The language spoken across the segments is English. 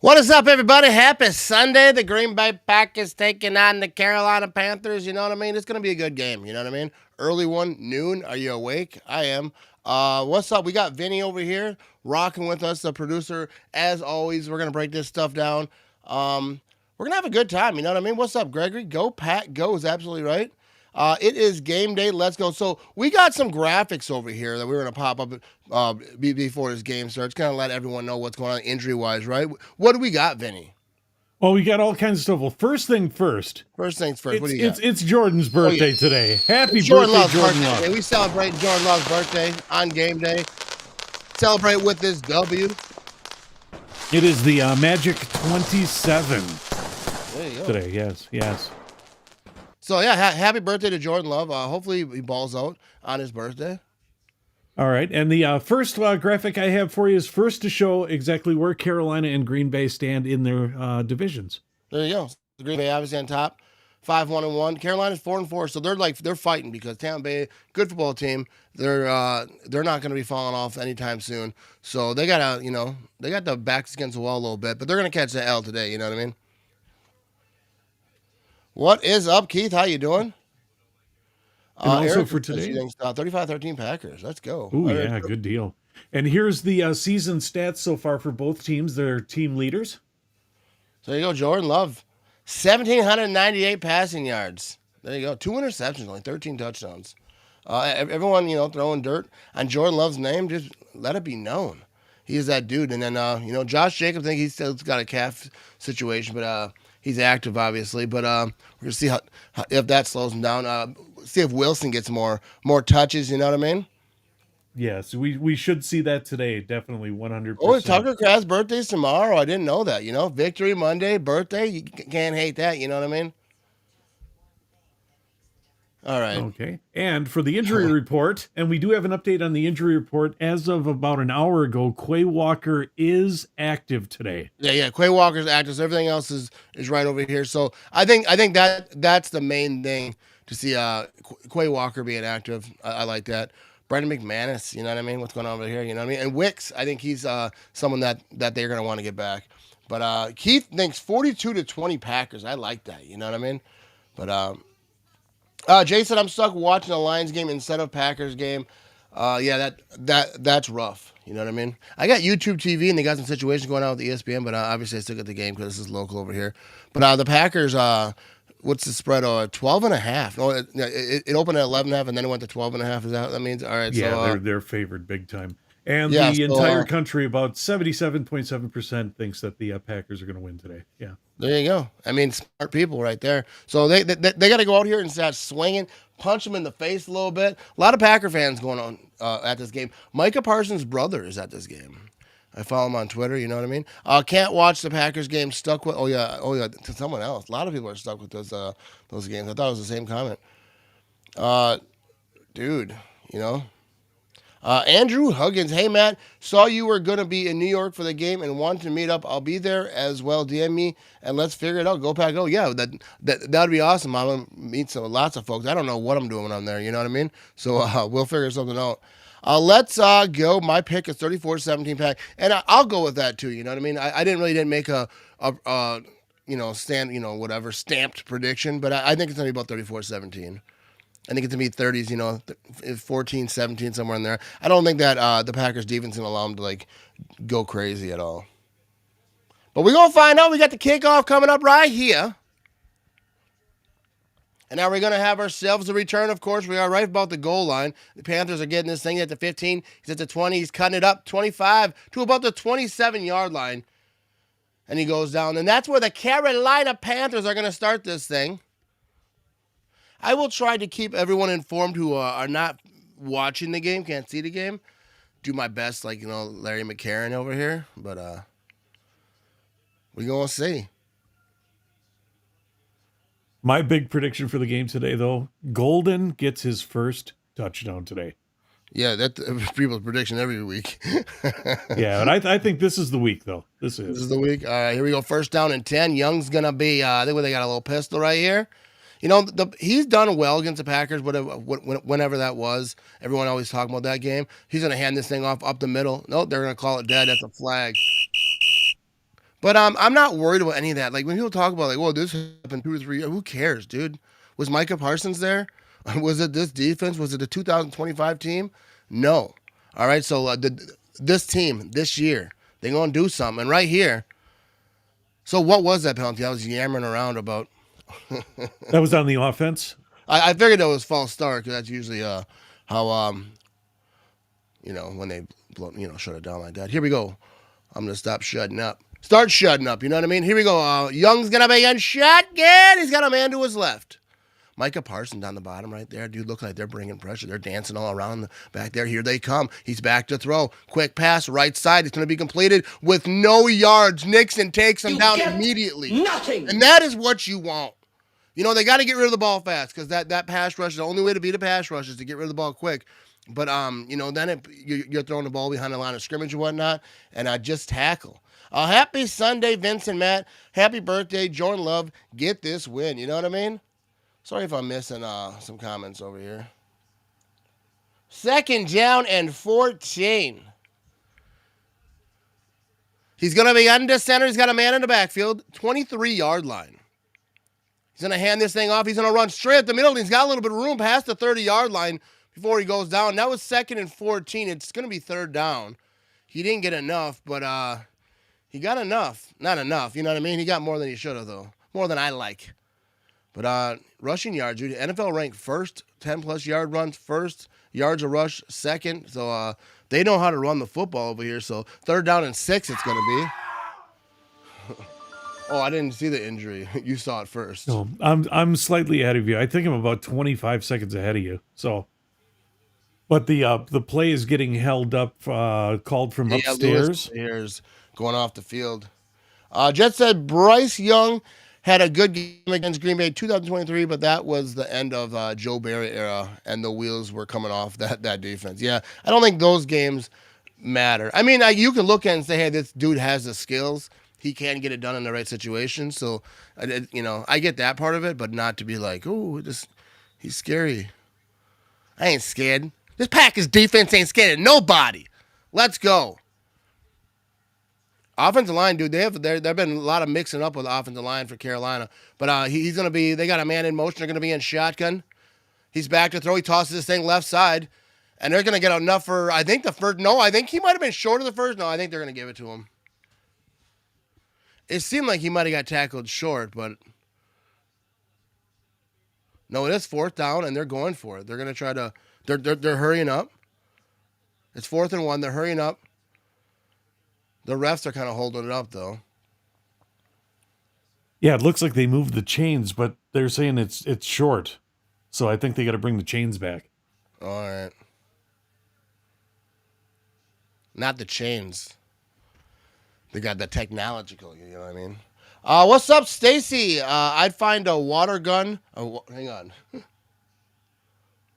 What is up, everybody? Happy Sunday. The Green Bay Packers taking on the Carolina Panthers. You know what I mean? It's going to be a good game. You know what I mean? Early one, noon. Are you awake? I am. What's up? We got Vinny over here rocking with us, the producer. As always, we're going to break this stuff down. We're going to have a good time. You know what I mean? What's up, Gregory? Go, Pack. Go is absolutely right. It is game day. Let's go. So we got some graphics over here that we're going to pop up before this game starts. Kind of let everyone know what's going on injury-wise, right? What do we got, Vinny? Well, we got all kinds of stuff. Well, first thing first. First things first. What do you got? It's Jordan's birthday today. Happy Jordan birthday, Love's Jordan birthday. Love. We celebrate Jordan Love's birthday on game day. Celebrate with this W. It is the Magic 27 There you go. today. Yes. So, yeah, happy birthday to Jordan Love. Hopefully he balls out on his birthday. All right, and the first graphic I have for you is first to show exactly where Carolina and Green Bay stand in their divisions. There you go. The Green Bay obviously on top, 5-1-1. Carolina's 4-4, so they're fighting because Tampa Bay, good football team. They're not going to be falling off anytime soon. So they got the backs against the wall a little bit, but they're going to catch the L today. You know what I mean? What is up, Keith? How you doing? And also Eric for today, 35-13 Packers. Let's go. oh yeah, good deal. And here's the season stats so far for both teams. Their team leaders. So there you go, Jordan Love, 1,798 passing yards. There you go, 2 interceptions, only 13 touchdowns. Everyone, throwing dirt on Jordan Love's name, just let it be known. He is that dude. And then, Josh Jacobs, I think he's still got a calf situation, but he's active, obviously. But we're going to see how if that slows him down. See if Wilson gets more touches, you know what I mean? Yes, we should see that today. Definitely 100%. Oh, Tucker Kraft's birthday's tomorrow. I didn't know that, Victory Monday, birthday. You can't hate that, you know what I mean? All right. Okay. And for the injury report, and we do have an update on the injury report. As of about an hour ago, Quay Walker is active today. Yeah. Quay Walker's active. So everything else is right over here. So I think that's the main thing to see Quay Walker being active. I like that. Brendan McManus, you know what I mean? What's going on over here, you know what I mean? And Wicks, I think he's someone that they're going to want to get back. But Keith thinks 42-20 Packers. I like that, you know what I mean? But Jason, I'm stuck watching a Lions game instead of Packers game. Yeah, that's rough. You know what I mean? I got YouTube TV and they got some situations going on with ESPN, but obviously I still got the game because this is local over here. But the Packers, what's the spread? 12.5. No, it opened at 11.5 and then it went to 12.5. Is that what that means? All right. Yeah, so, they're favored big time. And the entire country, about 77.7%, thinks that the Packers are going to win today. Yeah. There you go. I mean, smart people right there. So they got to go out here and start swinging, punch them in the face a little bit. A lot of Packer fans going on at this game. Micah Parsons' brother is at this game. I follow him on Twitter. You know what I mean? Can't watch the Packers game. Stuck with. Oh yeah. To someone else. A lot of people are stuck with those games. I thought it was the same comment. Dude, Andrew Huggins, hey Matt, saw you were gonna be in New York for the game and wanted to meet up. I'll be there as well. DM me and let's figure it out. Go Pack, go. Yeah, that'd be awesome. I'm gonna meet lots of folks. I don't know what I'm doing when I'm there. You know what I mean? So we'll figure something out. Let's go. My pick is 34-17 Pack, and I'll go with that too. You know what I mean? I didn't make a stamped prediction, but I think it's gonna be about 34-17. I think it's going to be 30s, 14, 17, somewhere in there. I don't think that the Packers defense is going to allow them to, go crazy at all. But we're going to find out. We got the kickoff coming up right here. And now we're going to have ourselves a return, of course. We are right about the goal line. The Panthers are getting this thing at the 15. He's at the 20. He's cutting it up 25 to about the 27-yard line. And he goes down. And that's where the Carolina Panthers are going to start this thing. I will try to keep everyone informed who are not watching the game, can't see the game. Do my best, Larry McCarron over here. But we're going to see. My big prediction for the game today, though, Golden gets his first touchdown today. Yeah, that's people's prediction every week. Yeah, and I think this is the week, though. This is the week. All right, here we go. First down and 10. Young's going to be, I think they got a little pistol right here. He's done well against the Packers, whenever that was. Everyone always talking about that game. He's going to hand this thing off up the middle. No, they're going to call it dead. That's a flag. But I'm not worried about any of that. Like when people talk about like, well, this happened 2 or 3 years, who cares, dude? Was Micah Parsons there? Was it this defense? Was it the 2025 team? No. All right, so this team this year, they're gonna do something. And right here, so what was that penalty? I was yammering around about. That was on the offense. I figured that was false start because that's usually how when they shut it down like that. Here we go. I'm gonna stop shutting up. Start shutting up. You know what I mean? Here we go. Young's gonna be in shotgun. He's got a man to his left. Micah Parsons down the bottom right there. Dude, look like they're bringing pressure. They're dancing all around the back there. Here they come. He's back to throw. Quick pass, right side. It's going to be completed with no yards. Nixon takes him down immediately. Nothing. And that is what you want. They got to get rid of the ball fast because that pass rush, the only way to beat a pass rush is to get rid of the ball quick. But, then you're throwing the ball behind the line of scrimmage and whatnot, and just tackle. Happy Sunday, Vince and Matt. Happy birthday, Jordan Love. Get this win. You know what I mean? Sorry if I'm missing some comments over here. 2nd down and 14. He's going to be under center. He's got a man in the backfield. 23-yard line. He's going to hand this thing off. He's going to run straight up the middle. He's got a little bit of room past the 30-yard line before he goes down. That was 2nd and 14. It's going to be 3rd down. He didn't get enough, but he got enough. Not enough, you know what I mean? He got more than he should have, though. More than I like. But rushing yards, dude, NFL ranked first, 10-plus yard runs, first, yards a rush, second. So they know how to run the football over here. So 3rd down and 6 it's going to be. Oh, I didn't see the injury. You saw it first. No, I'm slightly ahead of you. I think I'm about 25 seconds ahead of you. So, but the play is getting held up, called from upstairs. Here's going off the field. Jet said Bryce Young had a good game against Green Bay 2023, but that was the end of Joe Barry era, and the wheels were coming off that defense. Yeah, I don't think those games matter. I mean, you can look at it and say, hey, this dude has the skills. He can get it done in the right situation. So, I get that part of it, but not to be like, oh, he's scary. I ain't scared. This Packers defense ain't scared of nobody. Let's go. Offensive line, dude, there have been a lot of mixing up with the offensive line for Carolina. But he's going to be, they got a man in motion. They're going to be in shotgun. He's back to throw. He tosses this thing left side. And they're going to get enough for, I think the first, no, I think he might have been short of the first. No, I think they're going to give it to him. It seemed like he might have got tackled short, but no, it is 4th down, and they're going for it. They're going to try to, they're hurrying up. It's 4th and 1. They're hurrying up. The refs are kind of holding it up, though. Yeah, it looks like they moved the chains, but they're saying it's short. So I think they got to bring the chains back. All right. Not the chains. They got the technological, you know what I mean? What's up, Stacy? I'd find a water gun. Hang on.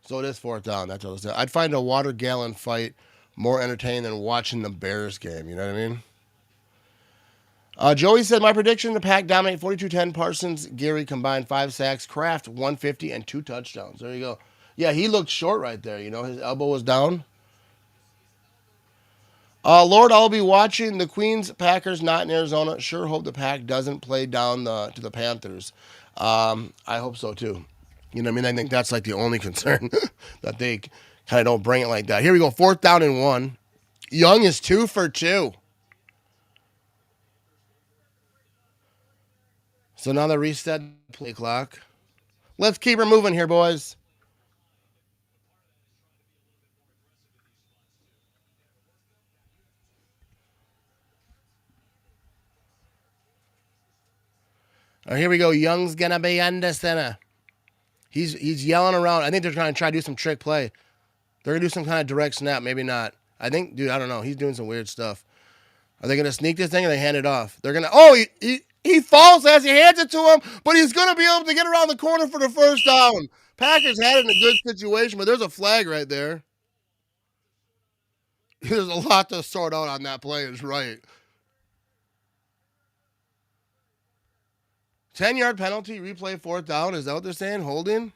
So it is 4th down. That's what I said. I'd find a water gallon fight more entertaining than watching the Bears game. You know what I mean? Joey said, my prediction, the Pack dominate 42-10. Parsons, Gary combined 5 sacks. Kraft, 150 and 2 touchdowns. There you go. Yeah, he looked short right there. His elbow was down. Lord, I'll be watching the Queens Packers, not in Arizona. Sure hope the Pack doesn't play down to the Panthers. I hope so, too. You know what I mean? I think that's like the only concern that they kind of don't bring it like that. Here we go. 4th down and 1. Young is 2 for 2. So now they reset the play clock. Let's keep her moving here, boys. All right, here we go. Young's going to be under center. He's yelling around. I think they're trying to do some trick play. They're going to do some kind of direct snap. Maybe not. I think, dude, I don't know. He's doing some weird stuff. Are they going to sneak this thing or they hand it off? They're going to, oh, he falls as he hands it to him, but he's going to be able to get around the corner for the first down. Packers had it in a good situation, but there's a flag right there. There's a lot to sort out on that play, is right. 10-yard penalty, replay 4th down. Is that what they're saying? Holding?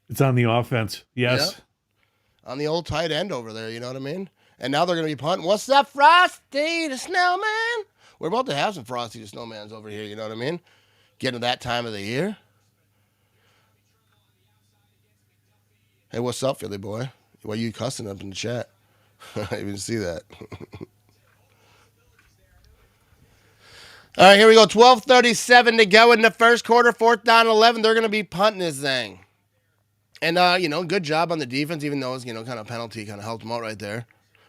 It's on the offense. Yes. Yep. On the old tight end over there, you know what I mean? And now they're going to be punting. What's up, Frosty the Snowman? We're about to have some frosty snowmans over here. You know what I mean? Getting to that time of the year. Hey, what's up, Philly boy? Why are you cussing up in the chat? I didn't even see that. All right, here we go. 12:37 to go in the first quarter. 4th down, 11. They're going to be punting this thing. And, good job on the defense, even though it's, kind of penalty kind of helped them out right there.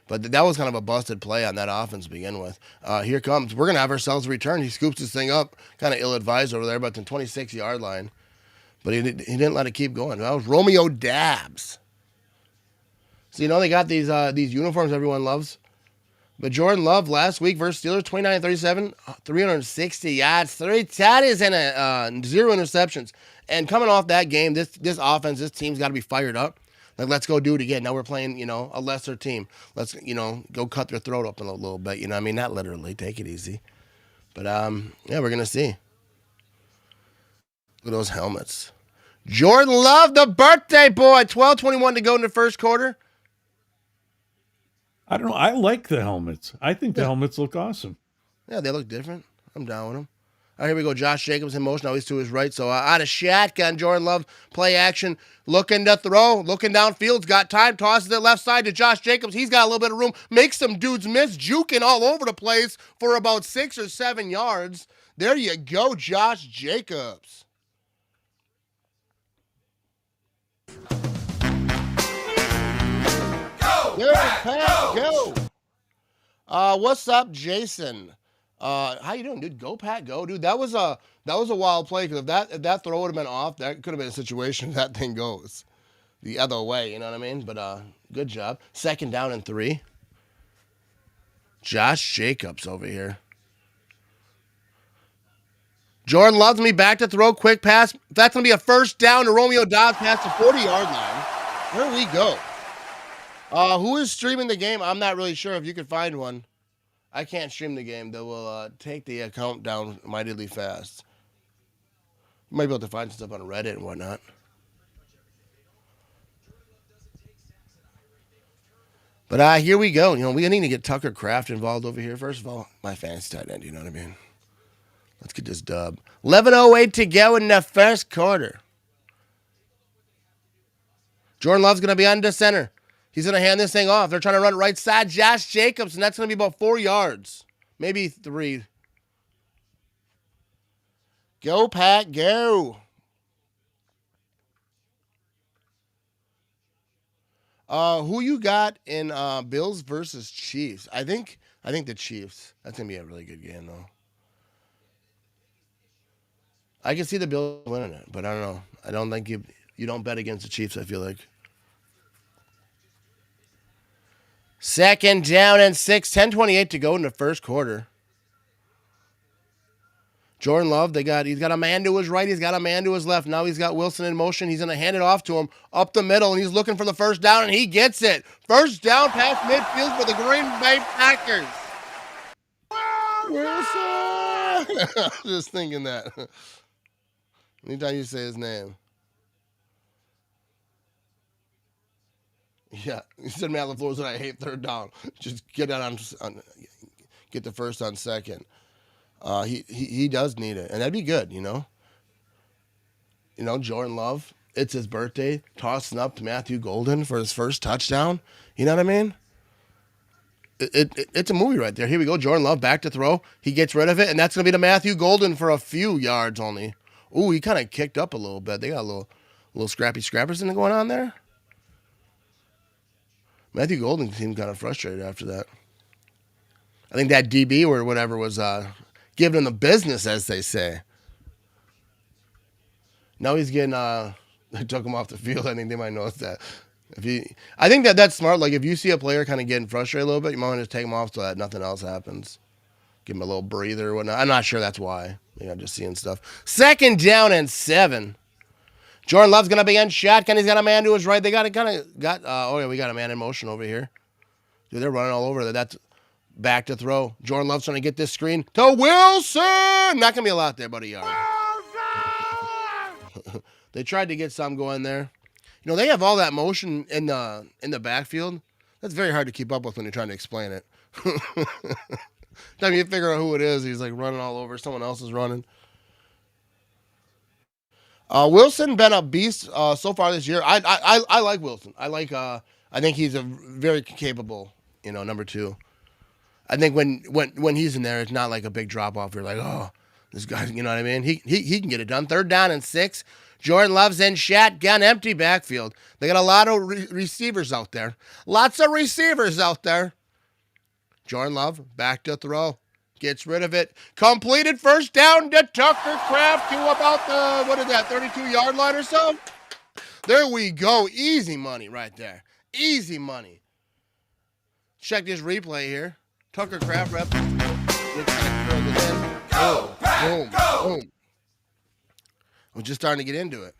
But that was kind of a busted play on that offense to begin with. Here comes. We're going to have ourselves a return. He scoops this thing up. Kind of ill-advised over there, but the 26-yard line. But he didn't let it keep going. That was Romeo Dabbs. So, they got these uniforms everyone loves. But Jordan Love last week versus Steelers, 29-37, 360 yards, 3 tutties, and 0 interceptions. And coming off that game, this offense, this team's got to be fired up. Like, let's go do it again. Now we're playing, a lesser team. Let's, go cut their throat up a little bit. You know what I mean? Not literally. Take it easy. But, yeah, we're going to see. Look at those helmets. Jordan Love, the birthday boy. 12:21 to go in the first quarter. I don't know. I like the helmets. I think the helmets look awesome. Yeah, they look different. I'm down with them. All right, here we go. Josh Jacobs in motion. Now he's to his right. So out of shotgun, Jordan Love, play action, looking to throw, looking downfield. Got time, tosses it left side to Josh Jacobs. He's got a little bit of room. Makes some dudes miss, juking all over the place for about 6 or 7 yards. There you go, Josh Jacobs. Go, Pat, go. What's up, Jason? How you doing, dude? Go, Pat, go, dude. That was a wild play because if that throw would have been off, that could have been a situation that thing goes the other way. You know what I mean? But good job. 2nd down and 3. Josh Jacobs over here. Jordan Love's me back to throw, quick pass. That's gonna be a 1st down to Romeo Dobbs past the 40-yard line. Where we go? Who is streaming the game? I'm not really sure. If you could find one. I can't stream the game. They will take the account down mightily fast. You might be able to find stuff on Reddit and whatnot. But here we go. We need to get Tucker Kraft involved over here. First of all, my fantasy tight end, you know what I mean? Let's get this dub. 11:08 to go in the first quarter. Jordan Love's going to be on the center. He's going to hand this thing off. They're trying to run right side. Josh Jacobs, and that's going to be about 4 yards. Maybe 3. Go, Pat, go. Who you got in Bills versus Chiefs? I think the Chiefs. That's going to be a really good game, though. I can see the Bills winning it, but I don't know. I don't think you don't bet against the Chiefs, I feel like. 2nd down and 6, 10:28 to go in the first quarter. Jordan Love, he's got a man to his right, he's got a man to his left. Now he's got Wilson in motion. He's going to hand it off to him up the middle, and he's looking for the 1st down, and he gets it. 1st down past midfield for the Green Bay Packers. Wilson! I was just thinking that. Anytime you say his name. Yeah, he said Matt LaFleur said I hate 3rd down. Just get the 1st on 2nd. He does need it, and that'd be good, Jordan Love, it's his birthday, tossing up to Matthew Golden for his 1st touchdown. You know what I mean? It's a movie right there. Here we go. Jordan Love back to throw. He gets rid of it, and that's going to be to Matthew Golden for a few yards only. Ooh, he kind of kicked up a little bit. They got a little scrappy scrappers in going on there. Matthew Golden seemed kind of frustrated after that. I think that DB or whatever was giving him the business, as they say. Now he's getting, they took him off the field. I think they might notice that. I think that's smart. Like, if you see a player kind of getting frustrated a little bit, you might want to just take him off so that nothing else happens. Give him a little breather or whatnot. I'm not sure that's why. I'm just seeing stuff. 2nd down and 7. Jordan Love's going to be in shotgun. He's got a man to his right. They we got a man in motion over here. Dude, they're running all over there. That's back to throw. Jordan Love's trying to get this screen to Wilson. Not going to be a lot there, but a yard. They tried to get some going there. They have all that motion in the backfield. That's very hard to keep up with when you're trying to explain it. Time you figure out who it is, he's like running all over. Someone else is running. Wilson been a beast so far this year. I like Wilson. I think he's a very capable, number 2. I think when he's in there, it's not like a big drop off. You're like, oh, this guy, you know what I mean? He can get it done. 3rd down and 6. Jordan Love's in shotgun, empty backfield. They got a lot of receivers out there. Lots of receivers out there. Jordan Love back to throw. Gets rid of it. Completed 1st down to Tucker Kraft to about the 32-yard line or so. There we go. Easy money right there. Easy money. Check this replay here. Tucker Kraft rep. Go, boom, go. Boom. We're just starting to get into it.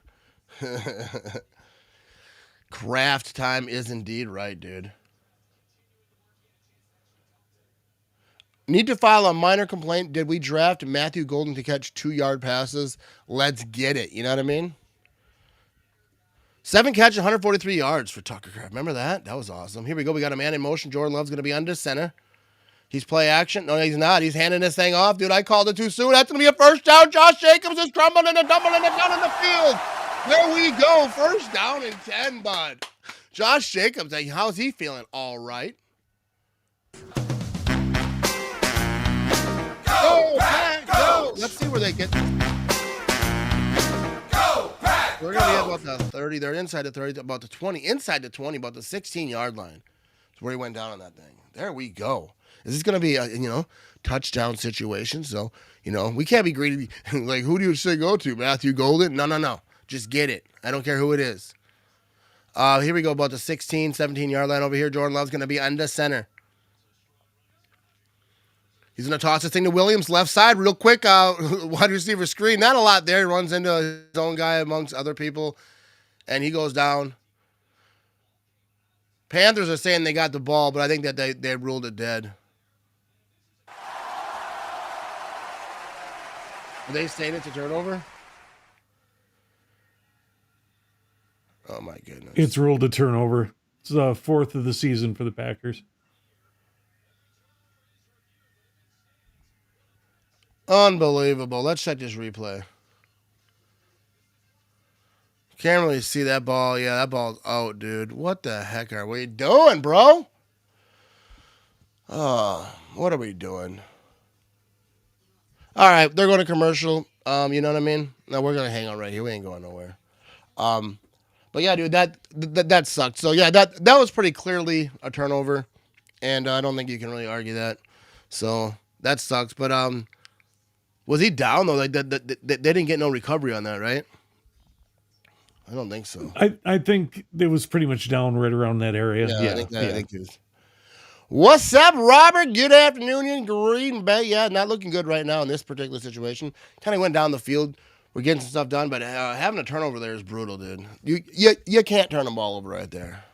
Kraft time is indeed right, dude. Need to file a minor complaint. Did we draft Matthew Golden to catch 2-yard passes? Let's get it. You know what I mean? 7 catches, 143 yards for Tucker Kraft. Remember that? That was awesome. Here we go. We got a man in motion. Jordan Love's going to be under center. He's play action. No, he's not. He's handing this thing off. Dude, I called it too soon. That's going to be a 1st down. Josh Jacobs is crumbling and doubling it down in the field. There we go. 1st down and 10, bud. Josh Jacobs, how's he feeling? All right. Go, Pack, go. Let's see where they get. Go, Pack, we're going to be about the 30. They're inside the 30, about the 20. Inside the 20, about the 16-yard line. That's where he went down on that thing. There we go. Is this going to be a, touchdown situation? So, we can't be greedy. Like, who do you say go to? Matthew Golden? No. Just get it. I don't care who it is. Here we go, about the 16, 17-yard line over here. Jordan Love's going to be under center. He's going to toss this thing to Williams, left side, real quick. Wide receiver screen. Not a lot there. He runs into his own guy amongst other people, and he goes down. Panthers are saying they got the ball, but I think that they ruled it dead. Are they saying it's a turnover? Oh, my goodness. It's ruled a turnover. It's the 4th of the season for the Packers. Unbelievable. Let's check this replay. Can't really see that ball. Yeah, that ball's out, dude. What the heck are we doing, bro? What are we doing? All right, they're going to commercial. You know what I mean? No, we're going to hang out right here. We ain't going nowhere. But yeah, dude, that sucked. So yeah, that was pretty clearly a turnover, and I don't think you can really argue that. So that sucks. But was he down though? Like they didn't get no recovery on that, right? I don't think so. I think it was pretty much down right around that area. Yeah. I think it was. What's up, Robert? Good afternoon in Green Bay. Yeah, not looking good right now in this particular situation. Kind of went down the field. We're getting some stuff done, but having a turnover there is brutal, dude. You can't turn the ball over right there.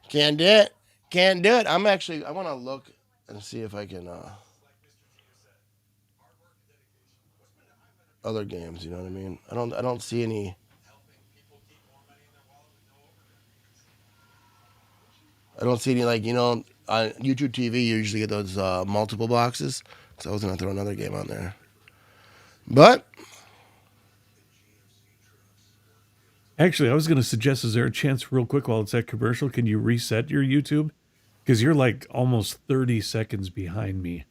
Can't do it. Can't do it. I want to look and see if I can other games. You know what I mean? I don't see any. I don't see any, like, on YouTube TV, you usually get those multiple boxes. So I was going to throw another game on there. But. Actually, I was going to suggest, is there a chance real quick while it's at commercial, can you reset your YouTube? Because you're like almost 30 seconds behind me.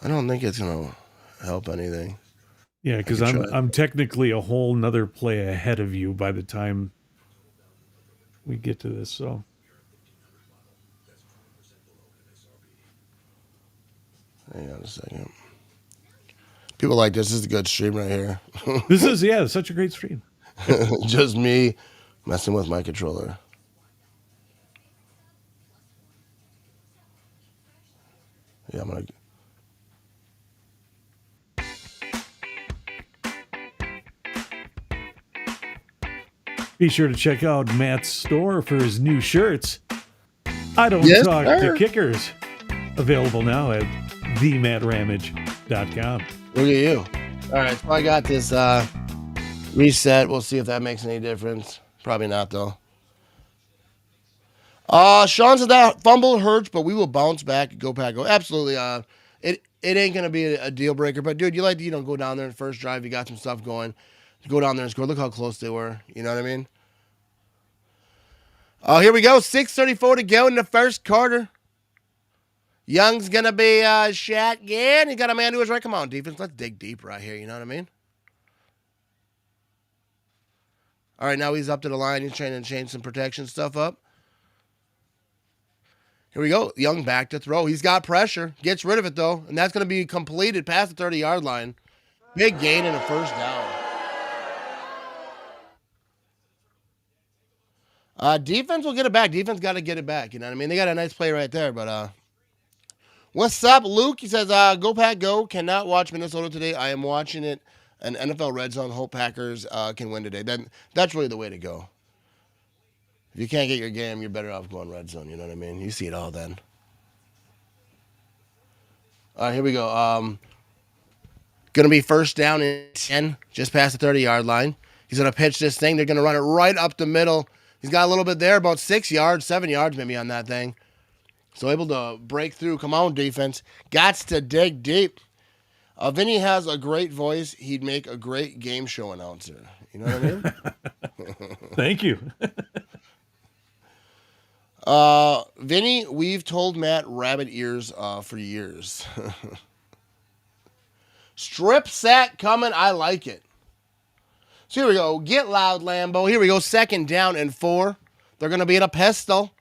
I don't think it's going to help anything. Yeah, because I'm technically a whole nother play ahead of you by the time we get to this, so. Hang on a second. People like this is a good stream right here. This is, such a great stream. Just me messing with my controller. Yeah, I'm going to. Be sure to check out Matt's store for his new shirts. I Don't Talk to Kickers. Available now at thematramage.com. Look at you. All right, so I got this reset. We'll see if that makes any difference. Probably not, though. Sean said that fumble hurts, but we will bounce back. Go Pack, go. Absolutely. It ain't gonna be a deal breaker, but dude, you like to go down there in the first drive. You got some stuff going. Go down there and score. Look how close they were. You know what I mean? Oh, here we go. 6:34 to go in the first quarter. Young's gonna be shot again. He got a man to his right. Come on, defense. Let's dig deep right here. You know what I mean? All right, now he's up to the line. He's trying to change some protection stuff up. Here we go. Young back to throw. He's got pressure. Gets rid of it, though. And that's going to be completed past the 30-yard line. Big gain and a first down. Defense will get it back. Defense got to get it back. You know what I mean? They got a nice play right there. But what's up, Luke? He says, go Pack, go. Cannot watch Minnesota today. I am watching it. An NFL Red Zone. Hope Packers can win today. That's really the way to go. If you can't get your game, you're better off going Red Zone. You know what I mean? You see it all then. All right, here we go. Going to be first down and 10, just past the 30-yard line. He's going to pitch this thing. They're going to run it right up the middle. He's got a little bit there, about 6 yards, 7 yards maybe on that thing. So able to break through. Come on, defense. Gots to dig deep. Vinny has a great voice. He'd make a great game show announcer. You know what I mean? Thank you. Vinny, we've told Matt rabbit ears for years. Strip sack coming. I like it. So here we go. Get loud, Lambo. Here we go. 2nd down and 4. They're going to be in a pistol.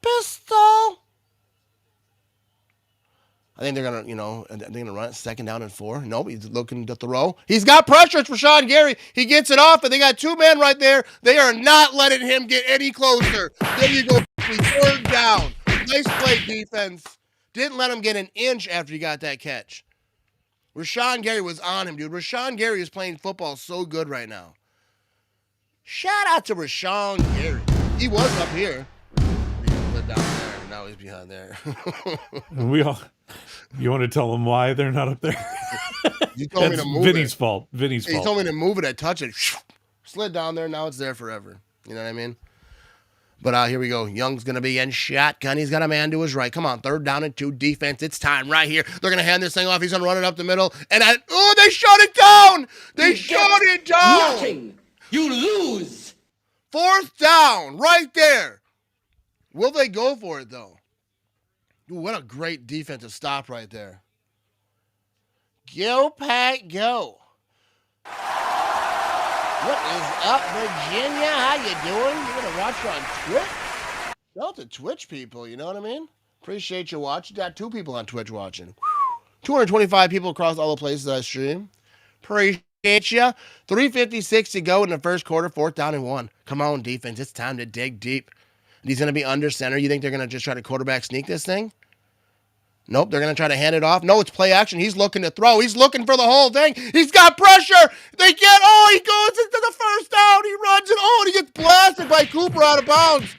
Pistol. I think they're going to run it 2nd down and 4. Nope, he's looking to throw. He's got pressure. It's Rashawn Gary. He gets it off, and they got 2 men right there. They are not letting him get any closer. There you go. 3rd down. Nice play, defense. Didn't let him get an inch after he got that catch. Rashawn Gary was on him, dude. Rashawn Gary is playing football so good right now. Shout out to Rashawn Gary. He was up here. He slid down there. Now he's behind there. You want to tell them why they're not up there? You told me to move Vinny's it. fault. Vinny's fault. He told me to move it. I touch it. Slid down there. Now it's there forever. You know what I mean? But here we go. Young's going to be in shotgun. He's got a man to his right. Come on, 3rd down and 2. Defense. It's time right here. They're going to hand this thing off. He's going to run it up the middle. And they shut it down. They shut it down. Nothing. You lose. 4th down right there. Will they go for it, though? Ooh, what a great defensive stop right there. Go, Pack, go. What is up, Virginia? How you doing? You're going to watch on Twitch? Shout out to Twitch people, you know what I mean? Appreciate you watching. Got 2 people on Twitch watching. 225 people across all the places I stream. Appreciate you. 3:56 to go in the first quarter. 4th down and 1. Come on, defense. It's time to dig deep. He's going to be under center. You think they're going to just try to quarterback sneak this thing? Nope, they're going to try to hand it off. No, it's play action. He's looking to throw. He's looking for the whole thing. He's got pressure. He goes into the first down. He runs it. And he gets blasted by Cooper out of bounds.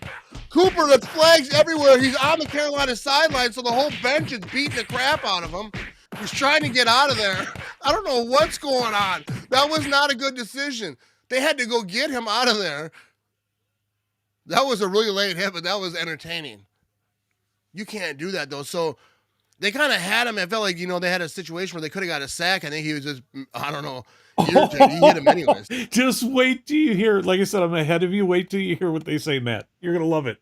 Cooper, the flags everywhere. He's on the Carolina sideline, so the whole bench is beating the crap out of him. He's trying to get out of there. I don't know what's going on. That was not a good decision. They had to go get him out of there. That was a really late hit, but that was entertaining. You can't do that, though. So they kind of had him. It felt like, they had a situation where they could have got a sack. I think he was just, I don't know, irritated. He hit him anyways. Just wait till you hear, like I said, I'm ahead of you. Wait till you hear what they say, Matt. You're going to love it.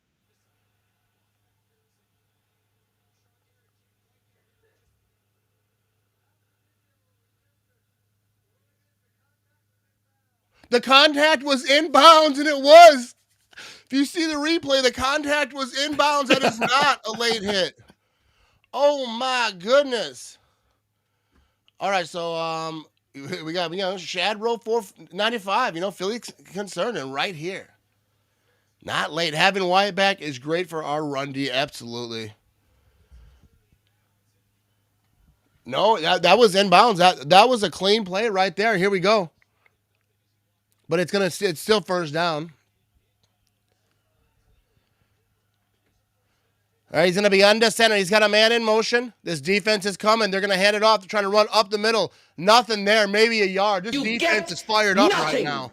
The contact was inbounds, and it was. If you see the replay, the contact was inbounds. That is not a late hit. Oh, my goodness. All right, so we got, Shadrow 495, Philly concerned, and right here. Not late. Having Wyatt back is great for our run D, absolutely. No, that was inbounds. That was a clean play right there. Here we go. But it's still first down. All right, he's going to be under center. He's got a man in motion. This defense is coming. They're going to hand it off. They're trying to run up the middle. Nothing there. Maybe a yard. This defense is fired up right now.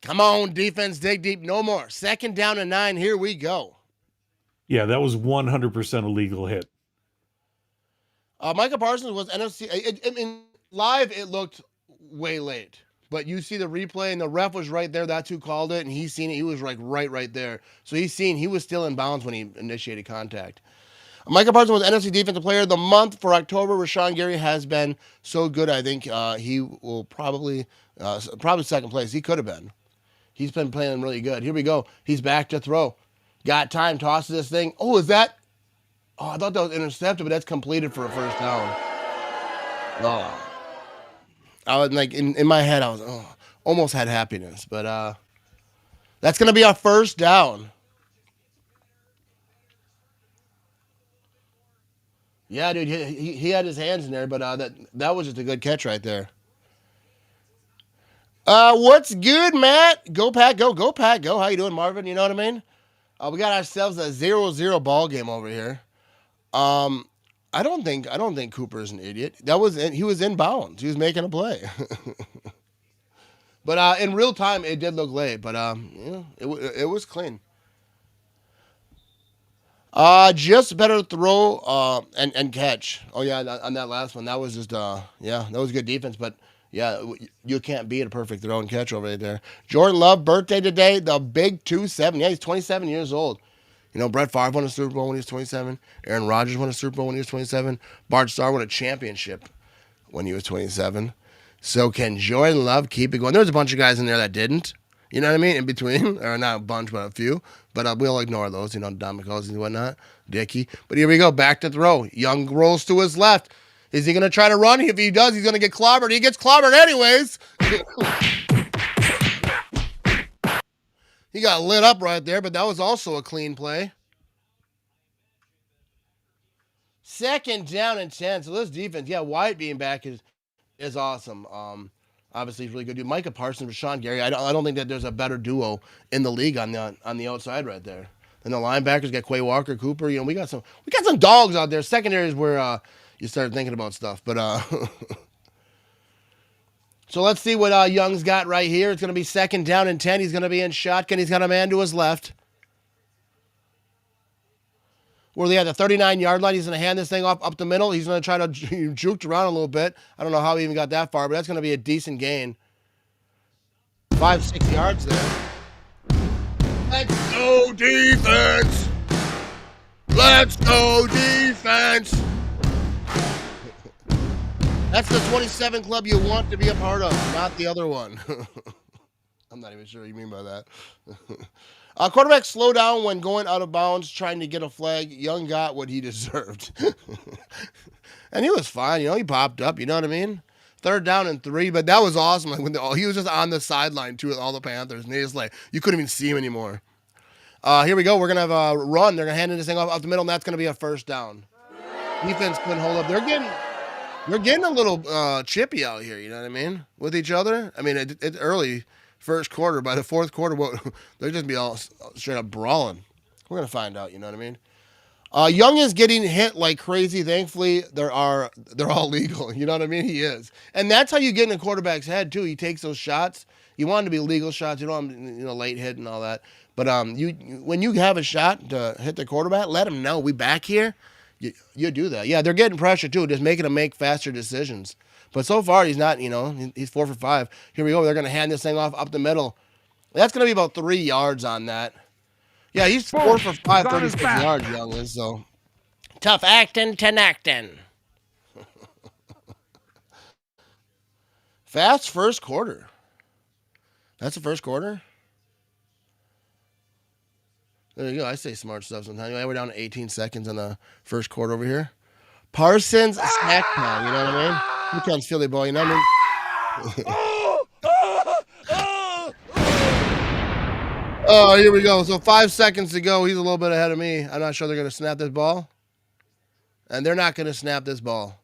Come on, defense, dig deep. No more. 2nd down and 9. Here we go. Yeah, that was 100% a legal hit. Micah Parsons was NFC. I mean, live it looked way late, but you see the replay and the ref was right there. That's who called it, and he's seen it. He was like right there. So he was still in bounds when he initiated contact. Micah Parsons was NFC Defensive Player of the Month for October. Rashawn Gary has been so good. I think he will probably 2nd place. He could have been. He's been playing really good. Here we go. He's back to throw. Got time. Tosses this thing. Oh, is that? Oh, I thought that was intercepted, but that's completed for a 1st down. Oh. I was like, in my head, I was almost had happiness. But that's going to be our 1st down. Yeah, dude, he had his hands in there, but that was just a good catch right there. What's good, Matt? Go Pack, go. Go Pack, go. How you doing, Marvin? You know what I mean? We got ourselves a 0-0 ball game over here. I don't think Cooper is an idiot. He was in bounds. He was making a play. But in real time, it did look late. But it was clean. Just better throw and catch. Oh yeah, on that last one, that was just that was good defense. But yeah, you can't beat a perfect throw and catch over there. Jordan Love birthday today, the big 27. Yeah, he's 27 years old. You know, Brett Favre won a Super Bowl when he was 27. Aaron Rodgers won a Super Bowl when he was 27. Bart Starr won a championship when he was 27. So can Jordan Love keep it going? There's a bunch of guys in there that didn't. You know what I mean? In between. Or not a bunch, but a few. But we'll ignore those. You know, Don McCauley and whatnot. Dickey. But here we go. Back to throw. Young rolls to his left. Is he going to try to run? If he does, he's going to get clobbered. He gets clobbered anyways. He got lit up right there, but that was also a clean play. 2nd down and 10. So this defense, Wyatt being back is awesome. Obviously he's really good. Dude, Micah Parsons, Rashawn Gary. I don't think that there's a better duo in the league on the outside right there. And the linebackers got Quay Walker, Cooper. You know, we got some dogs out there. Secondary is where you start thinking about stuff. But so let's see what Young's got right here. It's going to be 2nd down and 10. He's going to be in shotgun. He's got a man to his left. Where they had the 39-yard line. He's going to hand this thing off up the middle. He's going to try to juke around a little bit. I don't know how he even got that far, but that's going to be a decent gain. 5-6 yards there. Let's go defense. Let's go defense. That's the 27 club you want to be a part of, not the other one. I'm not even sure what you mean by that. Quarterback slow down when going out of bounds, trying to get a flag. Young got what he deserved. And he was fine. You know, he popped up. You know what I mean? 3rd down and 3. But that was awesome. Like when he was just on the sideline, too, with all the Panthers. And they just you couldn't even see him anymore. Here we go. We're going to have a run. They're going to hand this thing off the middle, and that's going to be a 1st down. Defense couldn't hold up. They're getting a little chippy out here. You know what I mean? With each other. I mean, it's early. 1st quarter. By the 4th quarter, they'll just be all straight up brawling. We're going to find out, you know what I mean? Young is getting hit like crazy. Thankfully, they're all legal. You know what I mean? He is. And that's how you get in a quarterback's head, too. He takes those shots. You want them to be legal shots. You don't want them, late hit and all that. But when you have a shot to hit the quarterback, let him know we back here. You do that. Yeah, they're getting pressure, too, just making him make faster decisions. But so far, he's not, he's 4 for 5. Here we go. They're going to hand this thing off up the middle. That's going to be about 3 yards on that. Yeah, he's 4 for 5, 36 yards, Young is. So tough acting, 10 acting. Fast 1st quarter. That's the 1st quarter? There you go. I say smart stuff sometimes. Anyway, we're down to 18 seconds in the 1st quarter over here. Parsons, snack time. You know what I mean? Here comes Philly boy, you know what I mean? Oh, here we go. So 5 seconds to go. He's a little bit ahead of me. I'm not sure they're going to snap this ball. And they're not going to snap this ball.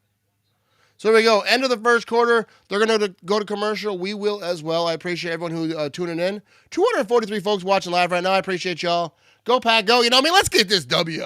So here we go. End of the 1st quarter. They're going to go to commercial. We will as well. I appreciate everyone who tuning in. 243 folks watching live right now. I appreciate y'all. Go Pack, go. You know what I mean? Let's get this W.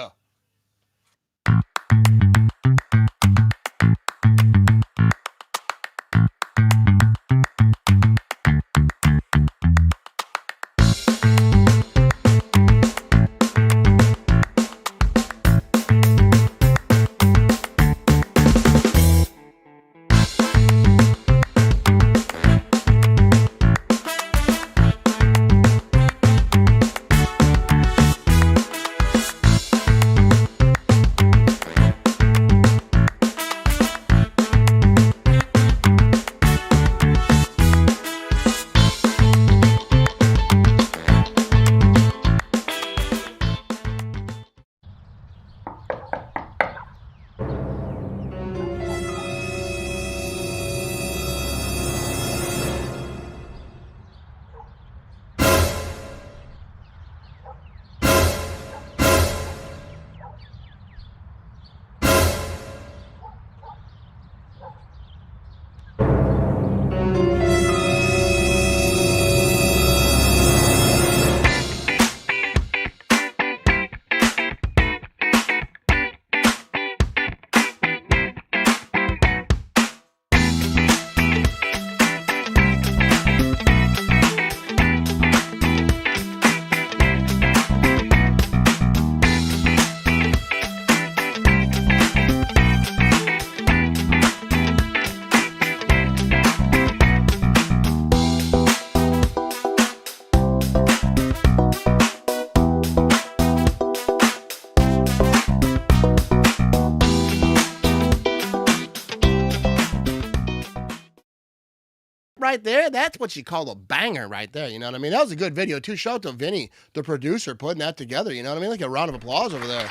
right there, that's what you call a banger right there. You know what I mean? That was a good video, too. Shout out to Vinny, the producer, putting that together. You know what I mean? Like a round of applause over there.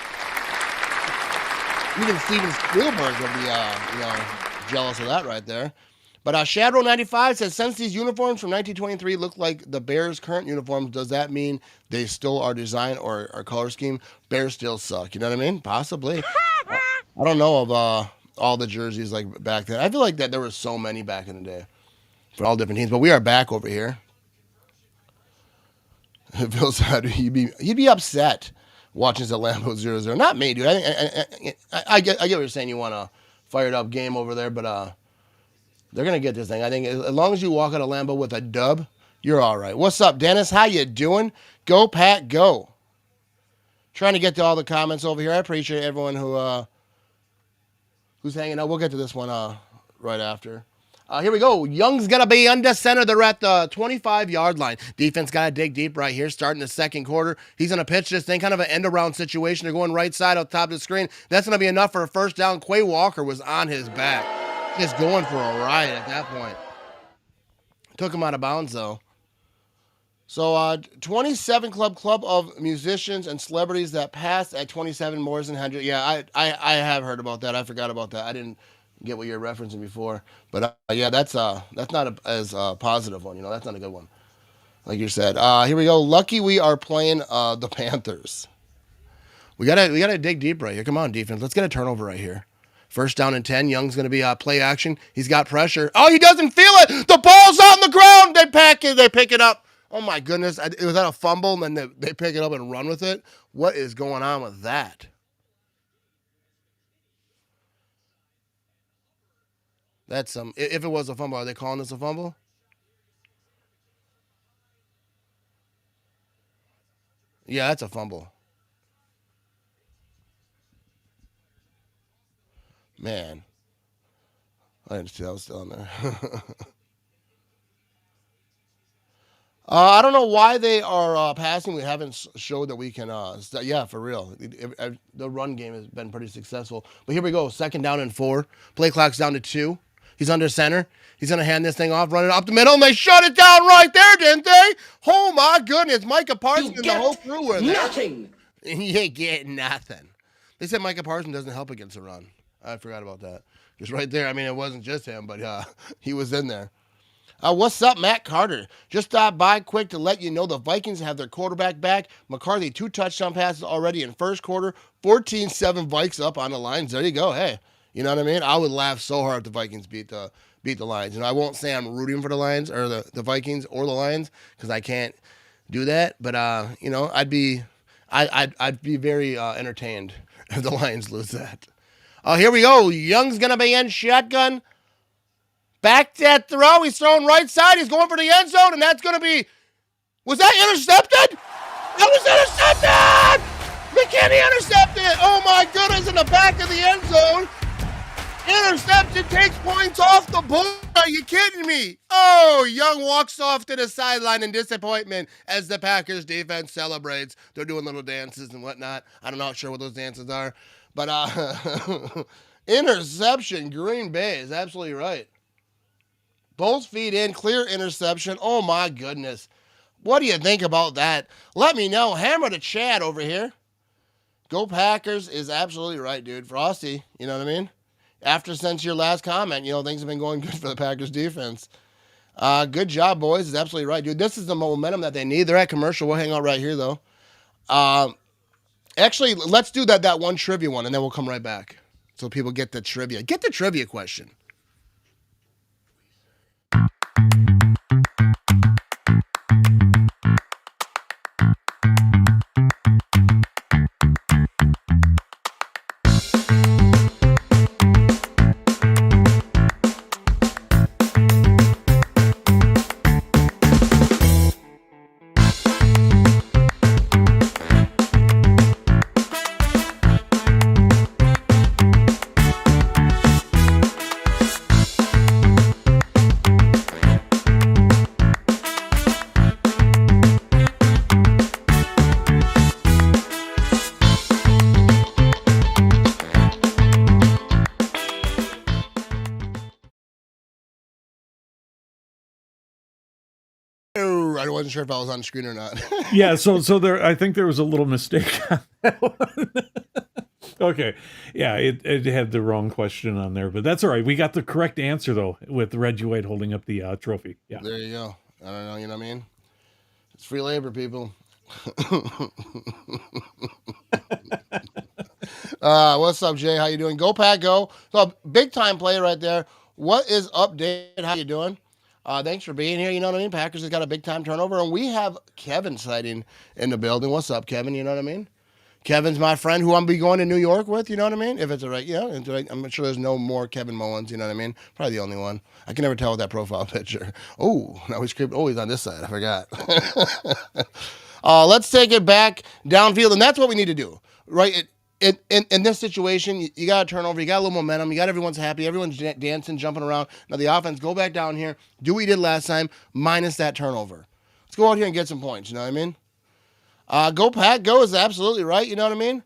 Even Steven Spielberg would be, jealous of that right there. But Shadow95 says, since these uniforms from 1923 look like the Bears' current uniforms, does that mean they still are design or color scheme? Bears still suck. You know what I mean? Possibly. I don't know of all the jerseys like back then. I feel like that there were so many back in the day for all different teams. But we are back over here. It feels sad. He'd be upset watching the Lambeau 0-0. Not me, dude. I get what you're saying. You want a fired up game over there, but they're gonna get this thing. I think as long as you walk out of Lambeau with a dub, you're all right. What's up, Dennis? How you doing? Go Pat, go. Trying to get to all the comments over here. I appreciate everyone who's hanging out. We'll get to this one right after. Here we go. Young's going to be under center. They're at the 25-yard line. Defense got to dig deep right here, starting the second quarter. He's going to pitch this thing, kind of an end-around situation. They're going right side up top of the screen. That's going to be enough for a first down. Quay Walker was on his back, just going for a ride at that point. Took him out of bounds, though. So, 27 club of musicians and celebrities that passed at 27 more than 100. Yeah, I have heard about that. I forgot about that. I didn't get what you're referencing before, but yeah, that's not as positive one. You know, that's not a good one, like you said. Here we go. Lucky we are playing the Panthers. We gotta dig deep right here. Come on, defense. Let's get a turnover right here. First down and 10. Young's gonna be play action. He's got pressure. Oh, he doesn't feel it. The ball's on the ground. They pick it up. Oh my goodness! It was that a fumble, and then they pick it up and run with it. What is going on with that? That's if it was a fumble, are they calling this a fumble? Yeah, that's a fumble. Man, I didn't see that was still in there. I don't know why they are passing. We haven't showed that we can. Yeah, for real. The run game has been pretty successful. But here we go. Second down and 4. Play clock's down to 2. He's under center. He's going to hand this thing off, run it up the middle, and they shut it down right there, didn't they? Oh, my goodness. Micah Parsons and the whole crew were there. Nothing. You ain't getting nothing. They said Micah Parsons doesn't help against the run. I forgot about that. Just right there. I mean, it wasn't just him, but he was in there. What's up, Matt Carter? Just stopped by quick to let you know the Vikings have their quarterback back. McCarthy, 2 touchdown passes already in first quarter. 14-7 Vikes up on the Lions. There you go. Hey, you know what I mean? I would laugh so hard if the Vikings beat the Lions. You know, I won't say I'm rooting for the Lions or the Vikings or the Lions because I can't do that. But you know, I'd be very entertained if the Lions lose that. Here we go. Young's gonna be in shotgun. Back that throw. He's throwing right side. He's going for the end zone, and that's going to be... Was that intercepted? That was intercepted! McKinney intercepted! Oh, my goodness, in the back of the end zone. Interception takes points off the board. Are you kidding me? Oh, Young walks off to the sideline in disappointment as the Packers defense celebrates. They're doing little dances and whatnot. I'm not sure what those dances are. But interception, Green Bay is absolutely right. Both feet in, clear interception. Oh, my goodness. What do you think about that? Let me know. Hammer to Chad over here. Go Packers is absolutely right, dude. Frosty, you know what I mean? Since your last comment, you know, things have been going good for the Packers defense. Good job, boys. Is absolutely right, dude. This is the momentum that they need. They're at commercial. We'll hang out right here, though. Actually, let's do that one trivia one, and then we'll come right back so people get the trivia. Get the trivia question. I wasn't sure if I was on the screen or not. Yeah, so there, I think there was a little mistake on that one. Okay, yeah, it had the wrong question on there, but that's all right. We got the correct answer though, with Reggie White holding up the trophy. Yeah, there you go. I don't know, you know what I mean? It's free labor, people. What's up, Jay? How you doing? Go Pack Go. So big time play right there. What is up, Dave? How you doing? Thanks for being here. You know what I mean? Packers has got a big time turnover, and we have Kevin sighting in the building. What's up, Kevin? You know what I mean? Kevin's my friend who I'm be going to New York with. You know what I mean? If it's a right, yeah. I'm sure there's no more Kevin Mullins. You know what I mean? Probably the only one. I can never tell with that profile picture. Oh, now he's creeping. Oh, he's on this side. I forgot. Let's take it back downfield, and that's what we need to do, right? In this situation, you got a turnover, you got a little momentum, you got everyone's happy, everyone's dancing, jumping around. Now the offense, go back down here, do what you did last time, minus that turnover. Let's go out here and get some points, you know what I mean? Go Pack Go is absolutely right, you know what I mean?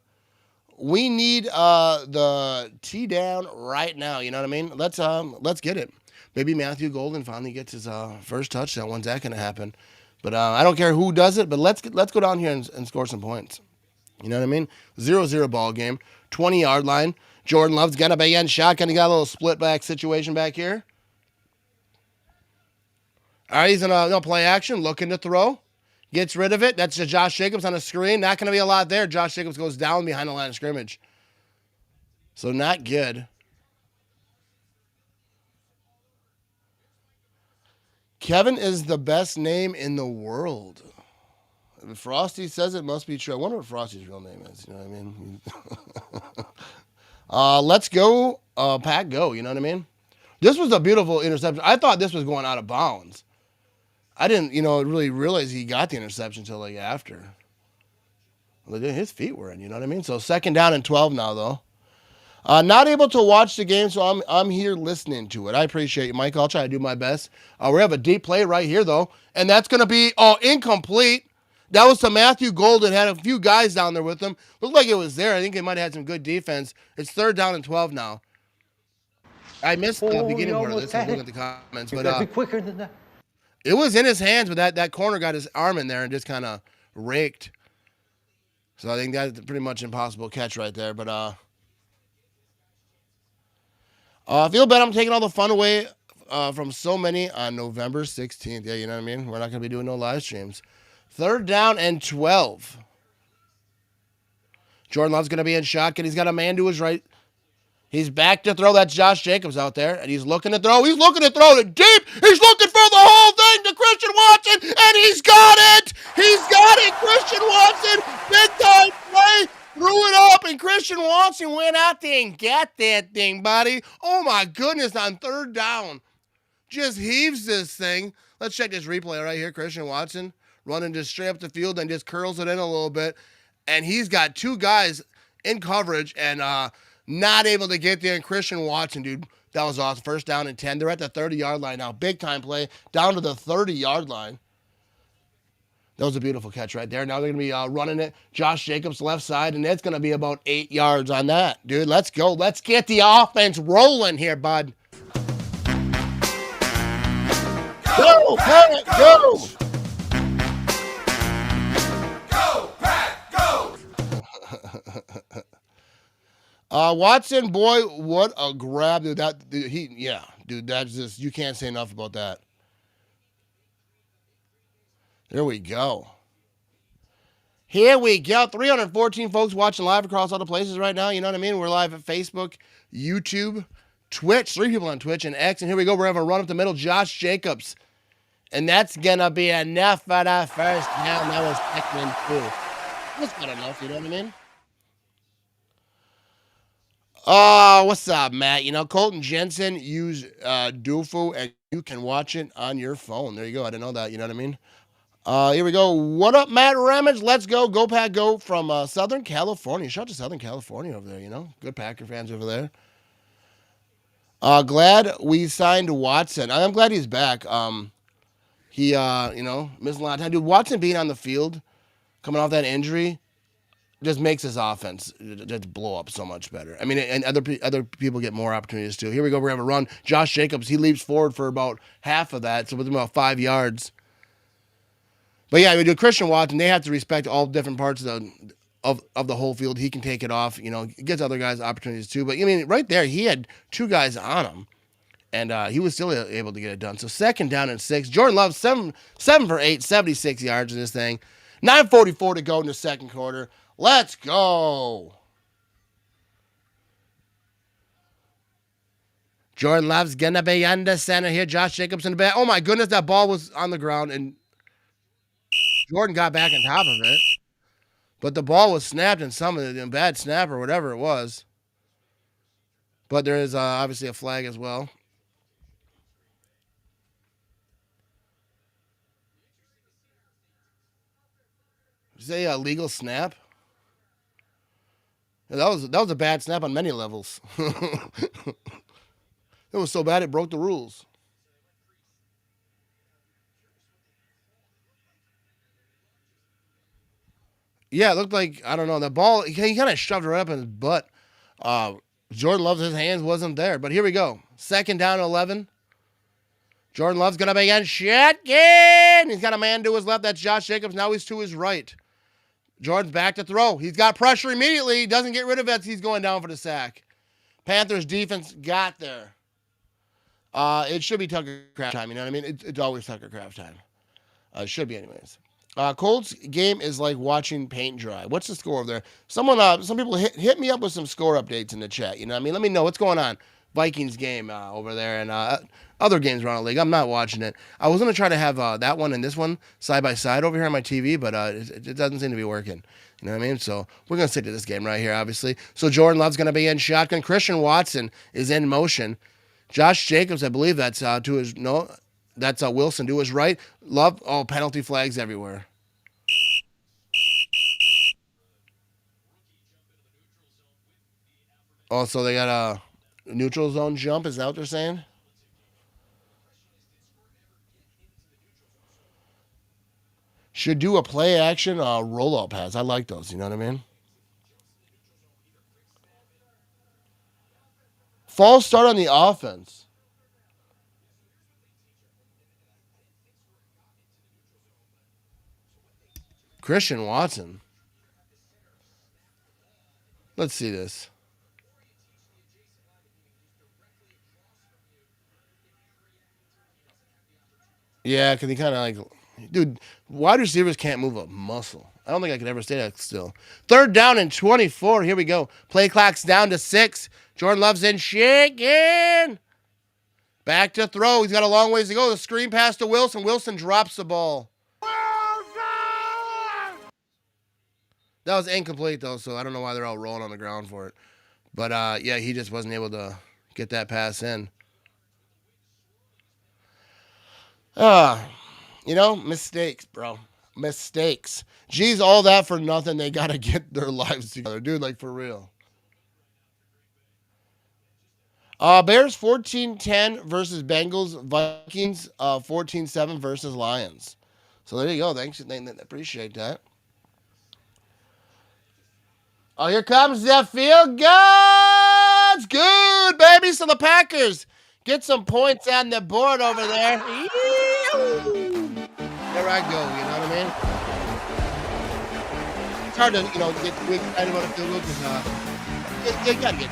We need the T down right now, you know what I mean? Let's get it. Maybe Matthew Golden finally gets his first touchdown. When's that going to happen? But I don't care who does it, but let's go down here and score some points. You know what I mean? 0-0 ball game, 20-yard line. Jordan Love's going to be in shotgun. He got a little split back situation back here. All right, he's going to play action, looking to throw. Gets rid of it. That's Josh Jacobs on the screen. Not going to be a lot there. Josh Jacobs goes down behind the line of scrimmage. So not good. Kevin is the best name in the world. If Frosty says it, must be true. I wonder what Frosty's real name is. You know what I mean? Let's go, Pack Go. You know what I mean? This was a beautiful interception. I thought this was going out of bounds. I didn't, really realize he got the interception until like after. His feet were in. You know what I mean? So 2nd down and 12 now, though. Not able to watch the game, so I'm here listening to it. I appreciate you, Mike. I'll try to do my best. We have a deep play right here, though, and that's going to be incomplete. That was to Matthew Golden. Had a few guys down there with him. Looked like it was there. I think they might have had some good defense. It's 3rd down and 12 now. I missed the beginning part of this. I'm looking at the comments, but be quicker than that. It was in his hands, but that corner got his arm in there and just kind of raked. So I think that's a pretty much impossible catch right there. But I feel bad I'm taking all the fun away from so many on November 16th. Yeah, you know what I mean? We're not going to be doing no live streams. 3rd down and 12. Jordan Love's going to be in shotgun. He's got a man to his right. He's back to throw. That's Josh Jacobs out there, and he's looking to throw. He's looking to throw it deep. He's looking for the whole thing to Christian Watson, and he's got it. He's got it. Christian Watson, big time play. Threw it up, and Christian Watson went out there and got that thing, buddy. Oh, my goodness, on 3rd down. Just heaves this thing. Let's check this replay right here. Christian Watson running just straight up the field and just curls it in a little bit. And he's got 2 guys in coverage and not able to get there. And Christian Watson, dude, that was awesome. 1st down and 10. They're at the 30-yard line now. Big time play down to the 30-yard line. That was a beautiful catch right there. Now they're going to be running it. Josh Jacobs left side, and it's going to be about 8 yards on that. Dude, let's go. Let's get the offense rolling here, bud. Go, Pack, go! Go, Pack, go! Watson, boy, what a grab, dude. Dude, that's just, you can't say enough about that. There we go. Here we go. 314 folks watching live across all the places right now. You know what I mean? We're live at Facebook, YouTube, Twitch. 3 people on Twitch and X. And here we go. We're having a run up the middle. Josh Jacobs. And that's going to be enough for that 1st down. That was 2nd and 2. That's good enough. You know what I mean? What's up, Matt? Colton Jensen used Doofo, and you can watch it on your phone. There you go. I didn't know that. You know what I mean? Here we go. What up, Matt Ramage? Let's go. Go Pack Go from Southern California. Shout out to Southern California over there, Good Packer fans over there. Glad we signed Watson. I'm glad he's back. He, missed a lot of time. Dude, Watson being on the field, coming off that injury, just makes his offense just blow up so much better. I mean, and other people get more opportunities too. Here we go. We're going to have a run. Josh Jacobs, he leaps forward for about half of that, so within about 5 yards. But yeah, we do Christian Watson. They have to respect all different parts of the whole field. He can take it off. It gives other guys opportunities too. But I mean, right there, he had two guys on him, and he was still able to get it done. So 2nd down and 6. Jordan Love 7 for 8, 76 yards in this thing. 9:44 to go in the second quarter. Let's go. Jordan Love's gonna be under center here. Josh Jacobs in the back. Oh my goodness, that ball was on the ground and Jordan got back on top of it. But the ball was snapped in some of the bad snap or whatever it was. But there is obviously a flag as well. Is it a legal snap? Yeah, that was a bad snap on many levels. It was so bad it broke the rules. Yeah, it looked like, I don't know, the ball, he kind of shoved it right up in his butt. Jordan Love's his hands wasn't there. But here we go. 2nd down 11. Jordan Love's going to begin shotgun. He's got a man to his left. That's Josh Jacobs. Now he's to his right. Jordan's back to throw. He's got pressure immediately. He doesn't get rid of it. He's going down for the sack. Panthers defense got there. It should be Tucker Craft time. You know what I mean? It's always Tucker Craft time. It should be anyways. Colts game is like watching paint dry. What's the score over there? Some people hit me up with some score updates in the chat. You know what I mean? Let me know what's going on. Vikings game over there and other games around the league. I'm not watching it. I was going to try to have that one and this one side by side over here on my TV, but it doesn't seem to be working. You know what I mean? So we're going to stick to this game right here, obviously. So Jordan Love's going to be in shotgun. Christian Watson is in motion. Josh Jacobs, I believe that's to his no. That's Wilson to his right. Love, penalty flags everywhere. Oh, so they got a neutral zone jump. Is that what they're saying? Should do a play action rollout pass. I like those. You know what I mean? False start on the offense. Christian Watson. Let's see this. Yeah, because he kind of like, dude, wide receivers can't move a muscle. I don't think I could ever stay that still. 3rd down and 24. Here we go. Play clock's down to 6. Jordan Love's in shaking. Back to throw. He's got a long ways to go. The screen pass to Wilson. Wilson drops the ball. That was incomplete, though, so I don't know why they're all rolling on the ground for it. But, yeah, he just wasn't able to get that pass in. Mistakes, bro. Mistakes. Geez, all that for nothing. They got to get their lives together. Dude, like, for real. Bears 14-10 versus Bengals. Vikings 14-7 versus Lions. So there you go. Thanks. Appreciate that. Oh, here comes the field goal. It's good, baby. So the Packers get some points on the board over there. There I go. You know what I mean? It's hard to, get excited about a field goal because you got to get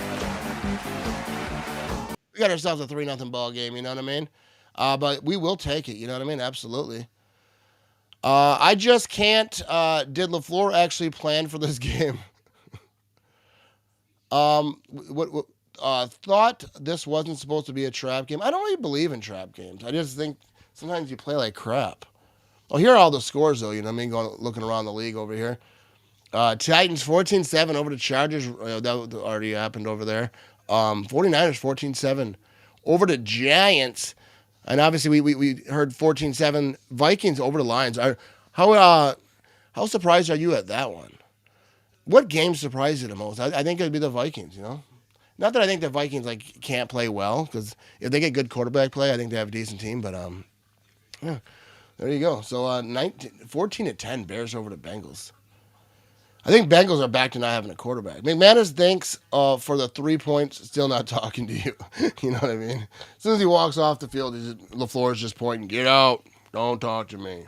we got ourselves a 3-0 ball game. You know what I mean? But we will take it. You know what I mean? Absolutely. I just can't. Did LaFleur actually plan for this game? Thought this wasn't supposed to be a trap game. I don't really believe in trap games. I just think sometimes you play like crap. Oh, here are all the scores, though. You know what I mean? Looking around the league over here. Titans 14-7 over the Chargers. That already happened over there. 49ers 14-7 over the Giants. And obviously we heard 14-7 Vikings over the Lions. How surprised are you at that one? What game surprised you the most? I think it'd be the Vikings, Not that I think the Vikings can't play well, because if they get good quarterback play, I think they have a decent team. But yeah, there you go. So 14-10 Bears over the Bengals. I think Bengals are back to not having a quarterback. McManus thanks for the 3 points, still not talking to you. You know what I mean? As soon as he walks off the field, LaFleur's just pointing, get out, don't talk to me.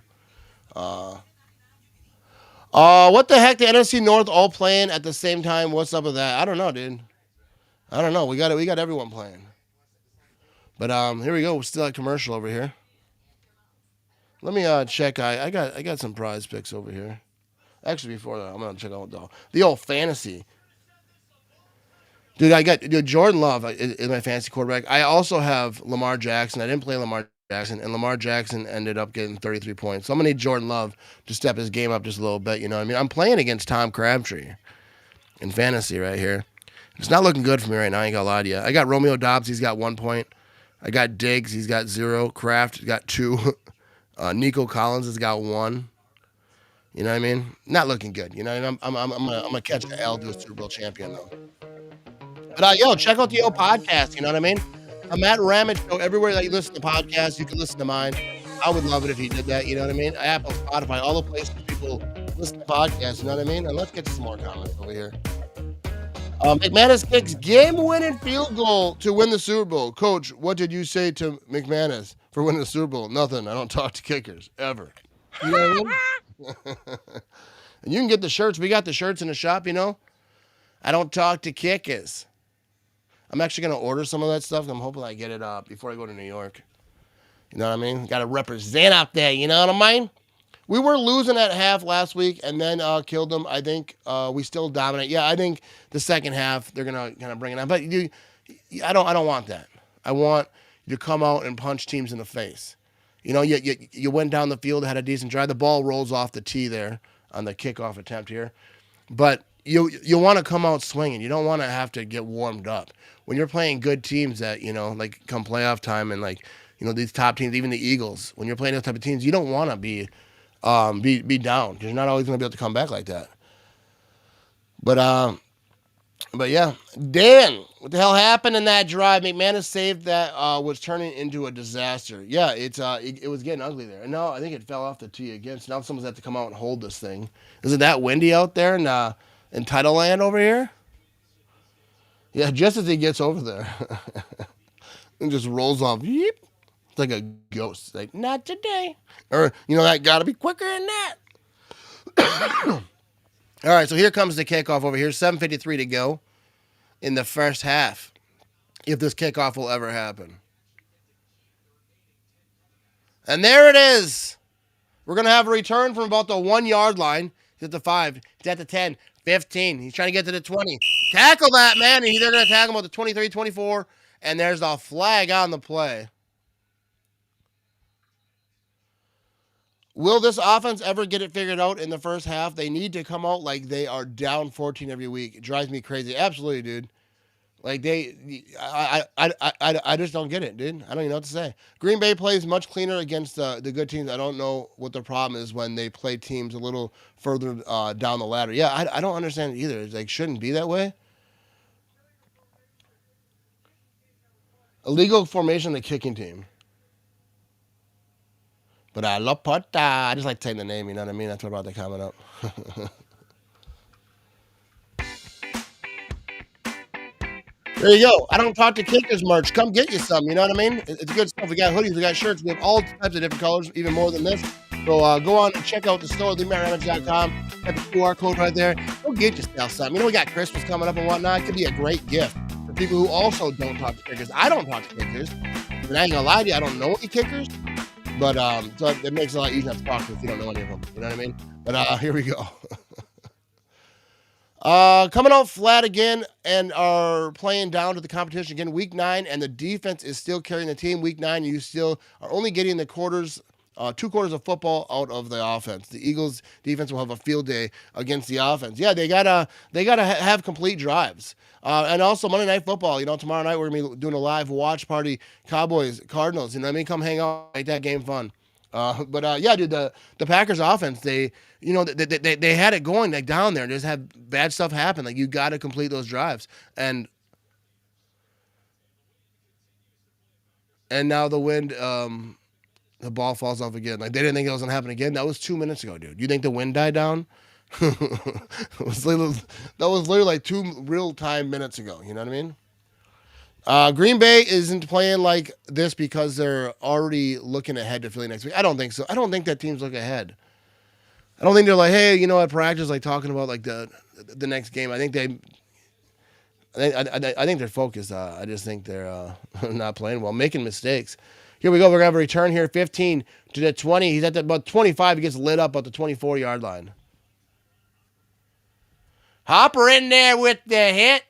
What the heck? The NFC North all playing at the same time. What's up with that? I don't know, dude. I don't know. We got everyone playing. But here we go. We're still at commercial over here. Let me check. I got some prize picks over here. Actually, before that, I'm gonna check out the old fantasy. Dude, I got Jordan Love is my fantasy quarterback. I also have Lamar Jackson. I didn't play Lamar Jackson, and Lamar Jackson ended up getting 33 points. So I'm gonna need Jordan Love to step his game up just a little bit. You know what I mean? I'm playing against Tom Crabtree in fantasy right here. It's not looking good for me right now. I ain't gonna lie to you. I got Romeo Dobbs. He's got 1 point. I got Diggs. He's got 0. Kraft has got 2. Nico Collins has got 1. You know what I mean? Not looking good. You know what I mean? I'm gonna catch an L to a Super Bowl champion though. But yo, check out the old podcast. You know what I mean? I'm at Ramage. So everywhere that you listen to podcasts, you can listen to mine. I would love it if you did that. You know what I mean? Apple, Spotify, all the places people listen to podcasts. You know what I mean? And let's get to some more comments over here. McManus kicks game-winning field goal to win the Super Bowl. Coach, what did you say to McManus for winning the Super Bowl? Nothing. I don't talk to kickers ever. You know what I mean? And you can get the shirts. We got the shirts in the shop. You know. I don't talk to kickers. I'm actually gonna order some of that stuff. I'm hoping I get it before I go to New York. You know what I mean? Got to represent out there. You know what I mean? We were losing at half last week and then killed them. I think we still dominate. Yeah, I think the second half they're gonna kind of bring it on. But I don't want that. I want you to come out and punch teams in the face. You know, you went down the field, had a decent drive. The ball rolls off the tee there on the kickoff attempt here, but you want to come out swinging. You don't want to have to get warmed up when you're playing good teams that like come playoff time and like these top teams, even the Eagles. When you're playing those type of teams, you don't want to be down because you're not always going to be able to come back like that. But yeah, Dan, what the hell happened in that drive? McManus saved that was turning into a disaster. Yeah, it was getting ugly there. And no, I think it fell off the tee again. So now someone's had to come out and hold this thing. Is it that windy out there in Title Land over here? Yeah, just as he gets over there, and just rolls off. Yeep. It's like a ghost. It's like, not today. Or that got to be quicker than that. All right, so here comes the kickoff over here. 7:53 to go in the first half, if this kickoff will ever happen. And there it is. We're going to have a return from about the 1 yard line. He's at the 5. He's at the 10, 15. He's trying to get to the 20. Tackle that, man. And they're going to tackle him at the 23, 24. And there's a flag on the play. Will this offense ever get it figured out in the first half? They need to come out like they are down 14 every week. It drives me crazy. Absolutely, dude. Like I just don't get it, dude. I don't even know what to say. Green Bay plays much cleaner against the good teams. I don't know what the problem is when they play teams a little further down the ladder. Yeah, I don't understand it either. It's like, shouldn't be that way. Illegal formation of the kicking team. But I just like saying the name, you know what I mean? That's what brought that comment up. There you go. I don't talk to kickers merch. Come get you some, you know what I mean? It's good stuff. We got hoodies, we got shirts, we have all types of different colors, even more than this. So go on and check out the store, LeeMattRamage.com. Got the QR code right there. Go get yourself something. We got Christmas coming up and whatnot. It could be a great gift for people who also don't talk to kickers. I don't talk to kickers. And I ain't gonna lie to you, I don't know any kickers. But so it makes it a lot easier to talk to if you don't know any of them. You know what I mean? But here we go. Coming out flat again and are playing down to the competition again. Week 9, and the defense is still carrying the team. Week 9, you still are only getting the 2 quarters of football out of the offense. The Eagles defense will have a field day against the offense. Yeah, they gotta have complete drives. And also Monday Night Football. Tomorrow night we're gonna be doing a live watch party. Cowboys, Cardinals. You know what I mean? Come hang out, make that game fun. But yeah, dude, the Packers offense, they had it going like down there. Just had bad stuff happen. Like you got to complete those drives. And now the wind, the ball falls off again. Like they didn't think it was gonna happen again. That was 2 minutes ago, dude. You think the wind died down? That was literally like 2 real-time minutes ago. You know what I mean? Green Bay isn't playing like this because they're already looking ahead to Philly next week. I don't think so. I don't think that teams look ahead. I don't think they're like, hey, you know, at practice, like talking about like the next game. I think they're focused. I just think they're not playing well, making mistakes. Here we go. We're gonna have a return here, 15 to the 20. He's at about 25. He gets lit up at the 24-yard line. Hopper in there with the hit.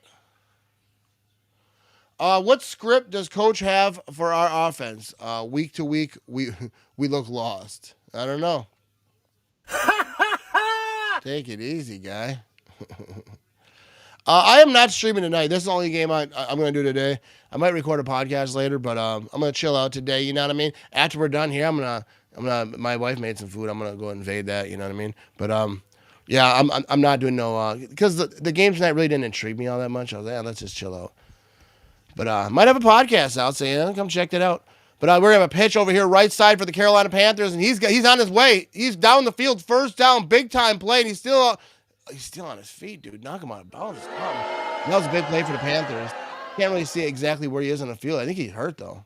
What script does coach have for our offense? Week to week, we look lost. I don't know. Take it easy, guy. I am not streaming tonight. This is the only game I'm going to do today. I might record a podcast later, but I'm going to chill out today. You know what I mean? After we're done here, my wife made some food. I'm going to go invade that. You know what I mean? But yeah, I'm not doing no because the game tonight really didn't intrigue me all that much. I was like, yeah, let's just chill out. But might have a podcast out, so yeah, come check that out. But we're gonna have a pitch over here, right side for the Carolina Panthers, and he's on his way. He's down the field, first down, big time play, and he's still on his feet, dude. Knock him out of bounds. That was a big play for the Panthers. Can't really see exactly where he is on the field. I think he's hurt though.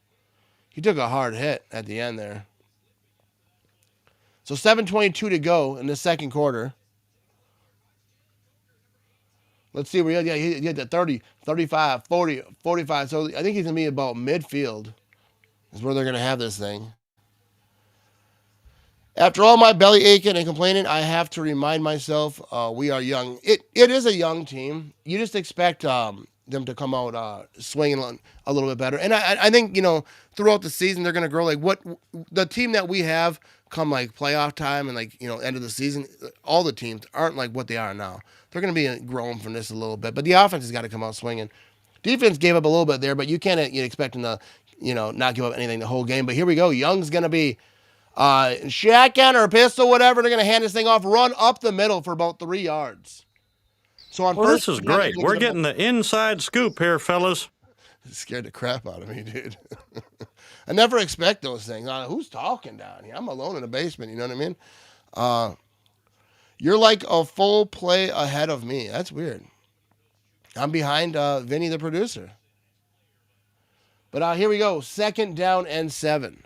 He took a hard hit at the end there. So 7:22 to go in the second quarter. Let's see where he had the 30, 35, 40, 45. So I think he's going to be about midfield is where they're going to have this thing. After all my belly aching and complaining, I have to remind myself we are young. It is a young team. You just expect them to come out swinging a little bit better. And I think, you know, throughout the season, they're going to grow. Like what the team that we have come like playoff time and like, you know, end of the season, all the teams aren't like what they are now. They're going to be growing from this a little bit, but the offense has got to come out swinging. Defense gave up a little bit there, but you can't expect them to, you know, not give up anything the whole game. But here we go. Young's going to be shotgun or pistol, whatever. They're going to hand this thing off, run up the middle for about 3 yards. So on this is great. We're getting the inside scoop here, fellas. It scared the crap out of me, dude. I never expect those things. Who's talking down here? I'm alone in the basement. You know what I mean? You're like a full play ahead of me. That's weird. I'm behind Vinny, the producer. But here we go. 2nd down and 7.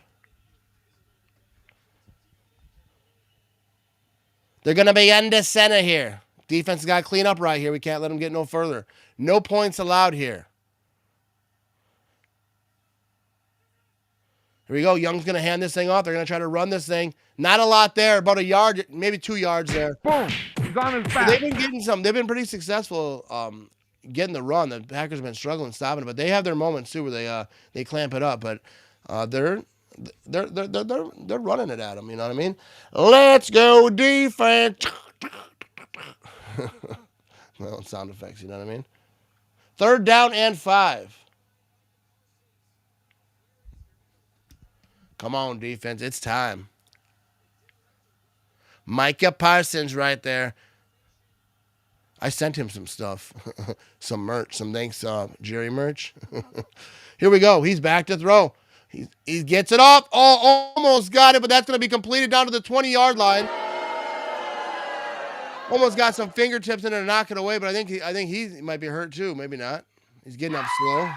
They're going to be under center here. Defense has got to clean up right here. We can't let them get no further. No points allowed here. Here we go. Young's going to hand this thing off. They're going to try to run this thing. Not a lot there. About a yard, maybe 2 yards there. Boom. He's on his back. So they've been getting some. They've been pretty successful getting the run. The Packers have been struggling stopping it, but they have their moments too where they clamp it up. But they're running it at them. You know what I mean? Let's go defense. Well, sound effects. You know what I mean? 3rd down and 5. Come on, defense. It's time. Micah Parsons right there. I sent him some stuff. Some merch. Some thanks, Jerry merch. Here we go. He's back to throw. He gets it off. Oh, almost got it, but that's going to be completed down to the 20-yard line. Almost got some fingertips in there to knock it away, but I think he might be hurt too. Maybe not. He's getting up slow.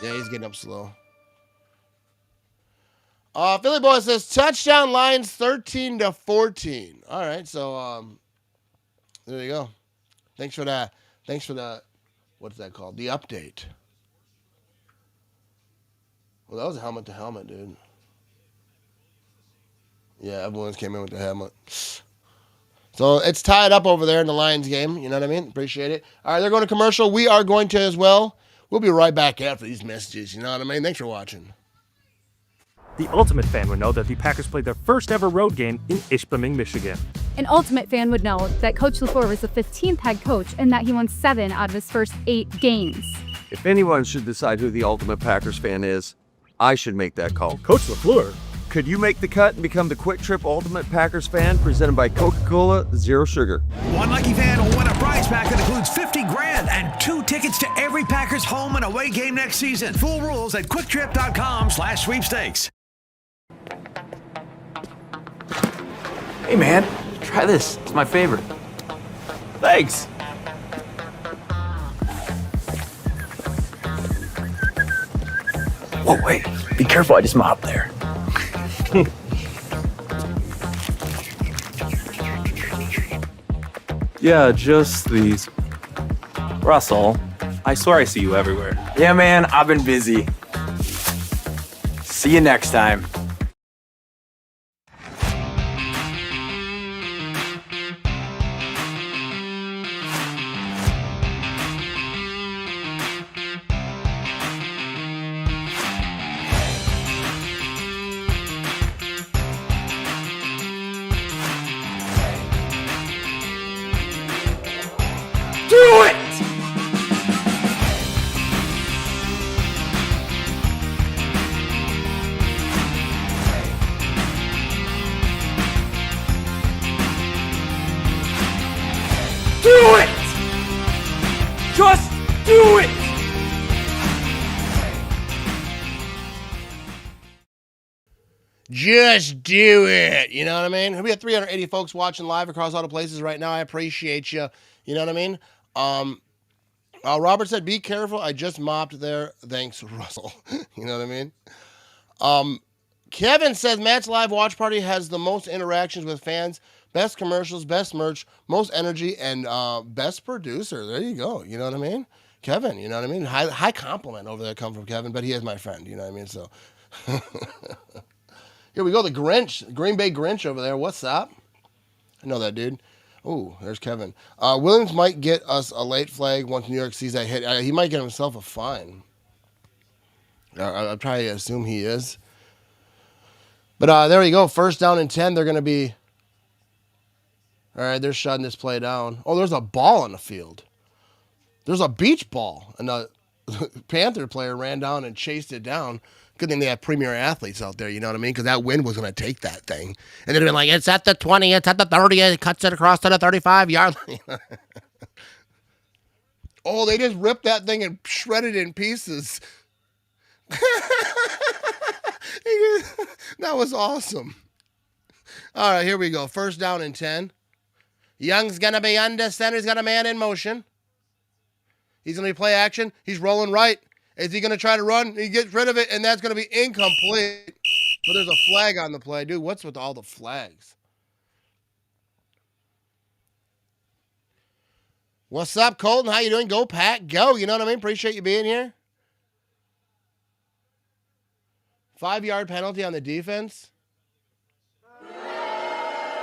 Yeah, he's getting up slow. Philly Boy says touchdown Lions 13-14. All right, so there you go. Thanks for that. Thanks for the what's that called? The update. Well, that was a helmet to helmet, dude. Yeah, everyone's came in with the helmet. So it's tied up over there in the Lions game. You know what I mean? Appreciate it. All right, they're going to commercial. We are going to as well. We'll be right back after these messages. You know what I mean? Thanks for watching. The Ultimate fan would know that the Packers played their first ever road game in Ishpeming, Michigan. An Ultimate fan would know that Coach LaFleur was the 15th head coach and that he won 7 out of his first 8 games. If anyone should decide who the Ultimate Packers fan is, I should make that call. Coach LaFleur? Could you make the cut and become the Kwik Trip Ultimate Packers fan presented by Coca-Cola Zero Sugar? One lucky fan will win a prize pack that includes $50,000 and 2 tickets to every Packers home and away game next season. Full rules at QuikTrip.com/sweepstakes. Hey man, try this. It's my favorite. Thanks. Whoa, wait. Be careful, I just mopped there. Yeah, just these. Russell, I swear I see you everywhere. Yeah, man, I've been busy. See you next time. Do it! Do it! Just do it! Just do it. You know what I mean? We have 380 folks watching live across all the places right now. I appreciate you. You know what I mean? Robert said, be careful. I just mopped there. Thanks, Russell. You know what I mean? Kevin says, Matt's live watch party has the most interactions with fans, best commercials, best merch, most energy, and best producer. There you go. You know what I mean? Kevin, you know what I mean? High compliment over there come from Kevin, but he is my friend. You know what I mean? So here we go. The Grinch, Green Bay Grinch over there. What's up? I know that dude. Oh, there's Kevin. Williams might get us a late flag once New York sees that hit. He might get himself a fine. I'd probably assume he is. But there we go. First down and 10. They're going to be. All right, they're shutting this play down. Oh, there's a ball on the field. There's a beach ball. And the Panther player ran down and chased it down. Good thing they have premier athletes out there, you know what I mean? Because that wind was going to take that thing. And they'd have been like, it's at the 20, it's at the 30, it cuts it across to the 35-yard line. Oh, they just ripped that thing and shredded it in pieces. That was awesome. All right, here we go. First down and 10. Young's going to be under center. He's got a man in motion. He's going to be play action. He's rolling right. Is he going to try to run? He gets rid of it, and that's going to be incomplete. But there's a flag on the play. Dude, what's with all the flags? What's up, Colton? How you doing? Go, Pack. Go. You know what I mean? Appreciate you being here. 5-yard penalty on the defense.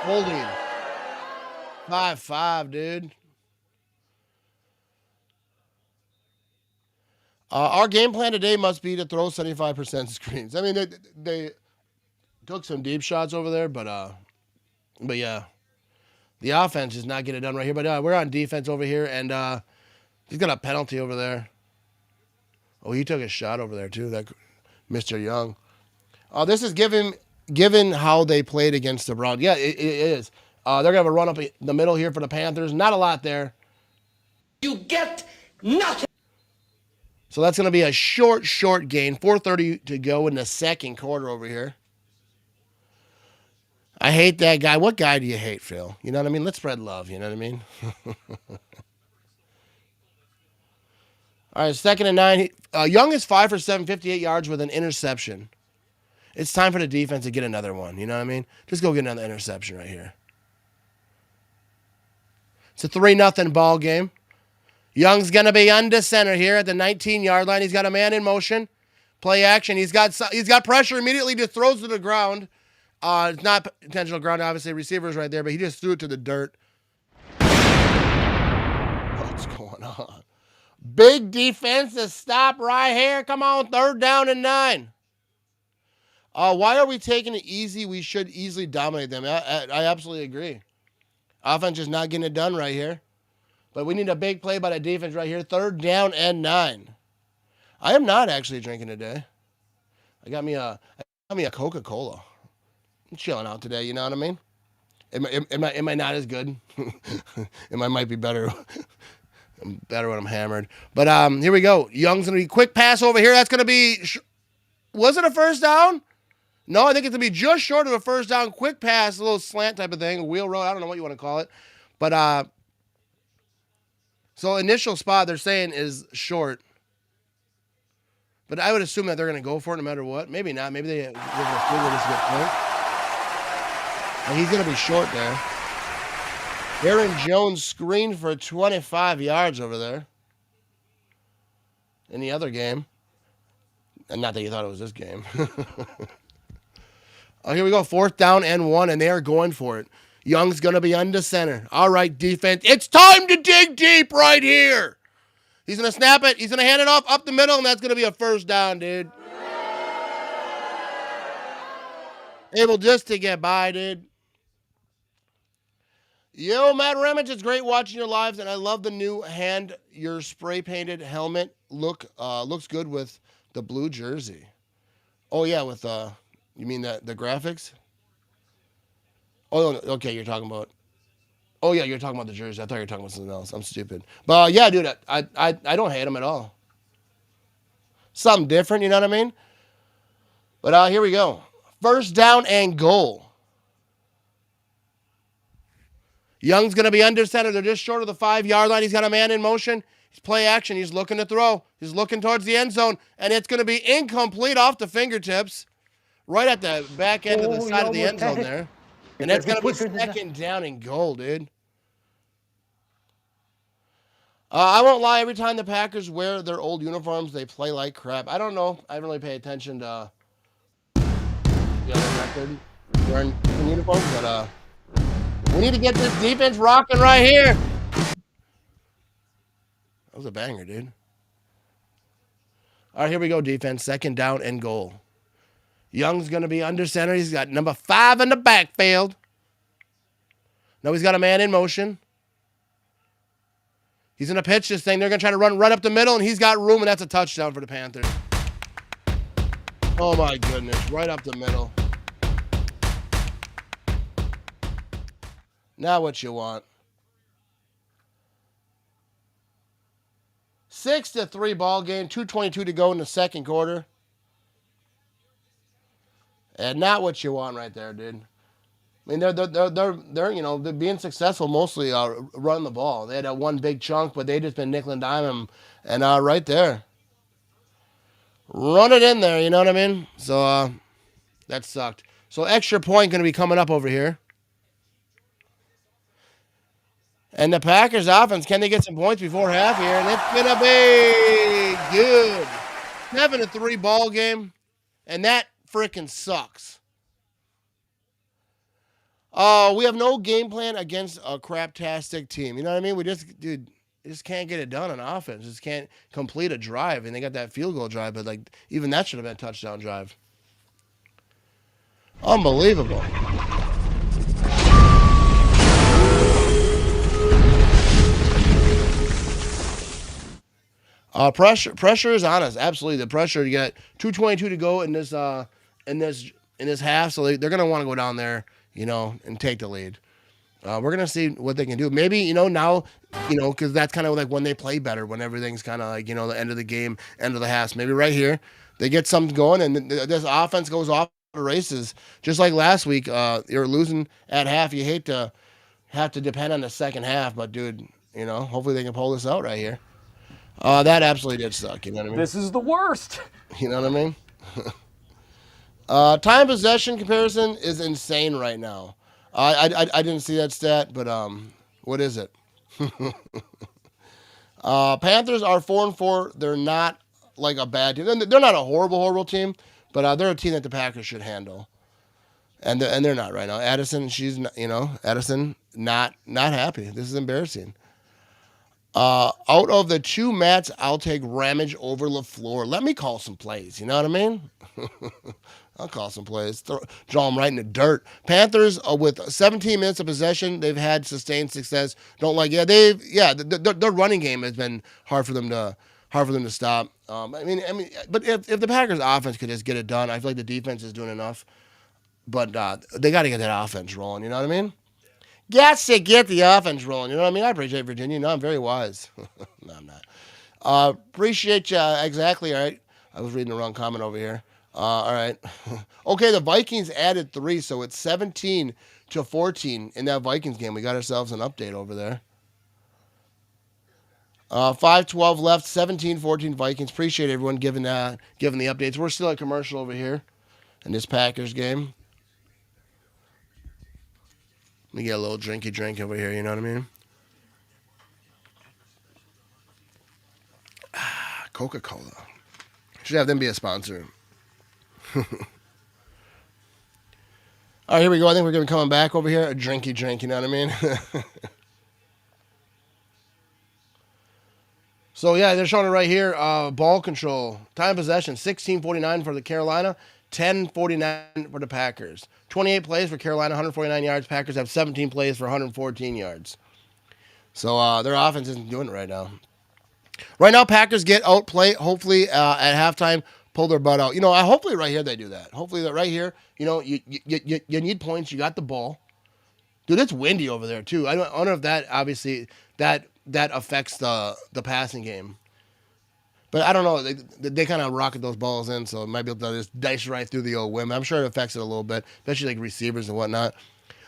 Holding. 5-5, dude. Our game plan today must be to throw 75% screens. I mean, they took some deep shots over there, but yeah, the offense is not getting it done right here. But we're on defense over here, and he's got a penalty over there. Oh, he took a shot over there too. That Mr. Young. This is given how they played against the Browns. Yeah, it is. They're gonna have a run up the middle here for the Panthers. Not a lot there. You get nothing. So that's going to be a short gain. 4:30 to go in the second quarter over here. I hate that guy. What guy do you hate, Phil? You know what I mean? Let's spread love. You know what I mean? All right, 2nd and 9. Young is 5 for 7, 58 yards with an interception. It's time for the defense to get another one. You know what I mean? Just go get another interception right here. It's a 3-0 ball game. Young's going to be under center here at the 19-yard line. He's got a man in motion. Play action. He's got pressure immediately. Just throws to the ground. It's not intentional ground, obviously. Receiver's right there, but he just threw it to the dirt. What's going on? Big defensive stop right here. Come on, 3rd down and 9. Why are we taking it easy? We should easily dominate them. I absolutely agree. Offense is not getting it done right here. But we need a big play by the defense right here. 3rd down and 9. I am not actually drinking today. I got me a Coca-Cola. I'm chilling out today, you know what I mean? Am I not as good? It might be better. I'm better when I'm hammered. But here we go. Young's going to be quick pass over here. That's going to be... Was it a first down? No, I think it's going to be just short of a first down. Quick pass, a little slant type of thing. A wheel roll. I don't know what you want to call it. But... So initial spot they're saying is short. But I would assume that they're going to go for it no matter what. Maybe not. Maybe they're going to figure this good point. And he's going to be short there. Aaron Jones screened for 25 yards over there. In the other game. And not that you thought it was this game. Oh, here we go. 4th down and 1, and they are going for it. Young's going to be under center. All right, defense. It's time to dig deep right here. He's going to snap it. He's going to hand it off up the middle, and that's going to be a 1st down, dude. Able just to get by, dude. Yo, Matt Ramage, it's great watching your lives, and I love the new your spray-painted helmet. Looks good with the blue jersey. Oh, yeah, with, you mean the graphics? Oh, okay, you're talking about... Oh, yeah, you're talking about the jersey. I thought you were talking about something else. I'm stupid. But, yeah, dude, I don't hate him at all. Something different, you know what I mean? But here we go. 1st down and goal. Young's going to be under center. They're just short of the 5-yard line. He's got a man in motion. He's play action. He's looking to throw. He's looking towards the end zone, and it's going to be incomplete off the fingertips. Right at the back end of the side of the end zone there. And that's going to be 2nd down and goal, dude. I won't lie. Every time the Packers wear their old uniforms, they play like crap. I don't know. I don't really pay attention to the other record wearing uniforms, but we need to get this defense rocking right here. That was a banger, dude. All right, here we go, defense. 2nd down and goal. Young's going to be under center. He's got number 5 in the backfield. Now he's got a man in motion. He's going to pitch this thing. They're going to try to run right up the middle, and he's got room, and that's a touchdown for the Panthers. Oh, my goodness. Right up the middle. Now what you want. 6-3 ball game. 2:22 to go in the 2nd quarter. And not what you want right there, dude. I mean, they're being successful mostly running the ball. They had that one big chunk, but they just been nickel and dime him, and right there, run it in there. You know what I mean? So that sucked. So extra point going to be coming up over here. And the Packers offense, can they get some points before half here? And it's going to be good. 7-3 ball game, and that freaking sucks. We have no game plan against a craptastic team. You know what I mean? We just can't get it done on offense. Just can't complete a drive. And they got that field goal drive, but like even that should have been a touchdown drive. Unbelievable. Pressure is on us. Absolutely, the pressure. You got 2:22 to go in this half, so they're gonna want to go down there, and take the lead. We're gonna see what they can do. Maybe now, because that's kind of like when they play better, when everything's kind of like the end of the game, end of the half. Maybe right here they get something going, and this offense goes off the races. Just like last week, you're losing at half. You hate to have to depend on the second half, but dude, hopefully they can pull this out right here. That absolutely did suck. You know what I mean? This is the worst. You know what I mean? Time possession comparison is insane right now. I didn't see that stat, but what is it? Panthers are 4-4. They're not like a bad team. They're not a horrible team, but they're a team that the Packers should handle. And they're not right now. Addison, Addison not happy. This is embarrassing. Out of the two Matts, I'll take Ramage over LaFleur. Let me call some plays. You know what I mean? I'll call some plays. Draw them right in the dirt. Panthers, with 17 minutes of possession, they've had sustained success. Their running game has been hard for them to stop. But if the Packers offense could just get it done, I feel like the defense is doing enough. But they got to get that offense rolling. You know what I mean? Got to get the offense rolling. You know what I mean? I appreciate Virginia. No, I'm very wise. No, I'm not. Appreciate you. Exactly. All right. I was reading the wrong comment over here. All right. Okay, the Vikings added 3, so it's 17-14 in that Vikings game. We got ourselves an update over there. 5:12 left, 17-14 Vikings. Appreciate everyone giving the updates. We're still at commercial over here in this Packers game. Let me get a little drinky drink over here, you know what I mean? Coca-Cola. Should have them be a sponsor. All right, here we go. I think we're going to be coming back over here. A drinky drink, you know what I mean? So, yeah, they're showing it right here. Ball control. Time of possession, 16:49 for the Carolina, 10:49 for the Packers. 28 plays for Carolina, 149 yards. Packers have 17 plays for 114 yards. So, their offense isn't doing it right now. Right now, Packers get outplayed. Hopefully, at halftime, pull their butt out. Hopefully right here they do that. Hopefully that right here, you need points. You got the ball. Dude, it's windy over there, too. I don't know if that, obviously, that affects the passing game. But I don't know. They kind of rocket those balls in, so it might be able to just dice right through the old wind. I'm sure it affects it a little bit, especially like receivers and whatnot.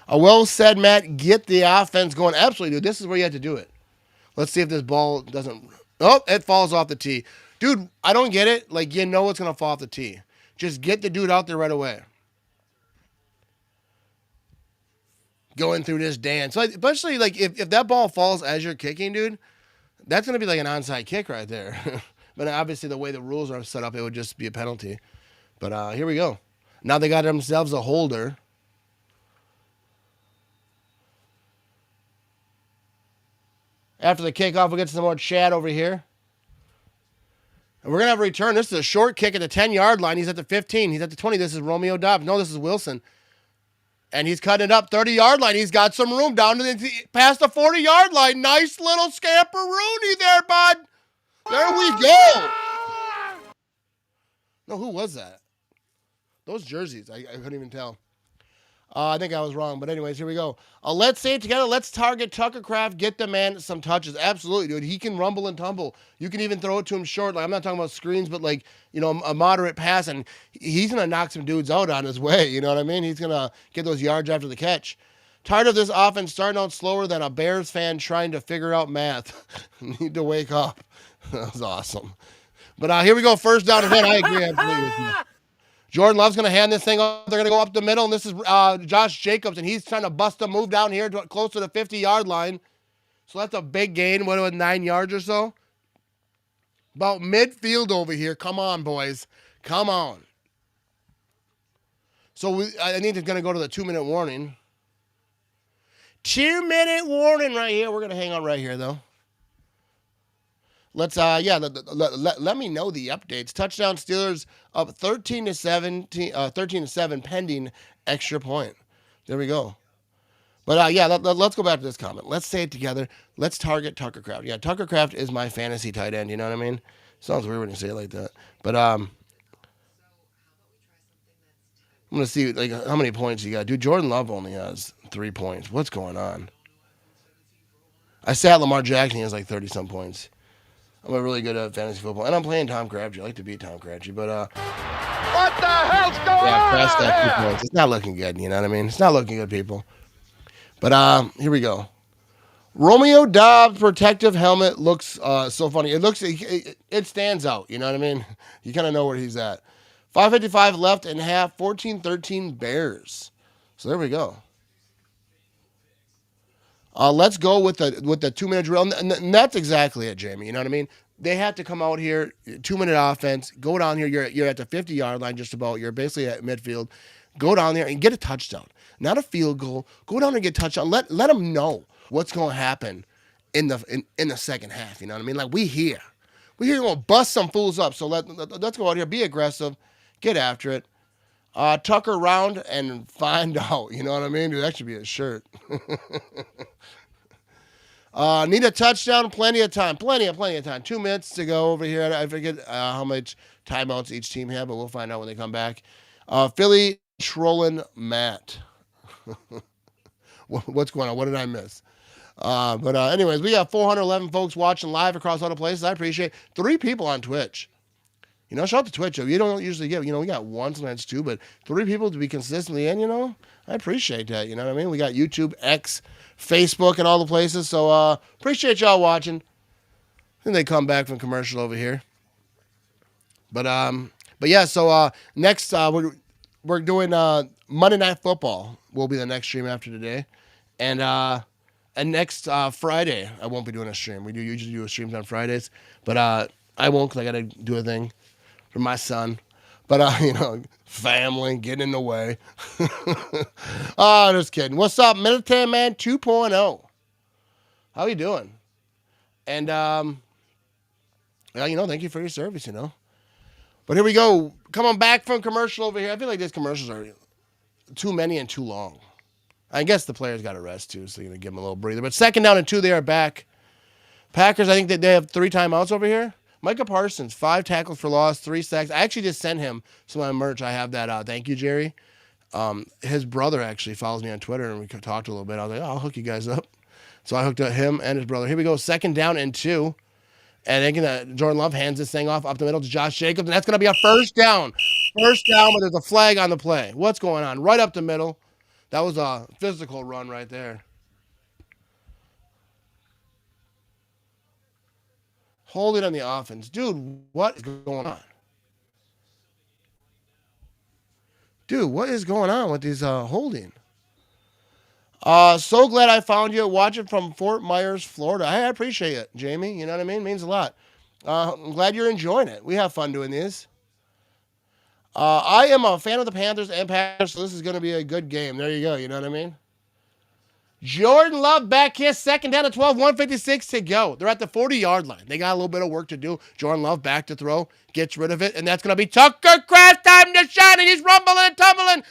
Well said, Matt. Get the offense going. Absolutely, dude. This is where you have to do it. Let's see if this ball doesn't... Oh, it falls off the tee. Dude, I don't get it. Like, it's going to fall off the tee. Just get the dude out there right away. Going through this dance. Like, especially, like, if that ball falls as you're kicking, dude, that's going to be like an onside kick right there. But obviously, the way the rules are set up, it would just be a penalty. But here we go. Now they got themselves a holder. After the kickoff, we'll get some more chat over here. And we're going to have a return. This is a short kick at the 10-yard line. He's at the 15. He's at the 20. This is Romeo Dobbs. No, this is Wilson. And he's cutting it up 30-yard line. He's got some room down to past the 40-yard line. Nice little scamperoonie there, bud. There we go. No, who was that? Those jerseys. I couldn't even tell. I think I was wrong. But anyways, here we go. Let's say it together. Let's target Tucker Kraft. Get the man some touches. Absolutely, dude. He can rumble and tumble. You can even throw it to him short. Like, I'm not talking about screens, but like, a moderate pass. And he's going to knock some dudes out on his way. You know what I mean? He's going to get those yards after the catch. Tired of this offense starting out slower than a Bears fan trying to figure out math. Need to wake up. That was awesome. But here we go. First down again. I agree absolutely with you. Jordan Love's going to hand this thing up. They're going to go up the middle, and this is Josh Jacobs, and he's trying to bust a move down here close to the 50-yard line. So that's a big gain. What, 9 yards or so? About midfield over here. Come on, boys. Come on. So I think it's going to go to the 2-minute warning. 2-minute warning right here. We're going to hang on right here, though. Let's let me know the updates. Touchdown Steelers up 13-7 pending extra point. There we go. But let's go back to this comment. Let's say it together. Let's target Tucker Kraft. Yeah, Tucker Kraft is my fantasy tight end. You know what I mean? Sounds weird when you say it like that. But I'm gonna see like how many points you got. Dude, Jordan Love only has 3 points. What's going on? I sat Lamar Jackson. He has like 30-some points. I'm a really good at fantasy football, and I'm playing Tom Crabtree. I like to beat Tom Crabtree, but What the hell's going on? That 2 points. It's not looking good. You know what I mean? It's not looking good, people. But here we go. Romeo Dobbs protective helmet looks so funny. It stands out. You know what I mean? You kind of know where he's at. 5:55 left and half. 14-13 Bears. So there we go. Let's go with the 2-minute drill, and that's exactly it, Jamie. You know what I mean? They have to come out here, 2-minute offense, go down here. You're at the 50-yard line, just about. You're basically at midfield. Go down there and get a touchdown, not a field goal. Go down and get a touchdown. Let them know what's going to happen in the second half. You know what I mean? Like we're here going to bust some fools up. So let's go out here, be aggressive, get after it. Tuck around and find out. You know what I mean? Dude, that should be a shirt. Need a touchdown. Plenty of time. Plenty of time. 2 minutes to go over here. I forget how much timeouts each team have, but we'll find out when they come back. Philly trolling Matt. What's going on? What did I miss? But anyways, we got 411 folks watching live across all the places. I appreciate 3 people on Twitch. You know, shout out to Twitch. You don't usually get, we got 1, sometimes 2, but 3 people to be consistently in, I appreciate that. You know what I mean? We got YouTube, X, Facebook, and all the places. So appreciate y'all watching. Then they come back from commercial over here. But yeah, so next we're doing Monday Night Football will be the next stream after today. And next Friday, I won't be doing a stream. We usually do streams on Fridays, but I won't because I got to do a thing for my son. But, family, getting in the way. Oh, just kidding. What's up, Military Man 2.0? How you doing? And, thank you for your service, But here we go. Coming back from commercial over here. I feel like these commercials are too many and too long. I guess the players got to rest, too, so you're going to give them a little breather. But 2nd down and 2, they are back. Packers, I think that they have 3 timeouts over here. Micah Parsons, 5 tackles for loss, 3 sacks. I actually just sent him some of my merch. I have that. Thank you, Jerry. His brother actually follows me on Twitter, and we talked a little bit. I was like, I'll hook you guys up. So I hooked up him and his brother. Here we go, 2nd down and 2. And Jordan Love hands this thing off up the middle to Josh Jacobs, and that's going to be a 1st down. 1st down, but there's a flag on the play. What's going on? Right up the middle. That was a physical run right there. Hold it on the offense. Dude, what is going on? Dude, what is going on with these holding? So glad I found you watching from Fort Myers, Florida. I appreciate it, Jamie. You know what I mean? It means a lot. I'm glad you're enjoying it. We have fun doing these. I am a fan of the Panthers and Packers, so this is going to be a good game. There you go. You know what I mean? Jordan Love back here, 2nd down and 12, 1:56 to go. They're at the 40-yard line. They got a little bit of work to do. Jordan Love back to throw, gets rid of it, and that's going to be Tucker Kraft time to shine, and he's rumbling and tumbling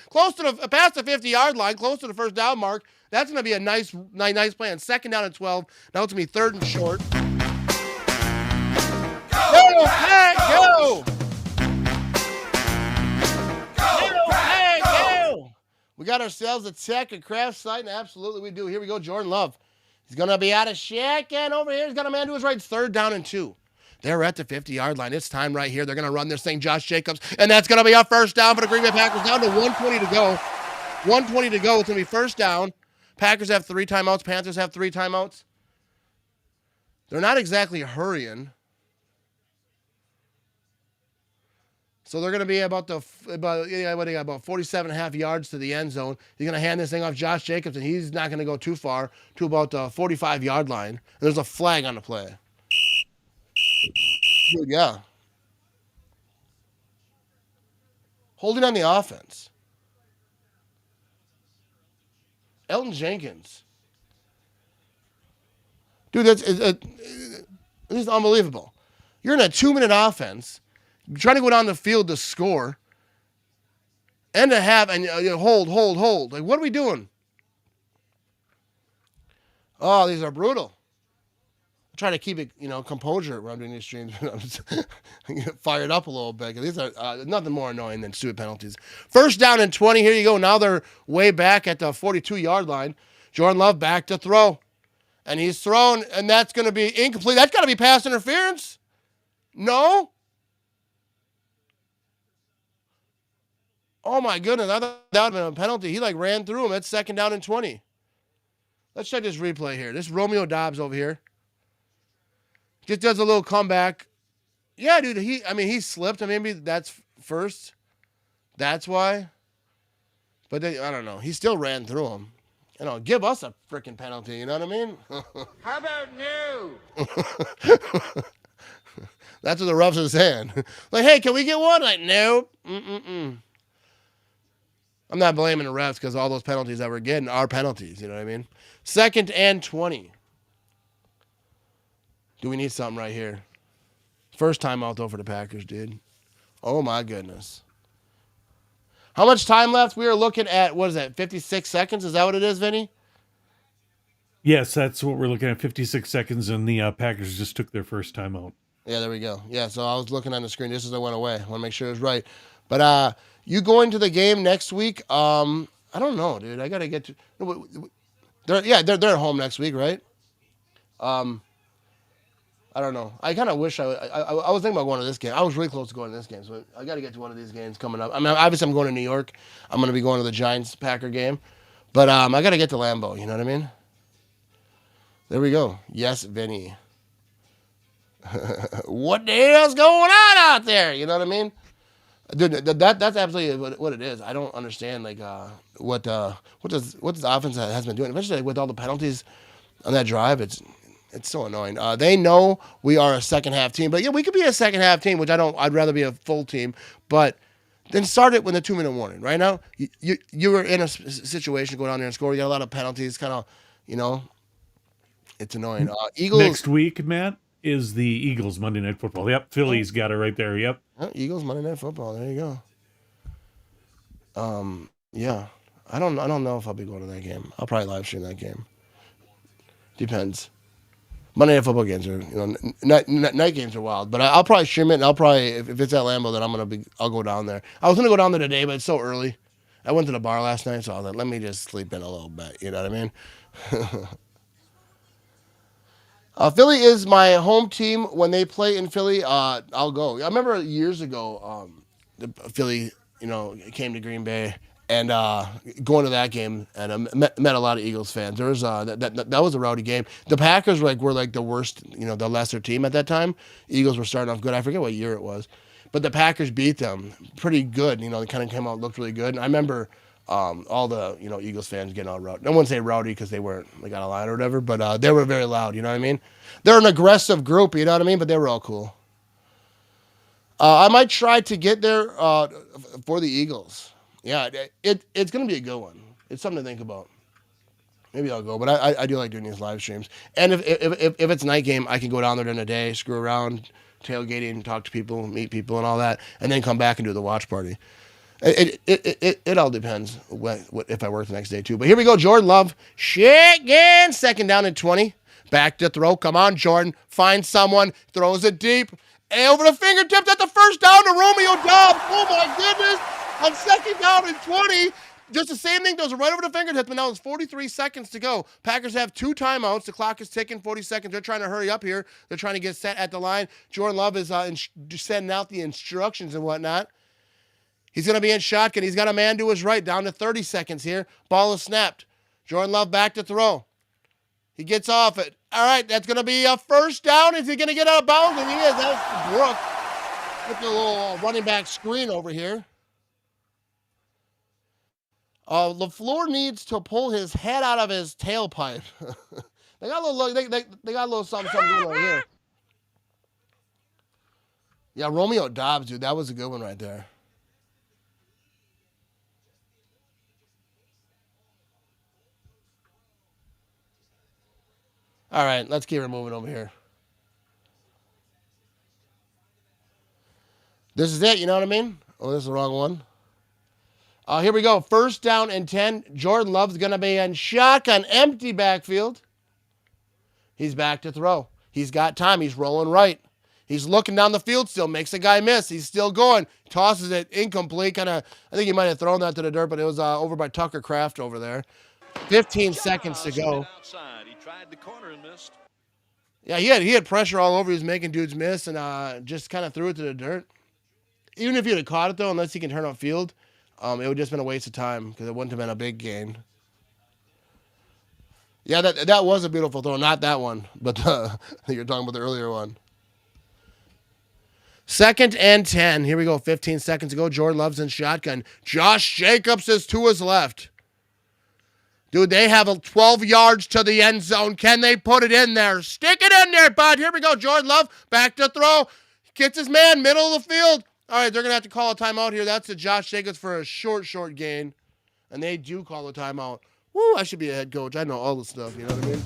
past the 50-yard line, close to the 1st down mark. That's going to be a nice play on 2nd down and 12. Now it's going to be 3rd and short. Go, Pat, go! We got ourselves a Tech and Craft site, and absolutely we do. Here we go, Jordan Love. He's going to be out of shack, and over here he's got a man to his right, 3rd down and 2. They're at the 50-yard line. It's time right here. They're going to run this thing, Josh Jacobs, and that's going to be a 1st down for the Green Bay Packers. Down to 1:20 to go. 1:20 to go. It's going to be 1st down. Packers have 3 timeouts. Panthers have 3 timeouts. They're not exactly hurrying. So they're going to be about 47.5 yards to the end zone. He's going to hand this thing off Josh Jacobs, and he's not going to go too far to about the 45-yard line. And there's a flag on the play. Dude, yeah. Holding on the offense. Elton Jenkins. Dude, this is unbelievable. You're in a 2-minute offense. You're trying to go down the field to score and to have, and hold. Like, what are we doing? Oh, these are brutal. I try to keep it, composure when I'm doing these streams. I get fired up a little bit. These are nothing more annoying than stupid penalties. 1st down and 20. Here you go. Now they're way back at the 42-yard line. Jordan Love back to throw. And he's thrown, and that's going to be incomplete. That's got to be pass interference. No? Oh, my goodness. I thought that would have been a penalty. He, ran through him. That's 2nd down and 20. Let's check this replay here. This Romeo Dobbs over here. Just does a little comeback. Yeah, dude. He slipped. Maybe that's first. That's why. But I don't know. He still ran through him. Give us a freaking penalty. You know what I mean? How about no? That's what the refs are saying. Hey, can we get one? No. I'm not blaming the refs because all those penalties that we're getting are penalties. You know what I mean? 2nd and 20. Do we need something right here? 1st timeout, though, for the Packers, dude. Oh, my goodness. How much time left? We are looking at, 56 seconds? Is that what it is, Vinny? Yes, that's what we're looking at, 56 seconds, and the Packers just took their 1st timeout. Yeah, there we go. Yeah, so I was looking on the screen just as I went away. I want to make sure it was right. But you going to the game next week? I don't know, dude. I got to get to... They're at home next week, right? I don't know. I kind of wish I was thinking about going to this game. I was really close to going to this game, so I got to get to one of these games coming up. Obviously, I'm going to New York. I'm going to be going to the Giants-Packer game. But I got to get to Lambeau, you know what I mean? There we go. Yes, Vinny. What the hell's going on out there? You know what I mean? Dude, that's absolutely what it is. I don't understand like what the offense has been doing, especially with all the penalties on that drive. It's so annoying. They know we are a second half team, but yeah, we could be a second half team, which I don't. I'd rather be a full team, but then start it with a 2-minute warning. Right now, you were in a situation to go down there and score. You got a lot of penalties, kind of, it's annoying. Eagles next week, Matt, is the Eagles Monday Night Football. Yep, Philly's got it right there. Yep. Eagles Monday Night Football. There you go. Yeah, I don't know if I'll be going to that game. I'll probably live stream that game. Depends. Monday Night Football games are, night games are wild. But I'll probably stream it. And I'll probably, if it's at Lambeau, then I'll go down there. I was gonna go down there today, but it's so early. I went to the bar last night, so I was like, let me just sleep in a little bit. You know what I mean? Philly is my home team. When they play in Philly, I'll go. I remember years ago, Philly, came to Green Bay and going to that game and met a lot of Eagles fans. There was that was a rowdy game. The Packers were the worst, the lesser team at that time. Eagles were starting off good. I forget what year it was, but the Packers beat them pretty good. They kind of came out, looked really good. And I remember all the Eagles fans getting all rowdy. I wouldn't say rowdy because they weren't out of line or whatever, but they were very loud. You know what I mean? They're an aggressive group. You know what I mean? But they were all cool. I might try to get there for the Eagles. Yeah, it's gonna be a good one. It's something to think about. Maybe I'll go, but I do like doing these live streams. And if it's a night game, I can go down there during the day, screw around, tailgating, talk to people, meet people, and all that, and then come back and do the watch party. It all depends what if I work the next day too. But here we go, Jordan Love, shaking, 2nd down and 20, back to throw. Come on, Jordan, find someone, throws it deep, and over the fingertips at the first down to Romeo Doubs. Oh my goodness, on 2nd down and 20. Just the same thing, goes right over the fingertips, but now it's 43 seconds to go. Packers have 2 timeouts. The clock is ticking, 40 seconds. They're trying to hurry up here. They're trying to get set at the line. Jordan Love is sending out the instructions and whatnot. He's going to be in shotgun. He's got a man to his right, down to 30 seconds here. Ball is snapped. Jordan Love back to throw. He gets off it. All right, that's going to be a 1st down. Is he going to get out of bounds? And he is. That's Brooke. With the little running back screen over here. LaFleur needs to pull his head out of his tailpipe. They got a little, they got a little something going on here. Yeah, Romeo Doubs, dude, that was a good one right there. All right, let's keep it moving over here. This is it, you know what I mean? Oh, this is the wrong one. Here we go. 1st down and 10. Jordan Love's going to be in shotgun, empty backfield. He's back to throw. He's got time. He's rolling right. He's looking down the field still. Makes a guy miss. He's still going. Tosses it incomplete. I think he might have thrown that to the dirt, but it was over by Tucker Kraft over there. 15 seconds to go. Yeah, he had pressure all over. He was making dudes miss and just kind of threw it to the dirt. Even if he had caught it, though, unless he can turn upfield, it would just been a waste of time because it wouldn't have been a big gain. Yeah, that was a beautiful throw. Not that one, but you're talking about the earlier one. 2nd and 10. Here we go. 15 seconds to go. Jordan Love's in shotgun. Josh Jacobs is to his left. Dude, they have 12 yards to the end zone. Can they put it in there? Stick it in there, bud. Here we go. Jordan Love back to throw. Gets his man, middle of the field. All right, they're going to have to call a timeout here. That's a Josh Jacobs for a short gain. And they do call a timeout. Woo, I should be a head coach. I know all the stuff, you know what I mean?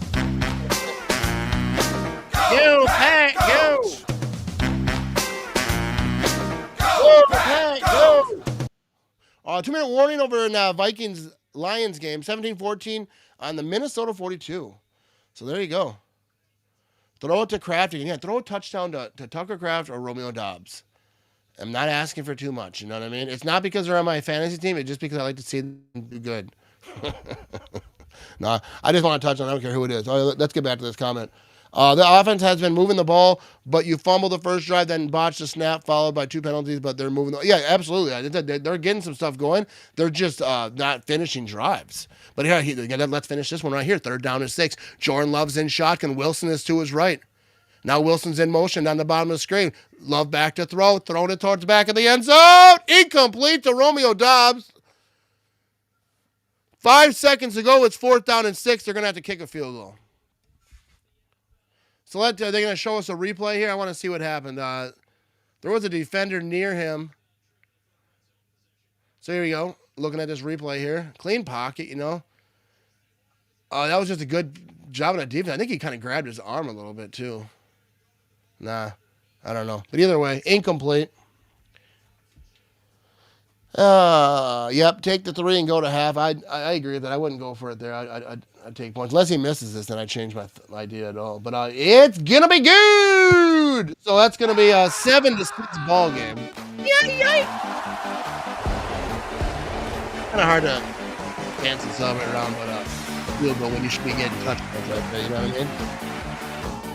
Go, Pat, go! Go, Pat, go! 2-minute warning over in Vikings-Lions game. 17-14 on the Minnesota 42. So there you go. Throw it to Kraft. Again, throw a touchdown to Tucker Kraft or Romeo Doubs. I'm not asking for too much, you know what I mean? It's not because they're on my fantasy team. It's just because I like to see them do good. No, I just want to touch on it. I don't care who it is. All right, let's get back to this comment. The offense has been moving the ball, but you fumbled the first drive, then botched the snap, followed by 2 penalties, but they're moving. Yeah, absolutely. They're getting some stuff going. They're just not finishing drives. But here, let's finish this one right here. 3rd down and 6. Jordan Love's in shotgun. Wilson is to his right. Now Wilson's in motion on the bottom of the screen. Love back to throw. Throwing it towards the back of the end zone. Incomplete to Romeo Doubs. 5 seconds to go. It's 4th down and 6. They're going to have to kick a field goal. So they're going to show us a replay here. I want to see what happened. There was a defender near him. So here we go. Looking at this replay here. Clean pocket, you know. That was just a good job of the defense. I think he kind of grabbed his arm a little bit too. Nah, I don't know. But either way, incomplete. Yep, take the 3 and go to half. I agree with that. I wouldn't go for it there. I'd take points. Unless he misses this, then I'd change my idea at all. But it's going to be good! So that's going to be a 7-6 ball game. Yay! Kind of hard to cancel some around, but field goal when you should be getting touchdowns right there, you know what I mean?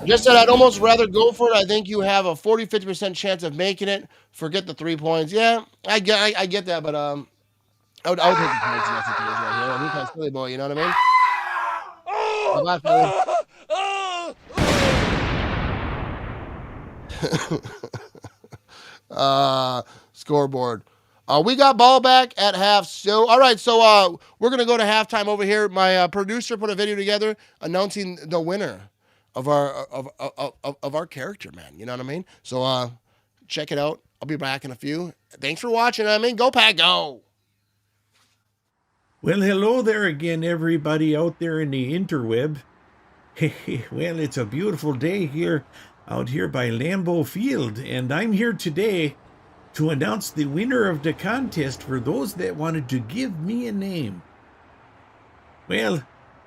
I just said I'd almost rather go for it. I think you have a 40-50% chance of making it. Forget the 3 points. Yeah, I get that, but I would take the points in that situation right here. He kind of silly boy, you know what I mean? Scoreboard. We got ball back at half. So, all right. So, we're going to go to halftime over here. My producer put a video together announcing the winner of our character, man. You know what I mean? So, check it out. I'll be back in a few. Thanks for watching. I mean, go Pack, go. Well, hello there again, everybody out there in the interweb. Well, it's a beautiful day here, out here by Lambeau Field, and I'm here today to announce the winner of the contest for those that wanted to give me a name. Well,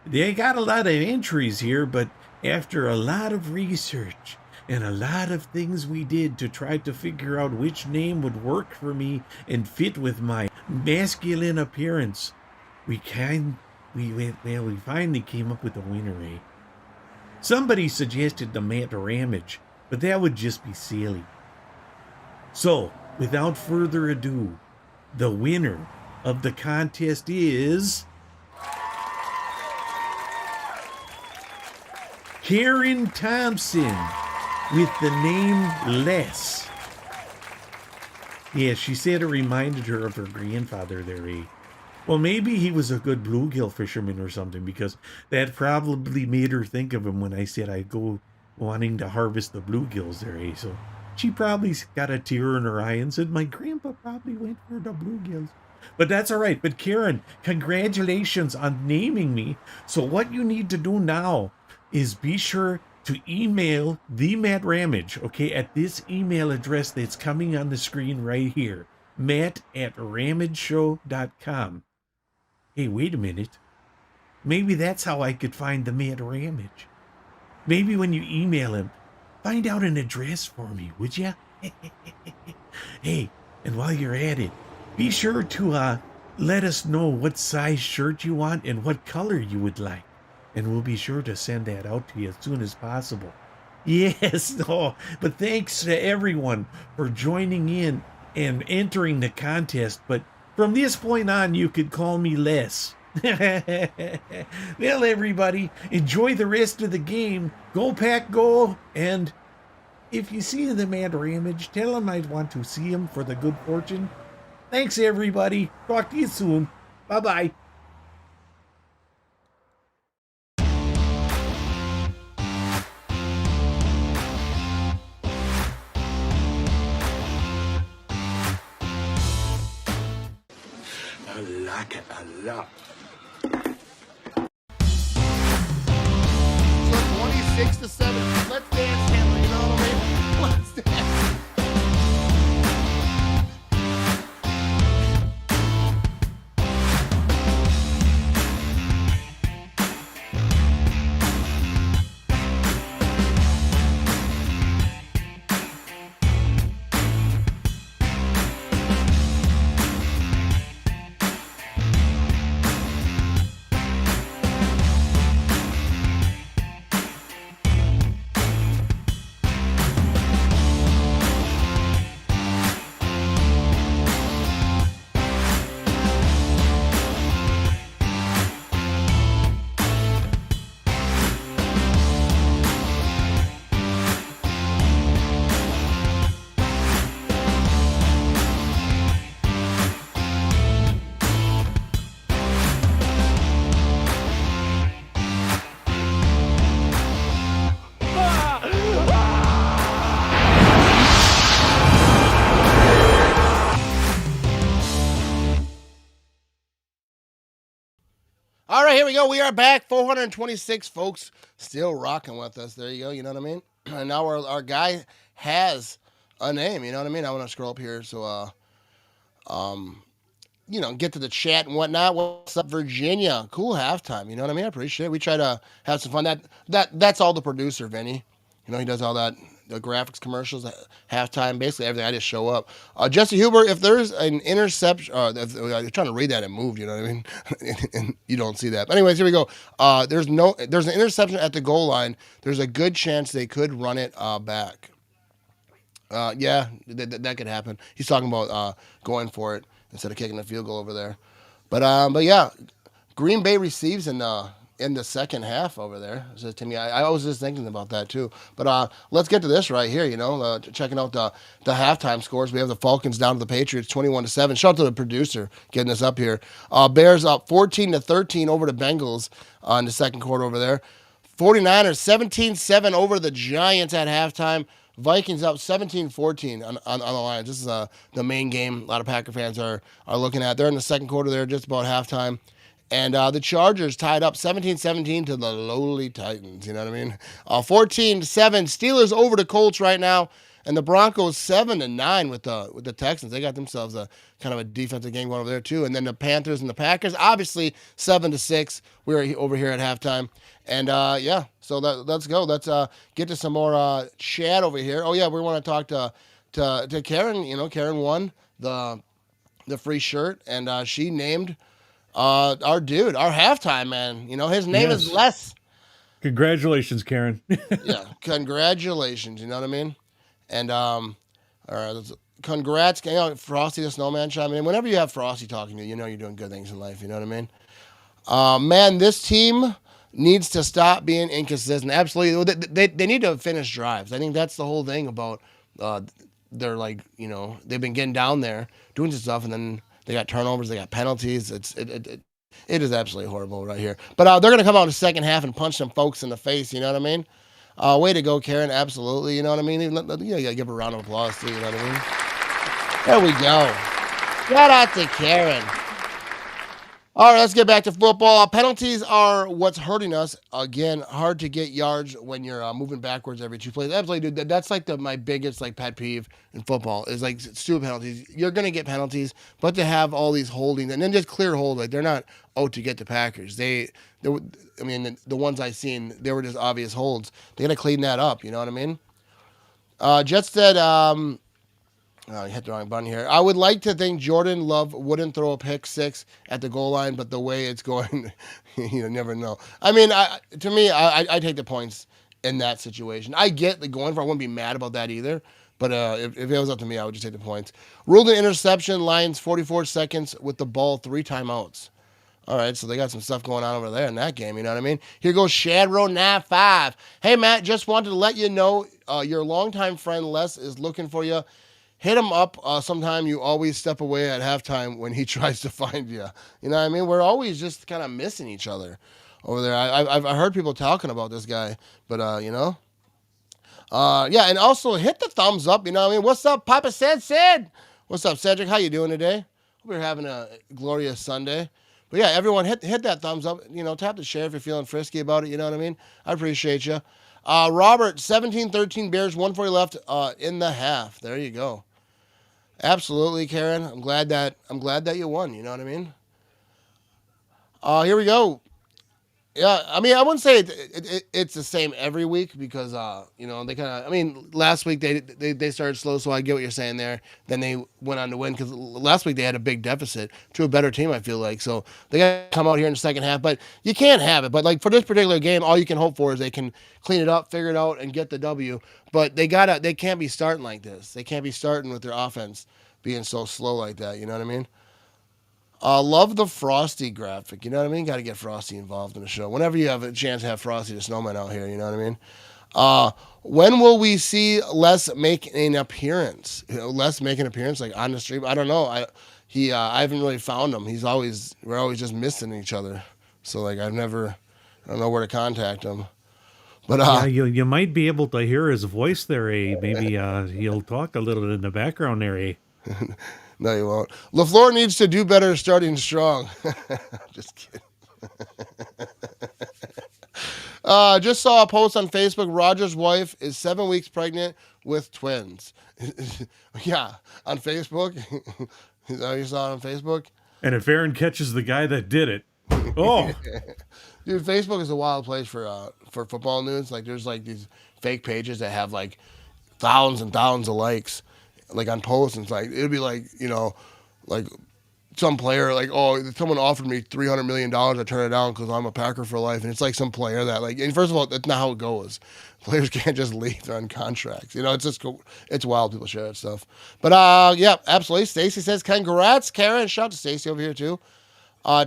they got a lot of entries here, but after a lot of research and a lot of things we did to try to figure out which name would work for me and fit with my masculine appearance, we finally came up with a winner, eh? Somebody suggested the Matt Ramage, but that would just be silly. So, without further ado, the winner of the contest is Karen Thompson with the name Les. Yeah, she said it reminded her of her grandfather there, eh? Well, maybe he was a good bluegill fisherman or something, because that probably made her think of him when I said I'd go wanting to harvest the bluegills there, eh? So she probably got a tear in her eye and said, my grandpa probably went for the bluegills. But that's all right. But Karen, congratulations on naming me. So what you need to do now is be sure to email the Matt Ramage, okay, at this email address that's coming on the screen right here, matt@ramageshow.com. Hey, wait a minute. Maybe that's how I could find the Matt Ramage. Maybe when you email him, find out an address for me, would ya? Hey, and while you're at it, be sure to let us know what size shirt you want and what color you would like. And we'll be sure to send that out to you as soon as possible. Yes, but thanks to everyone for joining in and entering the contest. But from this point on, you could call me Les. Well, everybody, enjoy the rest of the game. Go Pack, go. And if you see the Matt Ramage, tell him I want to see him for the good fortune. Thanks, everybody. Talk to you soon. Bye-bye. I like it a lot. So 26-7. Let's dance, Handler. You know what I mean? Let's dance. right, here we go. We are back. 426 folks still rocking with us. There you go. You know what I mean? And now our guy has a name. You know what I mean? I want to scroll up here so, get to the chat and whatnot. What's up, Virginia? Cool halftime. You know what I mean? I appreciate it. We try to have some fun. That's all the producer, Vinny. He does all that, the graphics commercials, halftime, basically everything. I just show up. Jesse Huber, if there's an interception, I'm trying to read that and moved, you know what I mean? And you don't see that. But anyways, here we go. There's an interception at the goal line. There's a good chance they could run it back. Yeah, that could happen. He's talking about going for it instead of kicking the field goal over there. But yeah, Green Bay receives in the second half over there. So to me, I was just thinking about that too. But let's get to this right here. Checking out the halftime scores. We have the Falcons down to the Patriots, 21-7. Shout out to the producer getting us up here. Bears up 14-13 over the Bengals in the second quarter over there. 49ers 17-7 over the Giants at halftime. Vikings up 17-14 on the Lions. This is the main game a lot of Packer fans are looking at. They're in the second quarter there, just about halftime. And the Chargers tied up 17-17 to the lowly Titans. You know what I mean? 14-7. Steelers over the Colts right now. And the Broncos 7-9 with the Texans. They got themselves a kind of a defensive game going over there too. And then the Panthers and the Packers, obviously 7-6. We're over here at halftime. And yeah, so let's go. Let's get to some more chat over here. Oh yeah, we want to talk to Karen. Karen won the free shirt, and she named our dude, our halftime man. His name is Les. Congratulations, Karen. Yeah, congratulations. You know what I mean? And all right, congrats, Frosty the Snowman chiming in. Whenever you have Frosty talking to you, you're doing good things in life. You know what I mean? Man, this team needs to stop being inconsistent. Absolutely, they need to finish drives. I think that's the whole thing about they're they've been getting down there doing some stuff, and then they got turnovers, they got penalties. It is absolutely horrible right here. But they're gonna come out in the second half and punch some folks in the face. You know what I mean? Way to go, Karen. Absolutely. You know what I mean? You gotta give her a round of applause too. You know what I mean? There we go. Shout out to Karen. All right, let's get back to football. Penalties are what's hurting us. Again, hard to get yards when you're moving backwards every 2 plays. Absolutely, dude. That's my biggest pet peeve in football is stupid penalties. You're gonna get penalties, but to have all these holding and then just clear hold, they're not out to get the Packers. The ones I seen, they were just obvious holds. They gotta clean that up. You know what I mean? Jets said, you hit the wrong button here. I would like to think Jordan Love wouldn't throw a pick six at the goal line, but the way it's going, you never know. I mean, I take the points in that situation. I get the going for it. I wouldn't be mad about that either. But if it was up to me, I would just take the points. Ruled an interception. Lions 44 seconds with the ball, 3 timeouts. All right, so they got some stuff going on over there in that game, you know what I mean? Here goes Shadrow95. Hey, Matt, just wanted to let you know your longtime friend Les is looking for you. Hit him up sometime. You always step away at halftime when he tries to find you. You know what I mean? We're always just kind of missing each other over there. I've heard people talking about this guy, but, yeah, and also hit the thumbs up, you know what I mean? What's up, Papa Sid? What's up, Cedric? How you doing today? Hope you're having a glorious Sunday. But, yeah, everyone hit that thumbs up. Tap the share if you're feeling frisky about it, you know what I mean? I appreciate you. Robert, 17-13 Bears, 140 left in the half. There you go. Absolutely, Karen. I'm glad that you won. You know what I mean? Here we go. Yeah, I mean, I wouldn't say it's the same every week because they kind of. I mean, last week they started slow, so I get what you're saying there. Then they went on to win because last week they had a big deficit to a better team. I feel like so they got to come out here in the second half, but you can't have it. But for this particular game, all you can hope for is they can clean it up, figure it out, and get the W. But they can't be starting like this. They can't be starting with their offense being so slow like that. You know what I mean? Love the Frosty graphic. You know what I mean? Got to get Frosty involved in the show. Whenever you have a chance to have Frosty the Snowman out here, you know what I mean? When will we see Les make an appearance? Les make an appearance on the stream? I don't know. I haven't really found him. We're always just missing each other. So I don't know where to contact him. But yeah, you might be able to hear his voice there, eh? Maybe he'll talk a little bit in the background there, eh? No, you won't. LaFleur needs to do better starting strong. Just kidding. Just saw a post on Facebook. Roger's wife is 7 weeks pregnant with twins. Yeah, on Facebook. Is that what you saw on Facebook? And if Aaron catches the guy that did it, oh, dude, Facebook is a wild place for football news. Like, there's like these fake pages that have like thousands and thousands of likes, like on posts. And it's like it'd be like, you know, like some player like, oh, someone offered me $300 million. I turned it down because I'm a Packer for life. And it's like some player that like, and first of all, that's not how it goes. Players can't just leave. They're on contracts. You know, it's just, it's wild. People share that stuff. But yeah, absolutely. Stacy says, congrats, Karen. Shout out to Stacy over here too.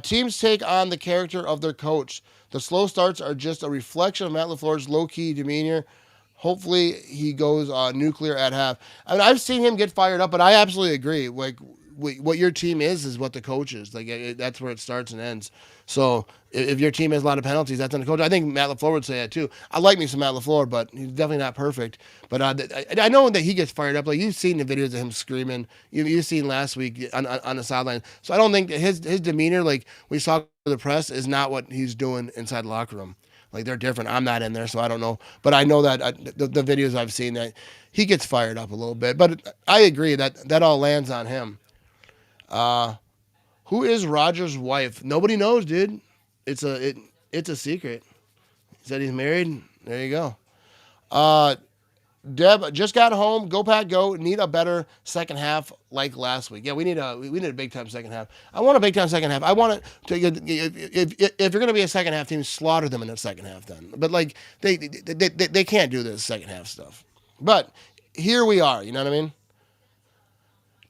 Teams take on the character of their coach. The slow starts are just a reflection of Matt LaFleur's low-key demeanor. Hopefully he goes nuclear at half. I mean, I've seen him get fired up, but I absolutely agree. Like, what your team is what the coach is. Like, that's where it starts and ends. So if your team has a lot of penalties, that's on the coach. I think Matt LaFleur would say that too. I like me some Matt LaFleur, but he's definitely not perfect. But I know that he gets fired up. Like, you've seen the videos of him screaming. You've seen last week on the sideline. So I don't think that his demeanor, like we saw with the press, is not what he's doing inside the locker room. Like, they're different. I'm not in there, so I don't know. But I know that the videos I've seen, that he gets fired up a little bit. But I agree that all lands on him. Who is Roger's wife? Nobody knows, dude. It's a secret. He said he's married. There you go. Deb just got home. Go Pack Go. Need a better second half like last week. Yeah, we need a big time second half. I want a big time second half. I want it to, if you're gonna be a second half team, slaughter them in the second half then. But like they can't do this second half stuff. But here we are. You know what I mean?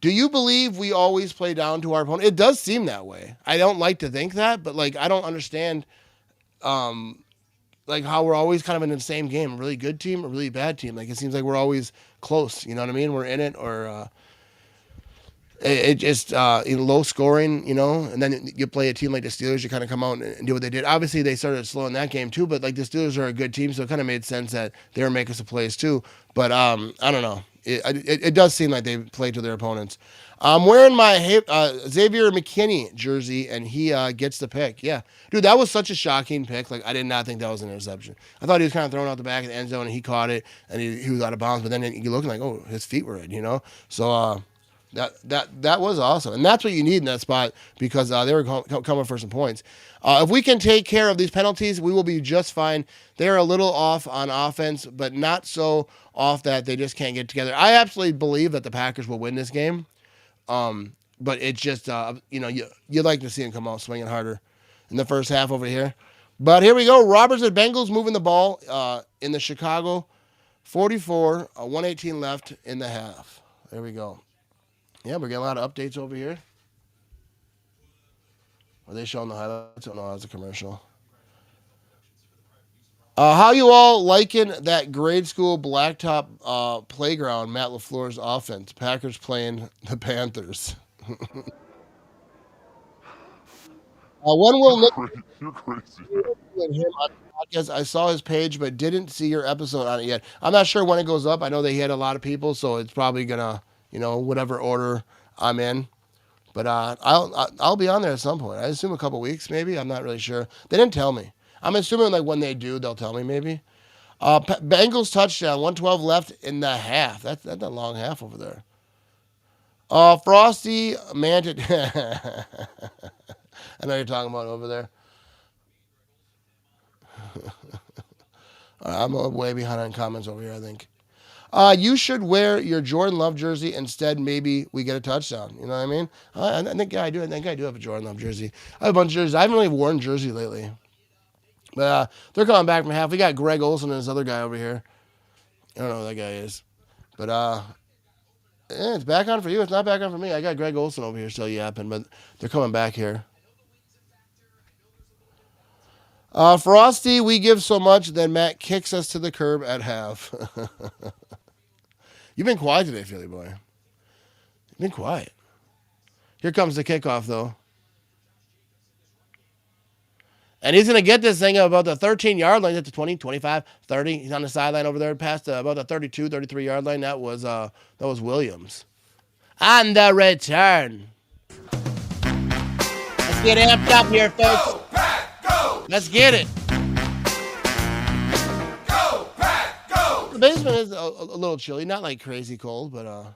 Do you believe we always play down to our opponent? It does seem that way. I don't like to think that, but like I don't understand like how we're always kind of in the same game. A really good team, a really bad team. Like, it seems like we're always close. You know what I mean? We're in it, or it just low scoring, you know. And then you play a team like the Steelers, you kind of come out and do what they did. Obviously, they started slow in that game too, but like the Steelers are a good team, so it kind of made sense that they were making some plays too. But I don't know. It does seem like they play to their opponents. I'm wearing my Xavier McKinney jersey, and he gets the pick. Yeah. Dude, that was such a shocking pick. Like, I did not think that was an interception. I thought he was kind of thrown out the back of the end zone, and he caught it, and he was out of bounds. But then you're looking like, oh, his feet were in, you know? So that was awesome. And that's what you need in that spot, because they were coming for some points. If we can take care of these penalties, we will be just fine. They're a little off on offense, but not so off that they just can't get together. I absolutely believe that the Packers will win this game. But it's just, you'd like to see them come out swinging harder in the first half over here. But here we go. Roberts and Bengals moving the ball in the Chicago 44, 118 left in the half. There we go. Yeah, we're getting a lot of updates over here. Are they showing the highlights? Oh, no, that's a commercial. How you all liking that grade school blacktop playground, Matt LaFleur's offense? Packers playing the Panthers. When will Nick You're crazy. him on the podcast? I saw his page, but didn't see your episode on it yet. I'm not sure when it goes up. I know they had a lot of people, so it's probably gonna, whatever order I'm in. But I'll be on there at some point. I assume a couple weeks, maybe. I'm not really sure. They didn't tell me. I'm assuming like when they do, they'll tell me maybe. Bengals touchdown, 112 left in the half. That's a long half over there. Frosty Manted. I know you're talking about over there. I'm way behind on comments over here, I think. You should wear your Jordan Love jersey instead. Maybe we get a touchdown. You know what I mean? I think I do. I think I do have a Jordan Love jersey. I have a bunch of jerseys. I haven't really worn jersey lately. But they're coming back from half. We got Greg Olson and this other guy over here. I don't know who that guy is. But it's back on for you. It's not back on for me. I got Greg Olson over here still yapping, but they're coming back here. Frosty, we give so much, then Matt kicks us to the curb at half. You've been quiet today, Philly boy. You've been quiet. Here comes the kickoff, though. And he's going to get this thing about the 13-yard line at the 20, 25, 30. He's on the sideline over there past about the 32, 33-yard line. That was Williams. On the return. Let's get amped up here, folks. Let's get it. Go, Pack, go! The basement is a little chilly, not like crazy cold, but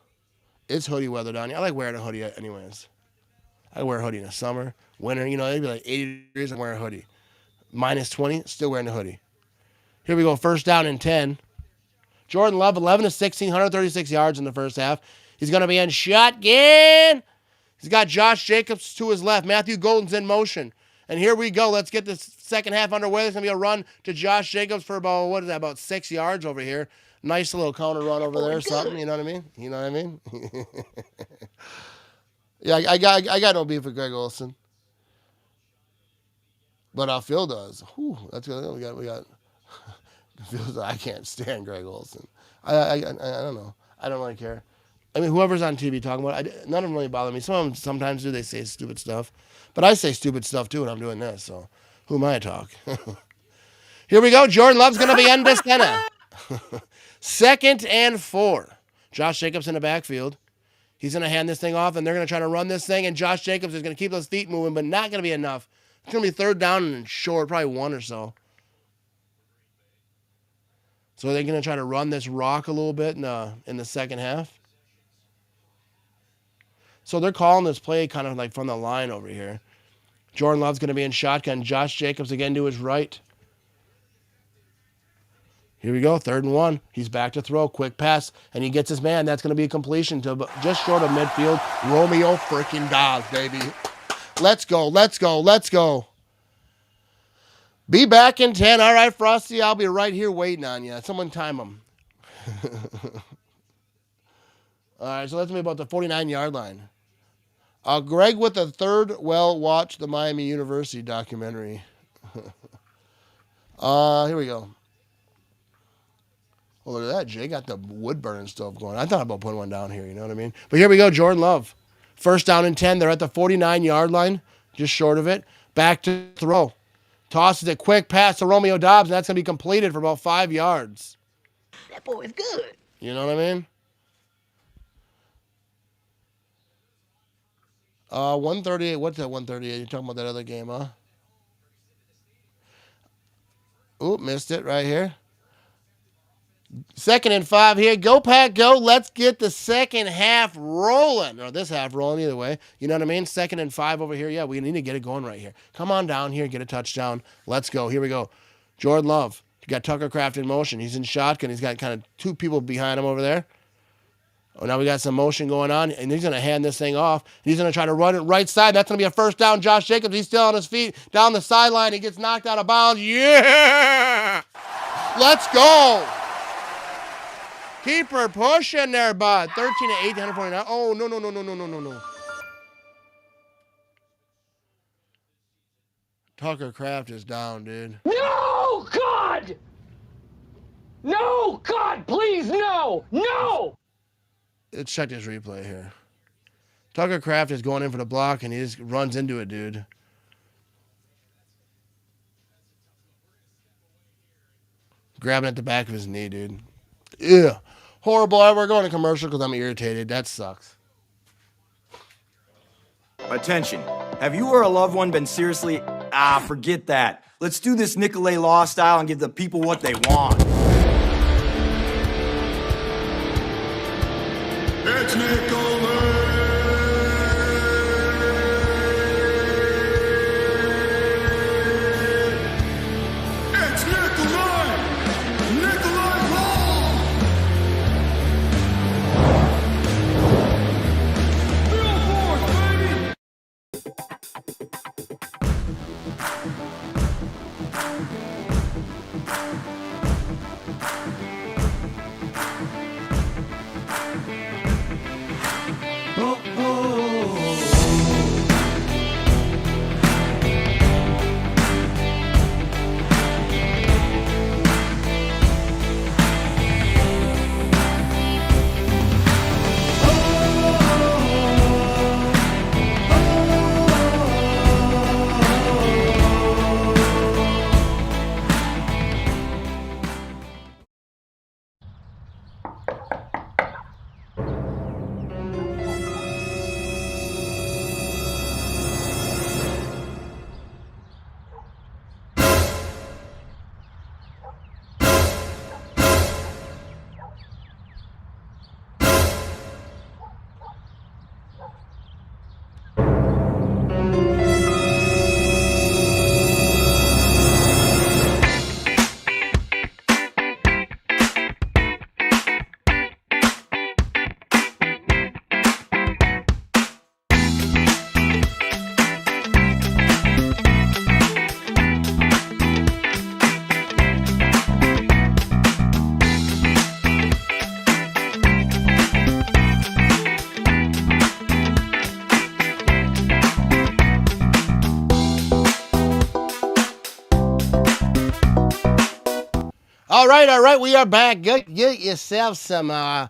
it's hoodie weather down here. I like wearing a hoodie anyways. I wear a hoodie in the summer, winter. You know, it'd be like 80 degrees. I'm wearing a hoodie. Minus 20, still wearing a hoodie. Here we go. First down and 10. Jordan Love, 11 to 16, 136 yards in the first half. He's going to be in shotgun. He's got Josh Jacobs to his left. Matthew Golden's in motion. And here we go. Let's get this second half underway. There's going to be a run to Josh Jacobs for about, what is that, about 6 yards over here. Nice little counter run over there or something. You know what I mean? You know what I mean? Yeah, I got no beef with Greg Olsen. But Phil does. Whew, that's good. We got Phil. I can't stand Greg Olsen. I don't know. I don't really care. I mean, whoever's on TV talking about it, none of them really bother me. Some of them sometimes do. They say stupid stuff. But I say stupid stuff too when I'm doing this. So who am I to talk? Here we go. Jordan Love's going to be in this center. 2nd and 4. Josh Jacobs in the backfield. He's going to hand this thing off, and they're going to try to run this thing, and Josh Jacobs is going to keep those feet moving, but not going to be enough. It's going to be 3rd down and short, probably 1 or so. So they're going to try to run this rock a little bit in the second half. So they're calling this play kind of like from the line over here. Jordan Love's going to be in shotgun. Josh Jacobs again to his right. Here we go, 3rd and 1. He's back to throw, quick pass, and he gets his man. That's going to be a completion to just short of midfield. Romeo freaking Dobbs, baby. Let's go, let's go, let's go. Be back in 10. All right, Frosty, I'll be right here waiting on you. Someone time him. All right, so let's move about the 49-yard line. Greg with the 3rd, well, watch the Miami University documentary. Here we go. Oh, look at that. Jay got the wood-burning stove going. I thought about putting one down here, you know what I mean? But here we go, Jordan Love. 1st down and 10. They're at the 49-yard line, just short of it. Back to throw. Tosses it quick pass to Romeo Dobbs, and that's going to be completed for about 5 yards. That boy is good. You know what I mean? 138. What's that 138? You're talking about that other game, huh? Oop, missed it right here. 2nd and 5 here. Go, Pack, go. Let's get the second half rolling. Or this half rolling either way. You know what I mean? 2nd and 5 over here. Yeah, we need to get it going right here. Come on down here. Get a touchdown. Let's go. Here we go. Jordan Love. You got Tucker Kraft in motion. He's in shotgun. He's got kind of 2 people behind him over there. Oh, now we got some motion going on, and he's going to hand this thing off. He's going to try to run it right side. That's going to be a 1st down. Josh Jacobs, he's still on his feet. Down the sideline. He gets knocked out of bounds. Yeah! Let's go! Keep her pushing there, bud. 13 to 8, 149. Oh, no. Tucker Kraft is down, dude. No, God! No, God, please, no! No! Let's check this replay here. Tucker Kraft is going in for the block, and he just runs into it, dude. Grabbing at the back of his knee, dude. Yeah. Horrible. We're going to commercial because I'm irritated. That sucks. Attention. Have you or a loved one been seriously... forget that. Let's do this Nicolet Law style and give the people what they want. It's Nicolet! right. We are back. Get yourself some. I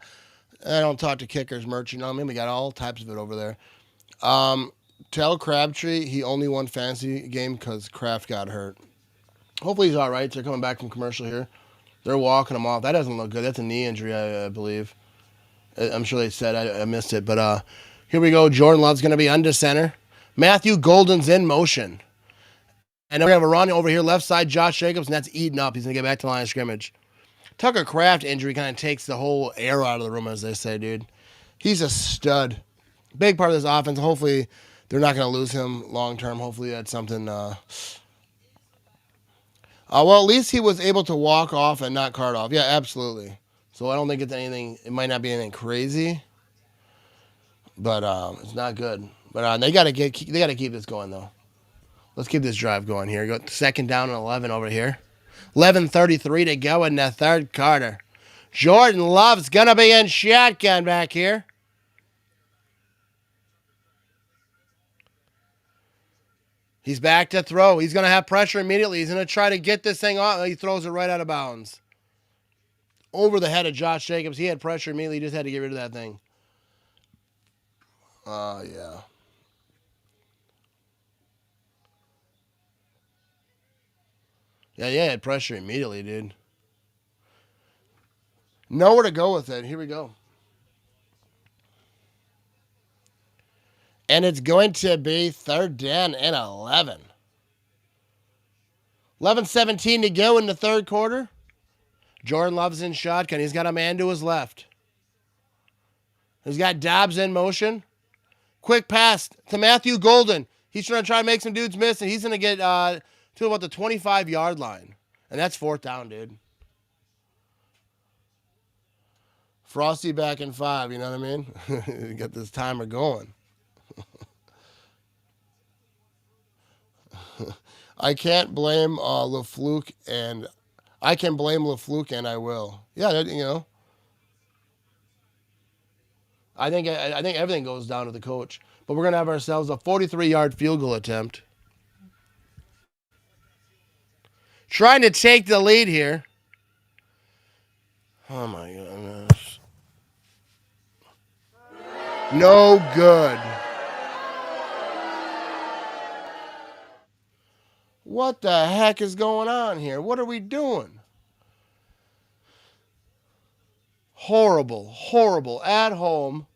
don't talk to kickers merch. You know what I mean? We got all types of it over there. Tell Crabtree he only won fantasy game because Kraft got hurt. Hopefully he's all right. They're coming back from commercial here. They're walking him off. That doesn't look good. That's a knee injury, I believe. I'm sure they said. I missed it. But here we go. Jordan Love's going to be under center. Matthew Golden's in motion. And then we're going to have a run over here, left side, Josh Jacobs, and that's eaten up. He's going to get back to the line of scrimmage. Tucker Kraft injury kind of takes the whole air out of the room, as they say, dude. He's a stud. Big part of this offense. Hopefully they're not going to lose him long term. Hopefully that's something. Well, at least he was able to walk off and not cart off. Yeah, absolutely. So I don't think it's anything. It might not be anything crazy, but it's not good. But they got to keep this going though. Let's keep this drive going here. Go 2nd down and 11 over here. 11:33 to go in the third quarter. Jordan Love's going to be in shotgun back here. He's back to throw. He's going to have pressure immediately. He's going to try to get this thing off. He throws it right out of bounds. Over the head of Josh Jacobs. He had pressure immediately. He just had to get rid of that thing. Yeah. Yeah, he had pressure immediately, dude. Nowhere to go with it. Here we go. And it's going to be 3rd down and 11. 11:17 to go in the third quarter. Jordan Love's in shotgun. He's got a man to his left. He's got Dobbs in motion. Quick pass to Matthew Golden. He's trying to make some dudes miss, and he's going to get to about the 25-yard line. And that's 4th down, dude. Frosty back in 5, you know what I mean? Get this timer going. I can't blame LaFluke, and I can blame LaFluke, and I will. Yeah, you know. I think everything goes down to the coach. But we're going to have ourselves a 43-yard field goal attempt. Trying to take the lead here. Oh, my goodness. No good. What the heck is going on here? What are we doing? Horrible. At home.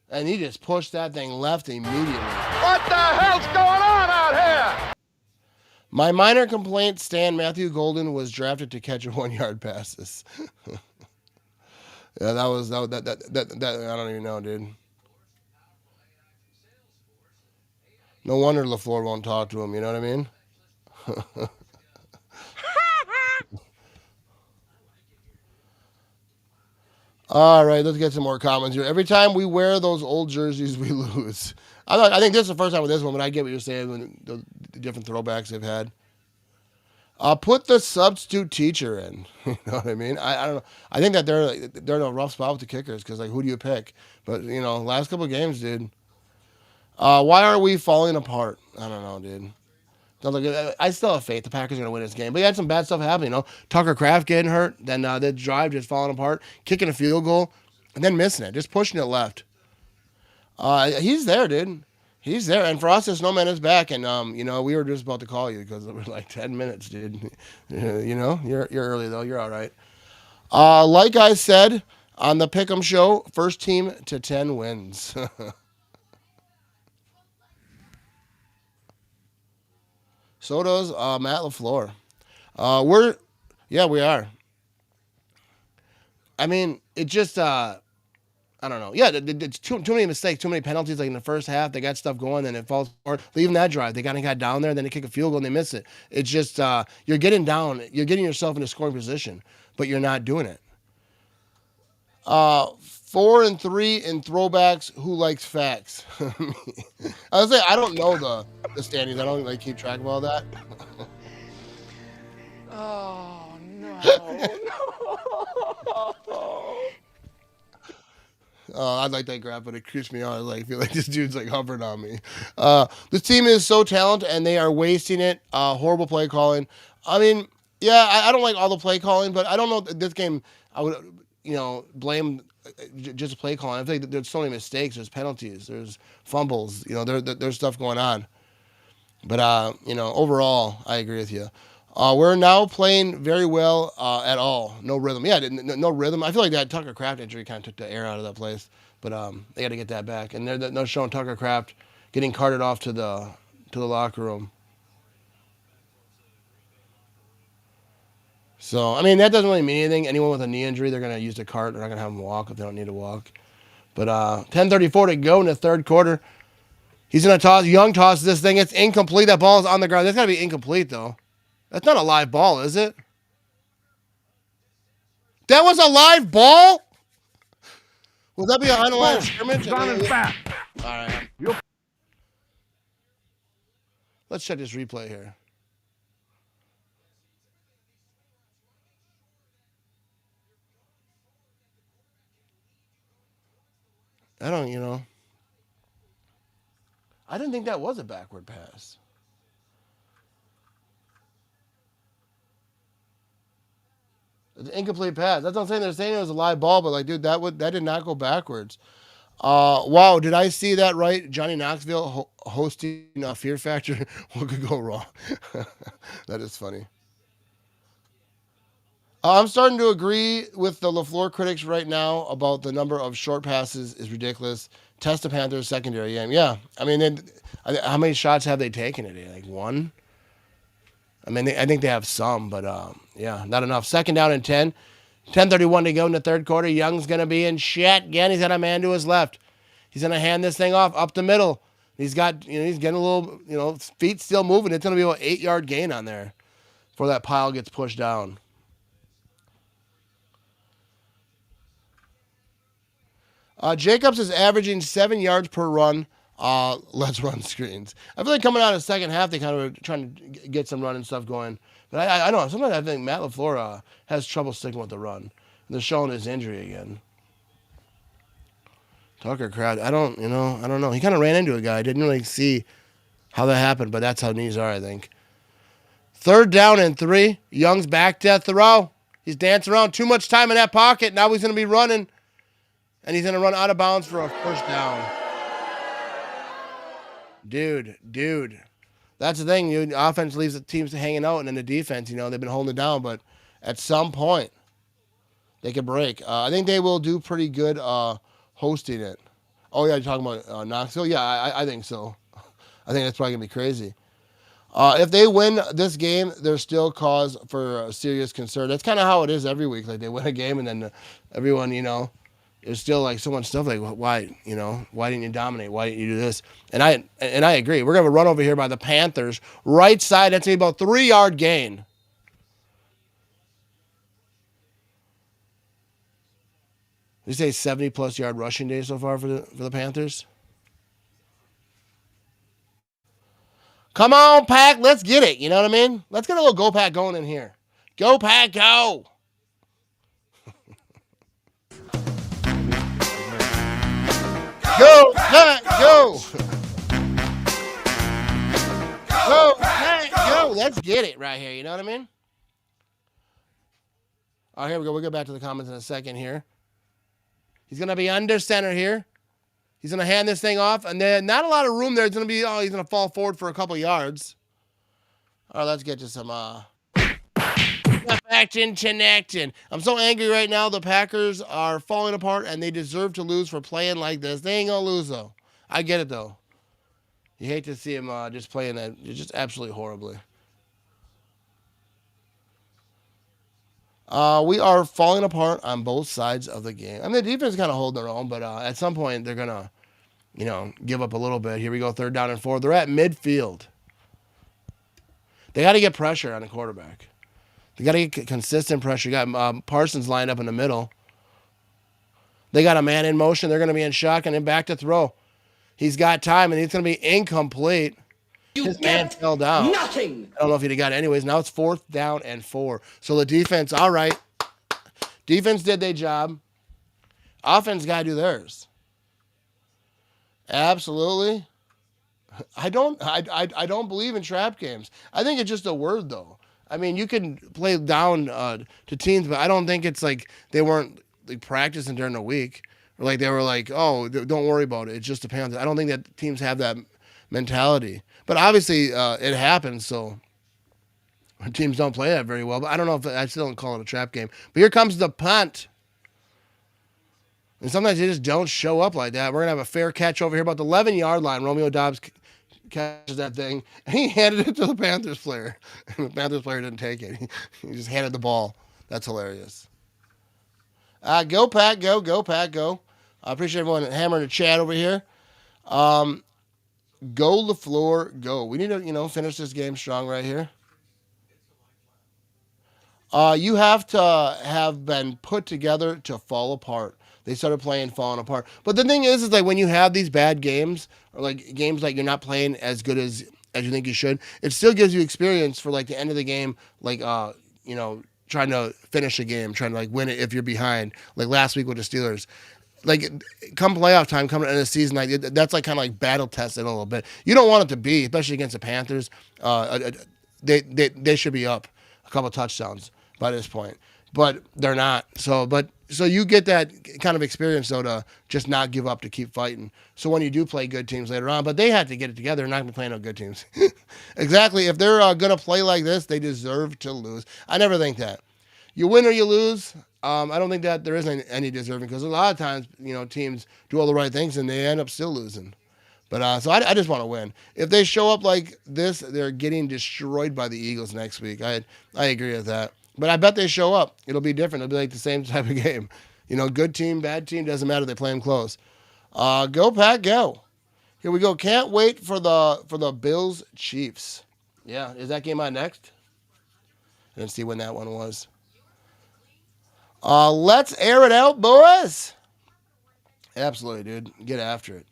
And he just pushed that thing left immediately. What the hell's going on out here? My minor complaint, Stan Matthew Golden was drafted to catch 1-yard passes. Yeah, that I don't even know, dude. No wonder LaFleur won't talk to him, you know what I mean? All right, let's get some more comments here. Every time we wear those old jerseys, we lose. I think this is the first time with this one, but I get what you're saying when the different throwbacks they've had. Put the substitute teacher in. You know what I mean? I don't know. I think that they're in a rough spot with the kickers because, like, who do you pick? But, you know, last couple of games, dude. Why are we falling apart? I don't know, dude. I still have faith the Packers are going to win this game. But you had some bad stuff happen, you know. Tucker Kraft getting hurt, then the drive just falling apart, kicking a field goal, and then missing it, just pushing it left. He's there, dude. He's there. And for us, it's no man is back. And, you know, we were just about to call you because it was like 10 minutes, dude. You know, you're early, though. You're all right. Like I said on the Pick'em show, first team to 10 wins. So does Matt LaFleur. We are. I mean, it just, I don't know. Yeah, it's too many mistakes, too many penalties. Like in the first half, they got stuff going, then it falls apart. Even that drive, they kind of got down there, then they kick a field goal and they miss it. It's just, you're getting down. You're getting yourself in a scoring position, but you're not doing it. 4 and 3 in throwbacks. Who likes facts? I was saying I don't know the standings. I don't keep track of all that. Oh, no. I like that graph, but it creeps me out. I feel like this dude's hovering on me. This team is so talented, and they are wasting it. Horrible play calling. I mean, yeah, I don't like all the play calling, but I don't know this game. I would, blame just play calling. I think there's so many mistakes. There's penalties. There's fumbles. There's stuff going on. But overall, I agree with you. We're now playing very well at all. No rhythm. Yeah, no rhythm. I feel like that Tucker Kraft injury kind of took the air out of that place. But they got to get that back. And they're no showing Tucker Kraft getting carted off to the locker room. So, I mean, that doesn't really mean anything. Anyone with a knee injury, they're going to use the cart. They're not going to have them walk if they don't need to walk. But 10:34 to go in the third quarter. He's going to toss. Young tosses this thing. It's incomplete. That ball is on the ground. That's got to be incomplete, though. That's not a live ball, is it? That was a live ball? Will that be a on the line of scrimmage? All right. Let's check this replay here. I didn't think that was a backward pass. It's an incomplete pass. That's what I'm saying. They're saying it was a live ball, but dude, that did not go backwards. Wow, did I see that right? Johnny Knoxville hosting Fear Factor. What could go wrong? That is funny. I'm starting to agree with the LaFleur critics right now about the number of short passes is ridiculous. Test the Panthers secondary game. Yeah, I mean, how many shots have they taken today? One? I mean, I think they have some, but yeah, not enough. Second down and 10. 10:31 to go in the third quarter. Young's going to be in shit again. He's got a man to his left. He's going to hand this thing off up the middle. He's got, he's getting a little, feet still moving. It's going to be about 8-yard gain on there before that pile gets pushed down. Jacobs is averaging 7 yards per run. Let's run screens. I feel like coming out of the second half, they kind of were trying to get some running stuff going. But I don't know. Sometimes I think Matt LaFleur has trouble sticking with the run. They're showing his injury again. Tucker Kraft, I don't know. He kind of ran into a guy. I didn't really see how that happened, but that's how knees are, I think. Third down and 3. Young's back to throw. He's dancing around. Too much time in that pocket. Now he's going to be running. And he's going to run out of bounds for a first down. Dude. That's the thing. The offense leaves the teams hanging out, and then the defense, they've been holding it down. But at some point, they could break. I think they will do pretty good hosting it. Oh, yeah, you're talking about Knoxville? Yeah, I think so. I think that's probably going to be crazy. If they win this game, there's still cause for serious concern. That's kind of how it is every week. They win a game, and then everyone, there's still so much stuff why didn't you dominate? Why didn't you do this? And I agree. We're going to run over here by the Panthers. Right side, that's about 3-yard gain. Did you say 70+ yard rushing day so far for the Panthers? Come on, Pack. Let's get it. You know what I mean? Let's get a little Go Pack going in here. Go Pack, go. Go, Pack, go. Go, Pack, go. Let's get it right here. You know what I mean? Oh, here we go. We'll get back to the comments in a second here. He's going to be under center here. He's going to hand this thing off, and then not a lot of room there. It's going to be, he's going to fall forward for a couple yards. All right, let's get to some action connecting. I'm so angry right now. The Packers are falling apart, and they deserve to lose for playing like this. They ain't going to lose, though. I get it, though. You hate to see him just playing that just absolutely horribly. We are falling apart on both sides of the game. I mean, the defense kind of hold their own, but at some point they're going to, give up a little bit. Here we go, 3rd down and 4. They're at midfield. They got to get pressure on the quarterback. They got to get consistent pressure. You got Parsons lined up in the middle. They got a man in motion. They're going to be in shotgun and back to throw. He's got time, and he's going to be incomplete. His man fell down. Nothing. I don't know if he'd have got it anyways. Now it's 4th down and 4. So the defense, all right. Defense did their job. Offense got to do theirs. Absolutely. I don't believe in trap games. I think it's just a word, though. I mean, you can play down to teams, but I don't think it's like they weren't like practicing during the week, or like they were like, oh, don't worry about it. It's just the Panthers. I don't think that teams have that mentality. But obviously, it happens, so teams don't play that very well. But I don't know if I still don't call it a trap game. But here comes the punt. And sometimes they just don't show up like that. We're going to have a fair catch over here about the 11-yard line. Romeo Dobbs catches that thing, and he handed it to the Panthers player. And the Panthers player didn't take it. He just handed the ball. That's hilarious. Go, Pack, go. Go, Pack, go. I appreciate everyone hammering the chat over here. Go, LaFleur, go. We need to, finish this game strong right here. You have to have been put together to fall apart. They started playing falling apart. But the thing is like when you have these bad games, or like games like you're not playing as good as you think you should, it still gives you experience for like the end of the game, like trying to finish a game, trying to like win it if you're behind. Like last week with the Steelers. Like come playoff time, come to the end of the season, like that's like kind of like battle tested a little bit. You don't want it to be, especially against the Panthers. They should be up a couple touchdowns by this point, but they're not. So you get that kind of experience though to just not give up, to keep fighting. So when you do play good teams later on, but they have to get it together. They're not going to play no good teams. Exactly. If they're going to play like this, they deserve to lose. I never think that. You win or you lose. I don't think that there isn't any deserving, because a lot of times, teams do all the right things and they end up still losing. But so I just want to win. If they show up like this, they're getting destroyed by the Eagles next week. I agree with that. But I bet they show up. It'll be different. It'll be like the same type of game. Good team, bad team, doesn't matter. They play them close. Go, Pack, go. Here we go. Can't wait for the Bills Chiefs. Yeah, is that game on next? I didn't see when that one was. Let's air it out, boys. Absolutely, dude. Get after it.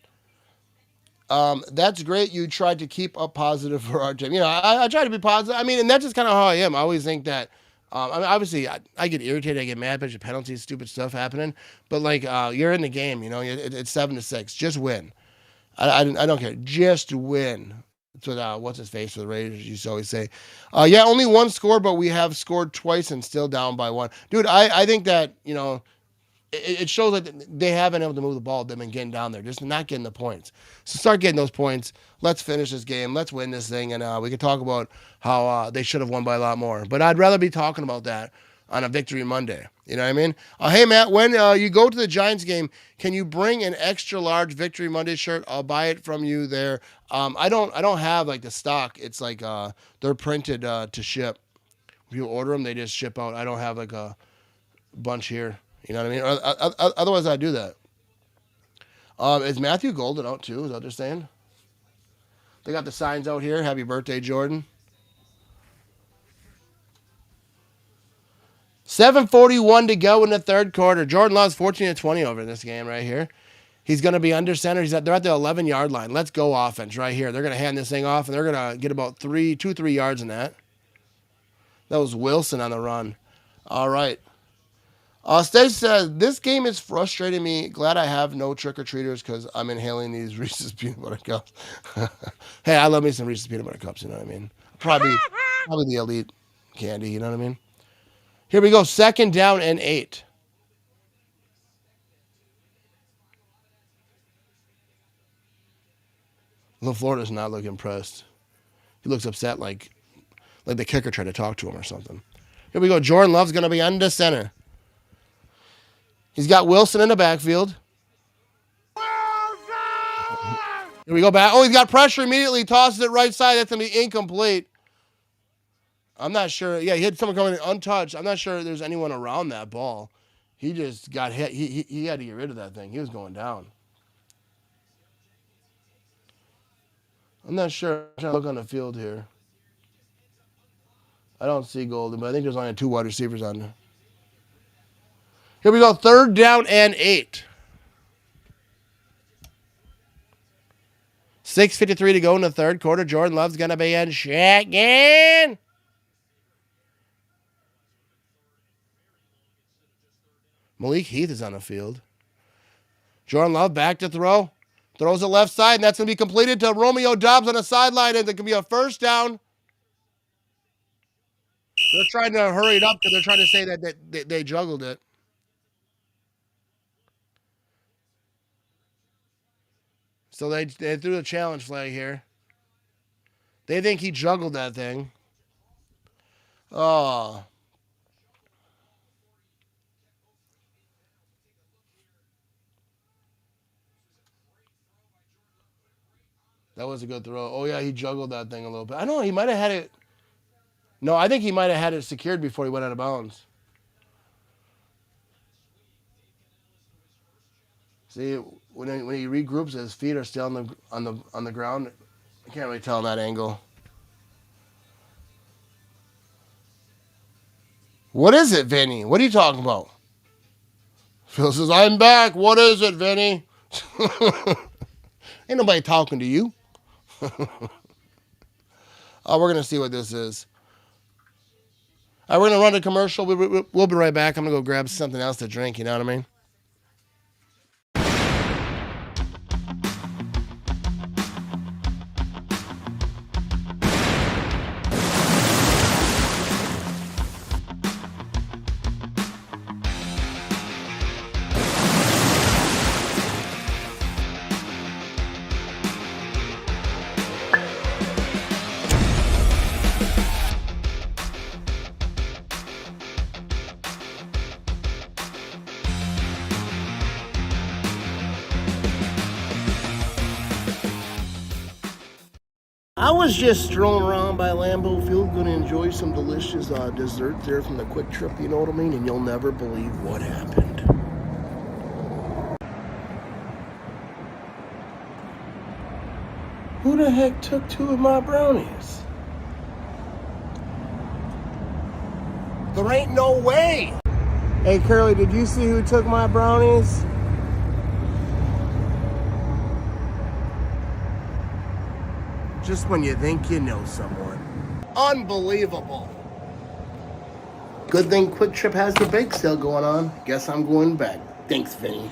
That's great. You tried to keep up positive for our team. I try to be positive. I mean, and that's just kind of how I am. I always think that, obviously I get irritated. I get mad, bunch of penalties, stupid stuff happening. But like, you're in the game, it's 7-6. Just win. I don't care. Just win. That's what, what's his face for the Raiders used to always say. Yeah, only one score, but we have scored twice and still down by one. Dude, I think that, it shows that they haven't been able to move the ball. They've been getting down there, just not getting the points. So start getting those points. Let's finish this game. Let's win this thing, and we can talk about how they should have won by a lot more. But I'd rather be talking about that on a Victory Monday. You know what I mean? Hey, Matt, when you go to the Giants game, can you bring an extra large Victory Monday shirt? I'll buy it from you there. I don't have like the stock. It's like they're printed to ship. If you order them, they just ship out. I don't have like a bunch here. You know what I mean? Otherwise, I'd do that. Is Matthew Golden out too? Is that what they're saying? They got the signs out here. Happy birthday, Jordan. 7:41 to go in the third quarter. Jordan Love's 14-20 over in this game right here. He's going to be under center. They're at the 11-yard line. Let's go offense right here. They're going to hand this thing off, and they're going to get about 2-3 yards in that. That was Wilson on the run. All right. Stace says, this game is frustrating me. Glad I have no trick-or-treaters because I'm inhaling these Reese's Peanut Butter Cups. Hey, I love me some Reese's Peanut Butter Cups, you know what I mean? Probably the elite candy, you know what I mean? Here we go, 2nd down and 8. LaFleur does not look impressed. He looks upset like the kicker tried to talk to him or something. Here we go, Jordan Love's going to be under center. He's got Wilson in the backfield. Here we go back. Oh, he's got pressure immediately. Tosses it right side. That's going to be incomplete. I'm not sure. Yeah, he had someone coming in untouched. I'm not sure there's anyone around that ball. He just got hit. He had to get rid of that thing. He was going down. I'm not sure. I'm trying to look on the field here. I don't see Golden, but I think there's only 2 wide receivers on there. Here we go, 3rd down and 8. 6:53 to go in the third quarter. Jordan Love's going to be in shotgun. Malik Heath is on the field. Jordan Love back to throw. Throws it left side, and that's going to be completed to Romeo Dobbs on the sideline, and it can be a first down. They're trying to hurry it up because they're trying to say that they juggled it. So they threw the challenge flag here. They think he juggled that thing. Oh. That was a good throw. Oh, yeah, he juggled that thing a little bit. I don't know. He might have had it. No, I think he might have had it secured before he went out of bounds. See, when he regroups, his feet are still on the ground. I can't really tell on that angle. What is it, Vinny? What are you talking about? Phil says, I'm back. What is it, Vinny? Ain't nobody talking to you. Oh, we're going to see what this is. All right, we're going to run a commercial. We'll be right back. I'm going to go grab something else to drink, you know what I mean? I was just strolling around by Lambeau Field, going to enjoy some delicious dessert there from the Kwik Trip, you know what I mean? And you'll never believe what happened. Who the heck took 2 of my brownies? There ain't no way! Hey, Curly, did you see who took my brownies? Just when you think you know someone. Unbelievable. Good thing Kwik Trip has the bake sale going on. Guess I'm going back. Thanks, Vinny.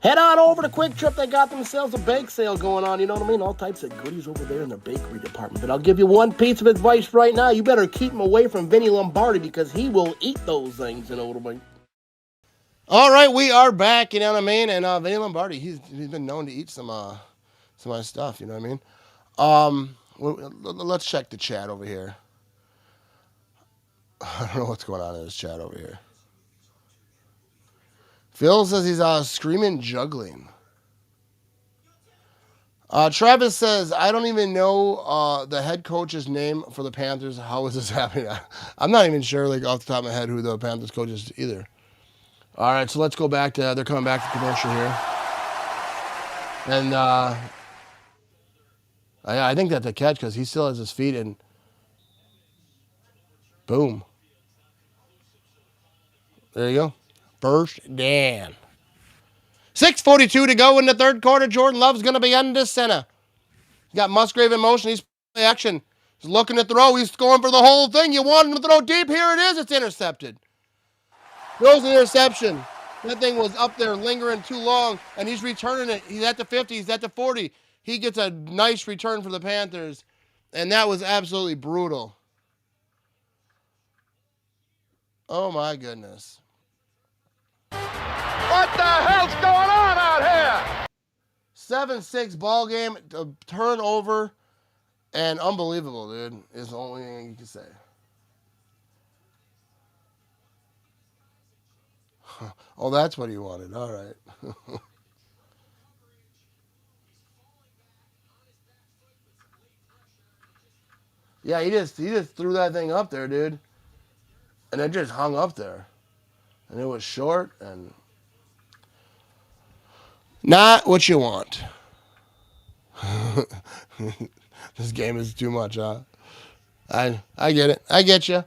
Head on over to Kwik Trip. They got themselves a bake sale going on. You know what I mean? All types of goodies over there in the bakery department. But I'll give you one piece of advice right now. You better keep him away from Vinny Lombardi because he will eat those things, you know what I mean? All right, we are back, you know what I mean? And Vinny Lombardi, he's been known to eat some of my stuff, you know what I mean? Let's check the chat over here. I don't know what's going on in this chat over here. Phil says he's screaming juggling. Travis says, I don't even know the head coach's name for the Panthers. How is this happening? I'm not even sure, like, off the top of my head who the Panthers coach is either. All right, so let's go back to, they're coming back to commercial here. And, I think that's a catch because he still has his feet and boom. There you go. First down. 6:42 to go in the third quarter. Jordan Love's going to be under center. He's got Musgrave in motion. He's play action. He's looking to throw. He's going for the whole thing. You want him to throw deep. Here it is. It's intercepted. Throws an interception. That thing was up there lingering too long, and he's returning it. He's at the 50. He's at the 40. He gets a nice return for the Panthers, and that was absolutely brutal. Oh, my goodness. What the hell's going on out here? 7-6 ball game, a turnover, and unbelievable, dude, is the only thing you can say. Oh, that's what he wanted. All right. Yeah, he just threw that thing up there, dude. And it just hung up there. And it was short and not what you want. This game is too much, huh? I get it. I get you.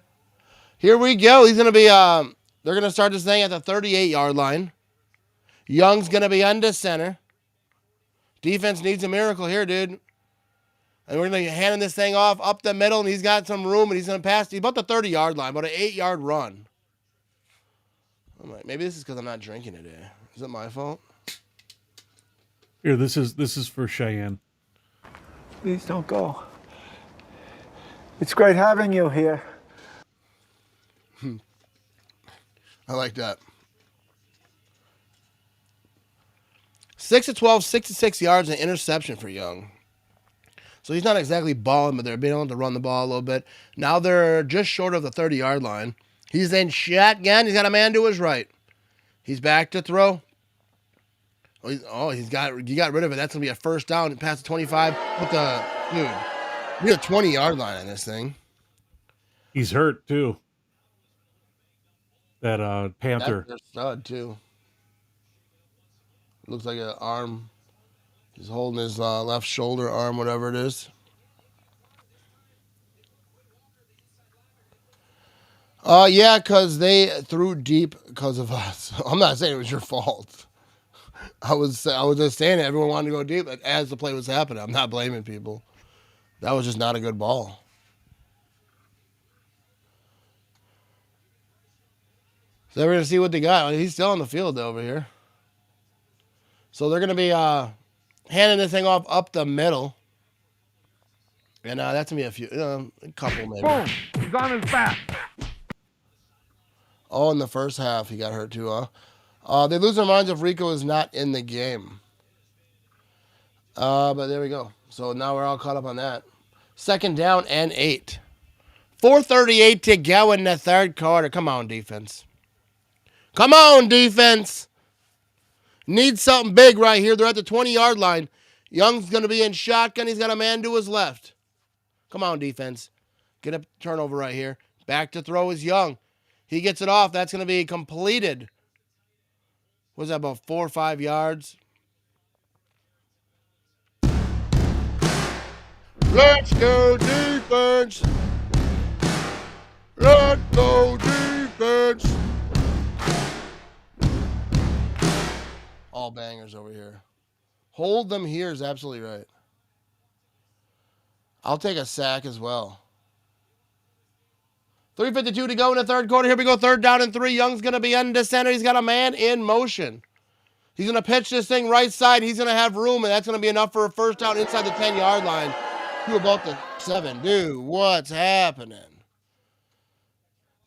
Here we go. He's going to be, they're going to start this thing at the 38-yard line. Young's going to be under center. Defense needs a miracle here, dude. And we're going to be handing this thing off up the middle, and he's got some room, and he's going to pass. He's about the 30-yard line, about an 8-yard run. I'm like, maybe this is because I'm not drinking today. Is it my fault? Here, this is for Cheyenne. Please don't go. It's great having you here. I like that. 6 of 12, 66 yards, and interception for Young. So he's not exactly balling, but they're being able to run the ball a little bit. Now they're just short of the 30-yard line. He's in shotgun. He's got a man to his right. He's back to throw. He got rid of it. That's going to be a first down past the 25. Dude, you're a 20-yard line on this thing. He's hurt, too. That Panther. That's their stud, too. Looks like an arm. He's holding his left shoulder, arm, whatever it is. Yeah, because they threw deep because of us. I'm not saying it was your fault. I was just saying it. Everyone wanted to go deep as the play was happening. I'm not blaming people. That was just not a good ball. So we're going to see what they got. He's still on the field over here. So they're going to be handing this thing off up the middle. And that's going to be a couple maybe. Boom! He's on his back. Oh, in the first half, he got hurt too, huh? They lose their minds if Rico is not in the game. But there we go. So now we're all caught up on that. 2nd down and 8. 4:38 to go in the third quarter. Come on, defense. Come on, defense. Need something big right here. They're at the 20-yard line. Young's going to be in shotgun. He's got a man to his left. Come on, defense. Get a turnover right here. Back to throw is Young. He gets it off. That's going to be completed. What was that, about 4 or 5 yards? Let's go defense. Let's go defense. All bangers over here. Hold them here is absolutely right. I'll take a sack as well. 3:52 to go in the third quarter. Here we go. 3rd down and 3. Young's going to be under center. He's got a man in motion. He's going to pitch this thing right side. He's going to have room, and that's going to be enough for a first down inside the 10-yard line to about the 7. Dude, what's happening?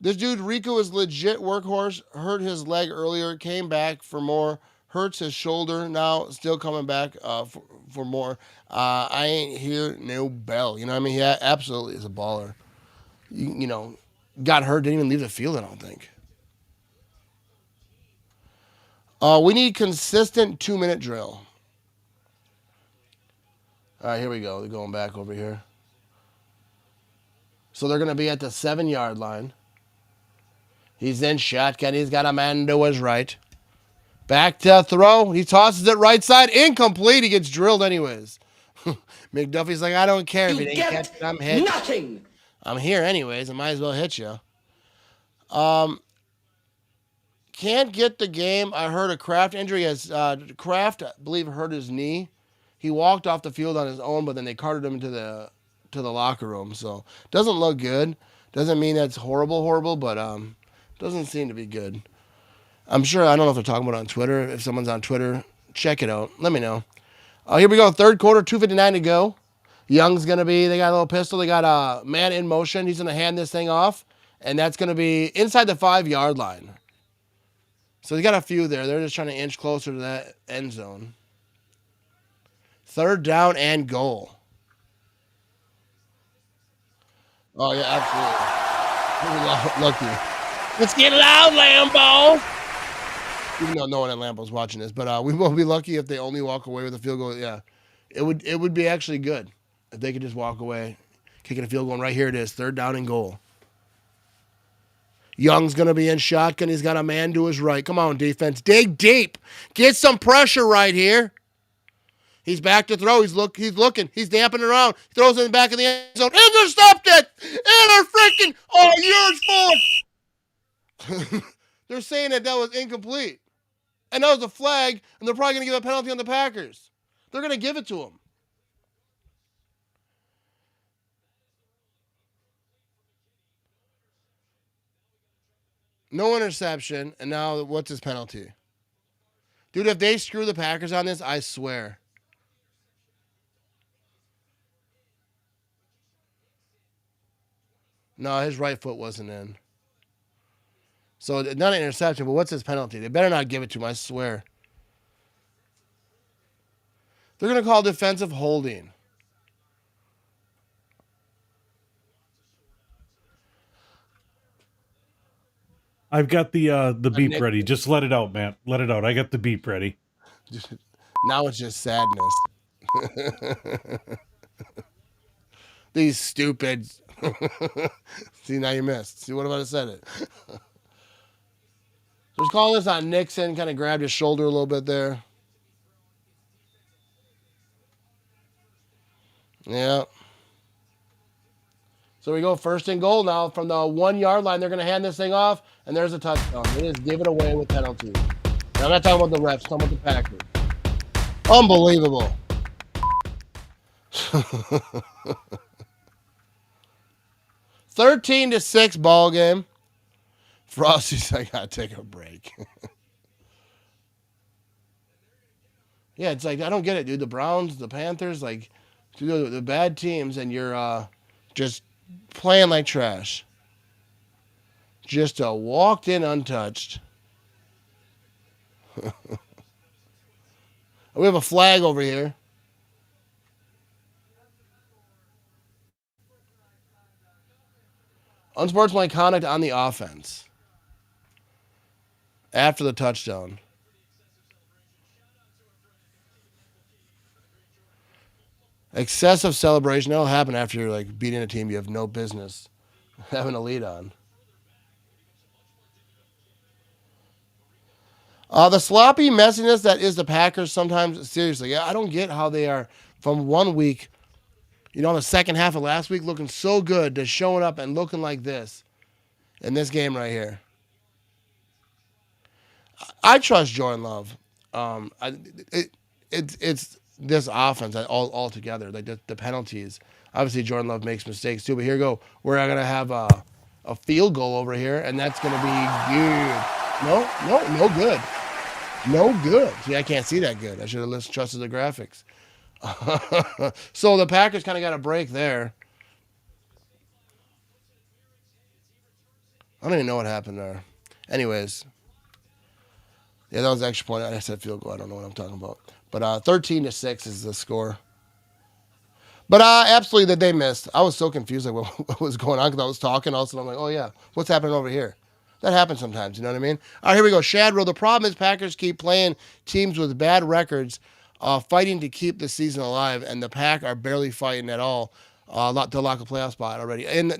This dude, Rico, is legit workhorse. Hurt his leg earlier. Came back for more. Hurts his shoulder now. Still coming back for more. I ain't hear no bell. You know what I mean? He absolutely is a baller. You know, got hurt, didn't even leave the field, I don't think. We need consistent 2-minute drill. All right, here we go. They're going back over here. So they're going to be at the 7-yard line. He's in shotgun. He's got a man to his right. Back to throw. He tosses it right side. Incomplete. He gets drilled anyways. McDuffie's like, I don't care if you didn't catch it. I'm hit. Nothing. I'm here anyways. I might as well hit you. Can't get the game. I heard a Kraft injury. As Kraft, I believe, hurt his knee. He walked off the field on his own, but then they carted him to the locker room. So doesn't look good. Doesn't mean that's horrible, but doesn't seem to be good. I'm sure, I don't know if they're talking about it on Twitter. If someone's on Twitter, check it out. Let me know. Here we go. Third quarter, 2:59 to go. Young's going to be, they got a little pistol. They got a man in motion. He's going to hand this thing off, and that's going to be inside the 5-yard line. So they got a few there. They're just trying to inch closer to that end zone. 3rd down and goal. Oh, yeah, absolutely. Lucky. Let's get loud, Lambeau. Even though no one at Lambeau's watching this, but we will be lucky if they only walk away with a field goal. Yeah, it would be actually good if they could just walk away, kicking a field goal. And right here it is, 3rd down and goal. Young's going to be in shotgun. He's got a man to his right. Come on, defense. Dig deep. Get some pressure right here. He's back to throw. He's looking. He's damping around. He throws it in the back of the end zone. Intercepted! Freaking! Oh, yours fault! They're saying that was incomplete. And that was a flag, and they're probably going to give a penalty on the Packers. They're going to give it to him. No interception, and now what's his penalty? Dude, if they screw the Packers on this, I swear. No, his right foot wasn't in. So not an interception, but what's his penalty? They better not give it to him, I swear. They're going to call defensive holding. I've got the beep ready. Just let it out, Matt. Let it out. I got the beep ready. Now it's just sadness. These stupids. See, now you missed. See, what if I have said it? Just calling this on Nixon. Kind of grabbed his shoulder a little bit there. Yeah. So we go 1st and goal now from the 1 yard line. They're going to hand this thing off, and there's a touchdown. They just give it away with penalties. Now, I'm not talking about the refs. I'm talking about the Packers. Unbelievable. 13-6 ball game. Frosty's, I gotta take a break. Yeah, it's like I don't get it, dude. The Browns, the Panthers, like the bad teams, and you're just playing like trash. Just walked in untouched. We have a flag over here. Unsportsmanlike conduct on the offense. After the touchdown. Excessive celebration. That'll happen after you're like beating a team you have no business having a lead on. The sloppy messiness that is the Packers sometimes, seriously, I don't get how they are from 1 week, the second half of last week looking so good to showing up and looking like this in this game right here. I trust Jordan Love. It's this offense all together, like the penalties. Obviously, Jordan Love makes mistakes too, but here we go. We're going to have a field goal over here, and that's going to be good. No good. No good. See, I can't see that good. I should have trusted the graphics. So the Packers kind of got a break there. I don't even know what happened there. Anyways. Yeah, that was the extra point. I said field goal. I don't know what I'm talking about. But 13-6 is the score. But absolutely that they missed. I was so confused like what was going on because I was talking. All of a sudden I'm like, oh yeah, what's happening over here? That happens sometimes, you know what I mean? All right, here we go. Shadrow, the problem is Packers keep playing teams with bad records, fighting to keep the season alive, and the Pack are barely fighting at all to lock a playoff spot already. And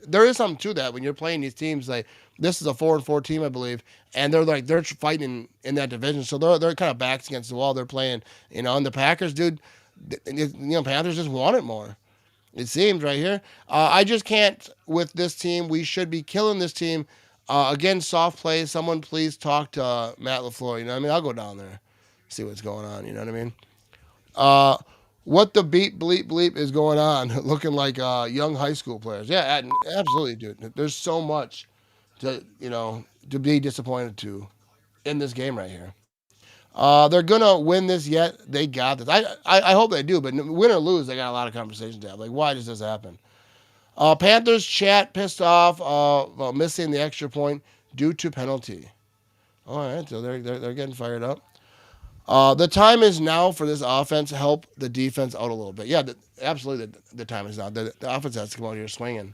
there is something to that when you're playing these teams. Like this is a 4-4 team, I believe, and they're fighting in that division, so they're kind of backs against the wall. They're playing, and the Packers, dude, Panthers just want it more. It seems right here. I just can't with this team. We should be killing this team. Again, soft play. Someone please talk to Matt LaFleur. You know what I mean? I'll go down there, see what's going on. You know what I mean? What the beep bleep is going on? Looking like young high school players. Yeah, absolutely, dude. There's so much to be disappointed to in this game right here. They're gonna win this yet. They got this. I hope they do, but win or lose, they got a lot of conversations to have. Like, why does this happen? Panthers chat pissed off missing the extra point due to penalty. All right, so they're getting fired up. The time is now for this offense to help the defense out a little bit. Yeah, absolutely. The time is now. The offense has to come out here swinging.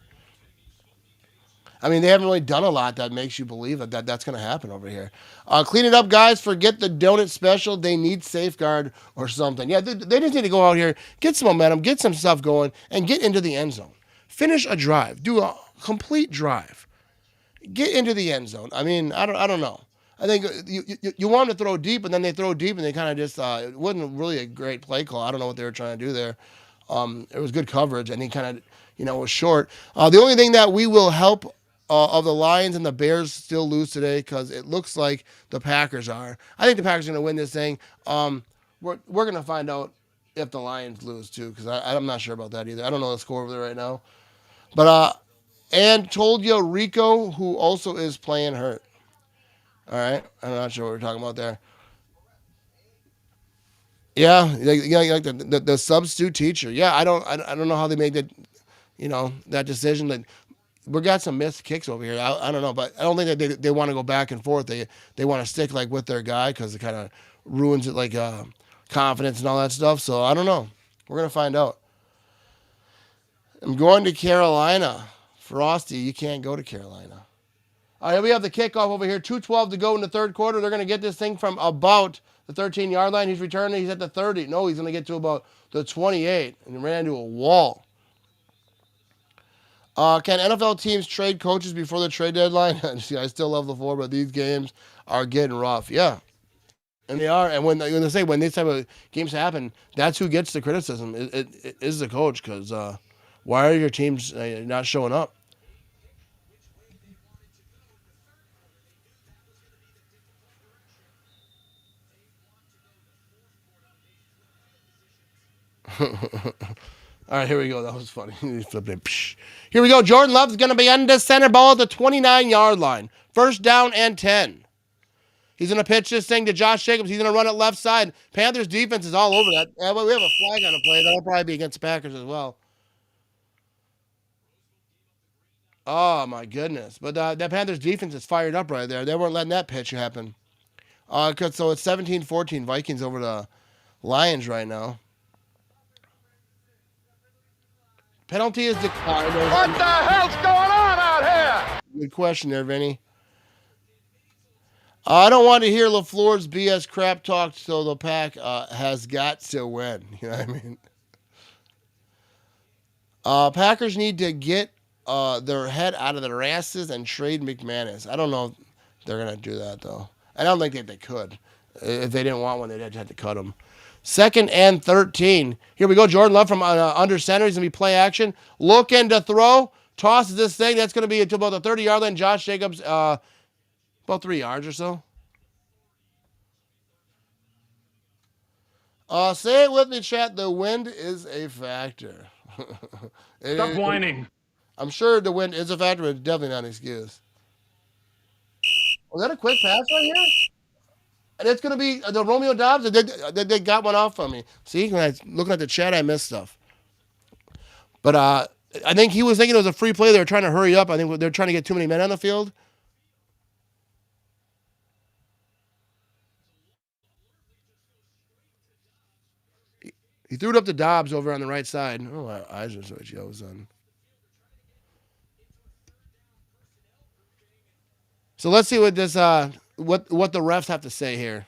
I mean, they haven't really done a lot that makes you believe that that's going to happen over here. Clean it up, guys. Forget the donut special. They need safeguard or something. Yeah, they just need to go out here, get some momentum, get some stuff going, and get into the end zone. Finish a drive. Do a complete drive. Get into the end zone. I mean, I don't know. I think you want them to throw deep, and then they throw deep, and they kind of just it wasn't really a great play call. I don't know what they were trying to do there. It was good coverage, and he kind of was short. The only thing that we will help of the Lions and the Bears still lose today because it looks like the Packers are. I think the Packers are going to win this thing. We're going to find out if the Lions lose too because I'm not sure about that either. I don't know the score over there right now. But and told you Rico, who also is playing hurt. All right, I'm not sure what we're talking about there. Yeah, like the substitute teacher. Yeah, I don't know how they made that, that decision. That we got some missed kicks over here. I don't know, but I don't think that they want to go back and forth. They want to stick like with their guy because it kind of ruins it, like confidence and all that stuff. So I don't know. We're gonna find out. I'm going to Carolina. Frosty, you can't go to Carolina. All right, we have the kickoff over here. 2:12 to go in the third quarter. They're gonna get this thing from about the 13-yard line. He's returning. He's at the 30. No, he's gonna get to about the 28 and ran into a wall. Can NFL teams trade coaches before the trade deadline? I still love LaFleur, but these games are getting rough. Yeah, and they are. And when they say when these type of games happen, that's who gets the criticism. It is the coach, because why are your teams not showing up? All right, here we go. That was funny. He flipped it. Psh. Here we go. Jordan Love's going to be under center ball at the 29-yard line. First down and 10. He's going to pitch this thing to Josh Jacobs. He's going to run it left side. Panthers defense is all over that. We have a flag on the play. That'll probably be against the Packers as well. Oh, my goodness. But that Panthers defense is fired up right there. They weren't letting that pitch happen. So it's 17-14 Vikings over the Lions right now. Penalty is declined. What the hell's going on out here? Good question there, Vinny. I don't want to hear LaFleur's BS crap talk, so the Pack has got to win. You know what I mean? Packers need to get their head out of their asses and trade McManus. I don't know if they're going to do that, though. I don't think that they could. If they didn't want one, they'd have to cut him. 2nd and 13. Here we go. Jordan Love from under center. He's going to be play action. Looking to throw. Tosses this thing. That's going to be until about the 30-yard line. Josh Jacobs, about 3 yards or so. Say it with me, chat. The wind is a factor. Stop whining. I'm sure the wind is a factor, but it's definitely not an excuse. Was that a quick pass right here? And it's going to be the Romeo Dobbs. They got one off on me. See, when I was looking at the chat, I missed stuff. But I think he was thinking it was a free play. They were trying to hurry up. I think they're trying to get too many men on the field. He threw it up to Dobbs over on the right side. Oh, my eyes are switchy all of a sudden. So let's see what this what the refs have to say here.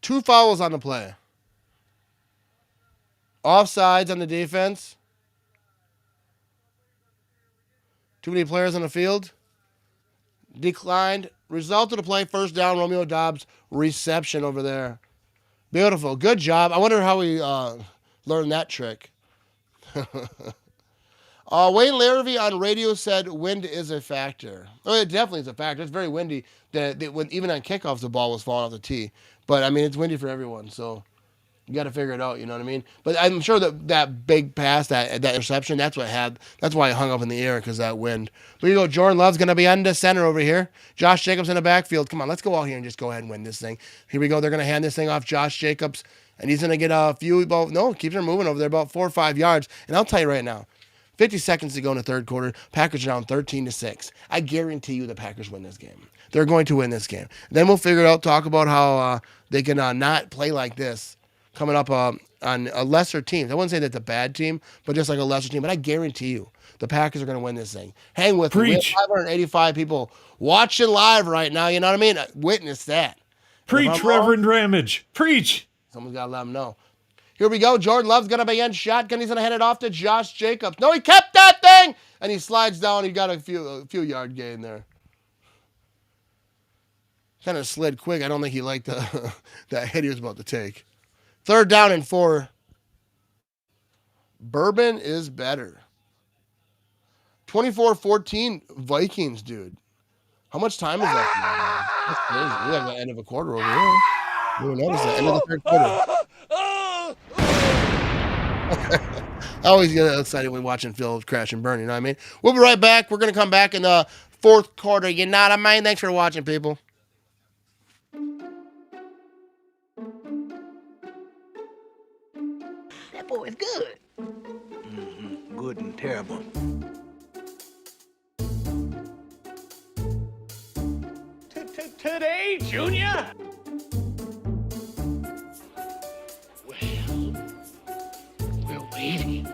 Two fouls on the play. Offsides on the defense. Too many players on the field. Declined. Result of the play, first down, Romeo Dobbs reception over there. Beautiful. Good job. I wonder how we learned that trick. Wayne Larrivee on radio said wind is a factor. Oh, it definitely is a factor. It's very windy. Even on kickoffs, the ball was falling off the tee. But, I mean, it's windy for everyone, so you got to figure it out, you know what I mean? But I'm sure that big pass, that interception, that's why I hung up in the air, because that wind. But you go, Jordan Love's going to be under center over here. Josh Jacobs in the backfield. Come on, let's go out here and just go ahead and win this thing. Here we go. They're going to hand this thing off Josh Jacobs, and he's going to get a few, keeps her moving over there, about 4 or 5 yards. And I'll tell you right now, 50 seconds to go in the third quarter. Packers are down 13-6. I guarantee you the Packers win this game. They're going to win this game. Then we'll figure it out, talk about how they can not play like this coming up on a lesser team. I wouldn't say that's a bad team, but just like a lesser team. But I guarantee you the Packers are going to win this thing. Hang with me. We have 585 people watching live right now. You know what I mean? Witness that. Preach, Reverend Ramage. Preach. Someone's got to let them know. Here we go. Jordan Love's going to be in shotgun. He's going to hand it off to Josh Jacobs. No, he kept that thing. And he slides down. He got a few yard gain there. Kind of slid quick. I don't think he liked that hit he was about to take. 3rd down and 4. Bourbon is better. 24-14 Vikings, dude. How much time is left now? That's crazy. We have the end of a quarter over here. You don't notice the end of the third quarter. I always get excited when watching Phil crash and burn, you know what I mean? We'll be right back. We're going to come back in the fourth quarter. You know what I mean? Thanks for watching, people. boy is good. Good and terrible. Today, Junior? Well, we're waiting.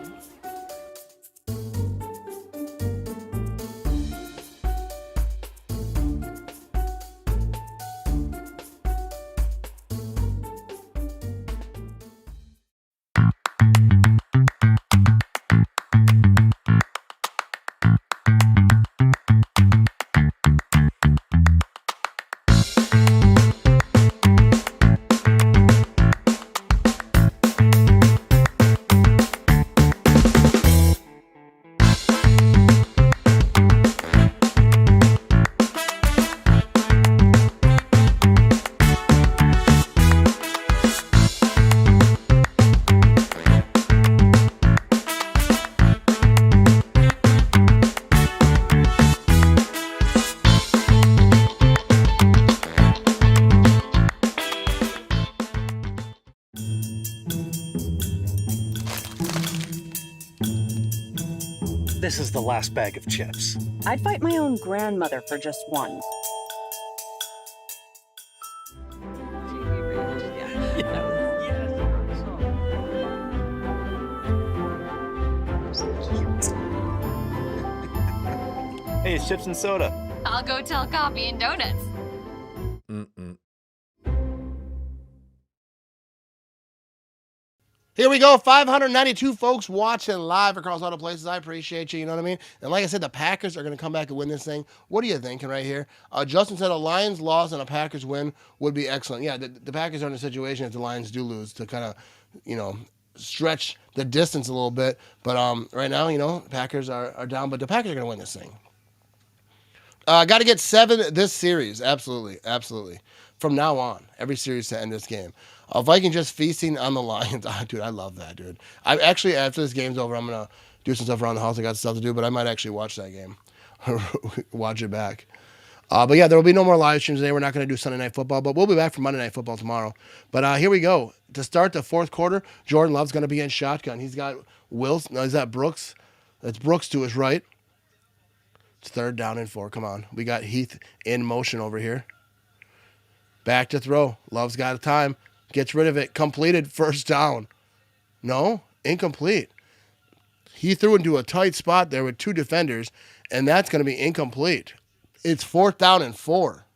This is the last bag of chips. I'd fight my own grandmother for just one. Hey, it's chips and soda. I'll go tell coffee and donuts. Here we go, 592 folks watching live across all the places. I appreciate you, you know what I mean? And like I said, the Packers are going to come back and win this thing. What are you thinking right here? Justin said a Lions loss and a Packers win would be excellent. Yeah, the Packers are in a situation if the Lions do lose to kind of, you know, stretch the distance a little bit. But right now, you know, Packers are down, but the Packers are going to win this thing. Got to get 7 this series. Absolutely, absolutely. From now on, every series to end this game. Vikings just feasting on the Lions. Dude, I love that, dude. I actually, after this game's over, I'm going to do some stuff around the house. I got stuff to do, but I might actually watch that game. Watch it back. But yeah, there will be no more live streams today. We're not going to do Sunday Night Football, but we'll be back for Monday Night Football tomorrow. But here we go. To start the fourth quarter, Jordan Love's going to be in shotgun. He's got Wilson. No, is that Brooks? That's Brooks to his right. It's 3rd down and 4. Come on. We got Heath in motion over here. Back to throw. Love's got time. Gets rid of it. Completed. 1st down. No. Incomplete. He threw into a tight spot there with 2 defenders, and that's going to be incomplete. It's 4th down and 4.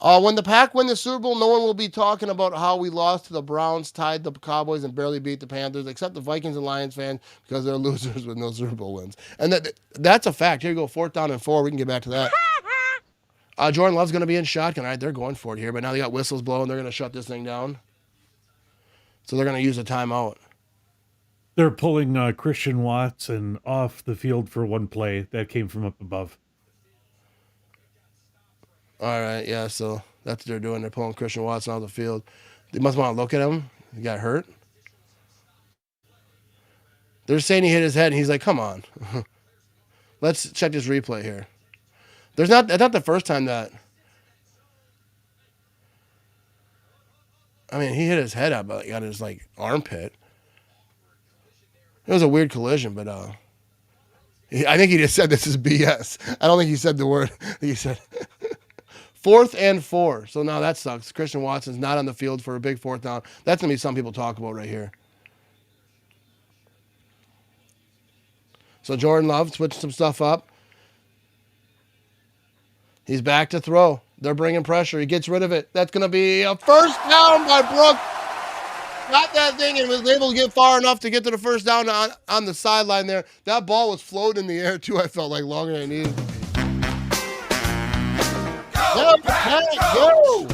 When the Pack win the Super Bowl, no one will be talking about how we lost to the Browns, tied the Cowboys, and barely beat the Panthers, except the Vikings and Lions fans, because they're losers with no Super Bowl wins. And that's a fact. Here you go, 4th down and 4. We can get back to that. Jordan Love's going to be in shotgun. All right, they're going for it here, but now they got whistles blowing. They're going to shut this thing down. So they're going to use a timeout. They're pulling Christian Watson off the field for one play. That came from up above. All right, yeah, so that's what they're doing. They're pulling Christian Watson off the field. They must want to look at him. He got hurt. They're saying he hit his head, and he's like, come on. Let's check this replay here. That's not the first time that... I mean, he hit his head up, but got his, like, armpit. It was a weird collision, but I think he just said this is BS. I don't think he said the word. He said 4th and 4. So now that sucks. Christian Watson's not on the field for a big 4th down. That's going to be something people talk about right here. So Jordan Love switched some stuff up. He's back to throw. They're bringing pressure. He gets rid of it. That's going to be a 1st down by Brooks. Got that thing and was able to get far enough to get to the 1st down on the sideline there. That ball was floating in the air, too, I felt like, longer than it needed to be. Go, Pat, go!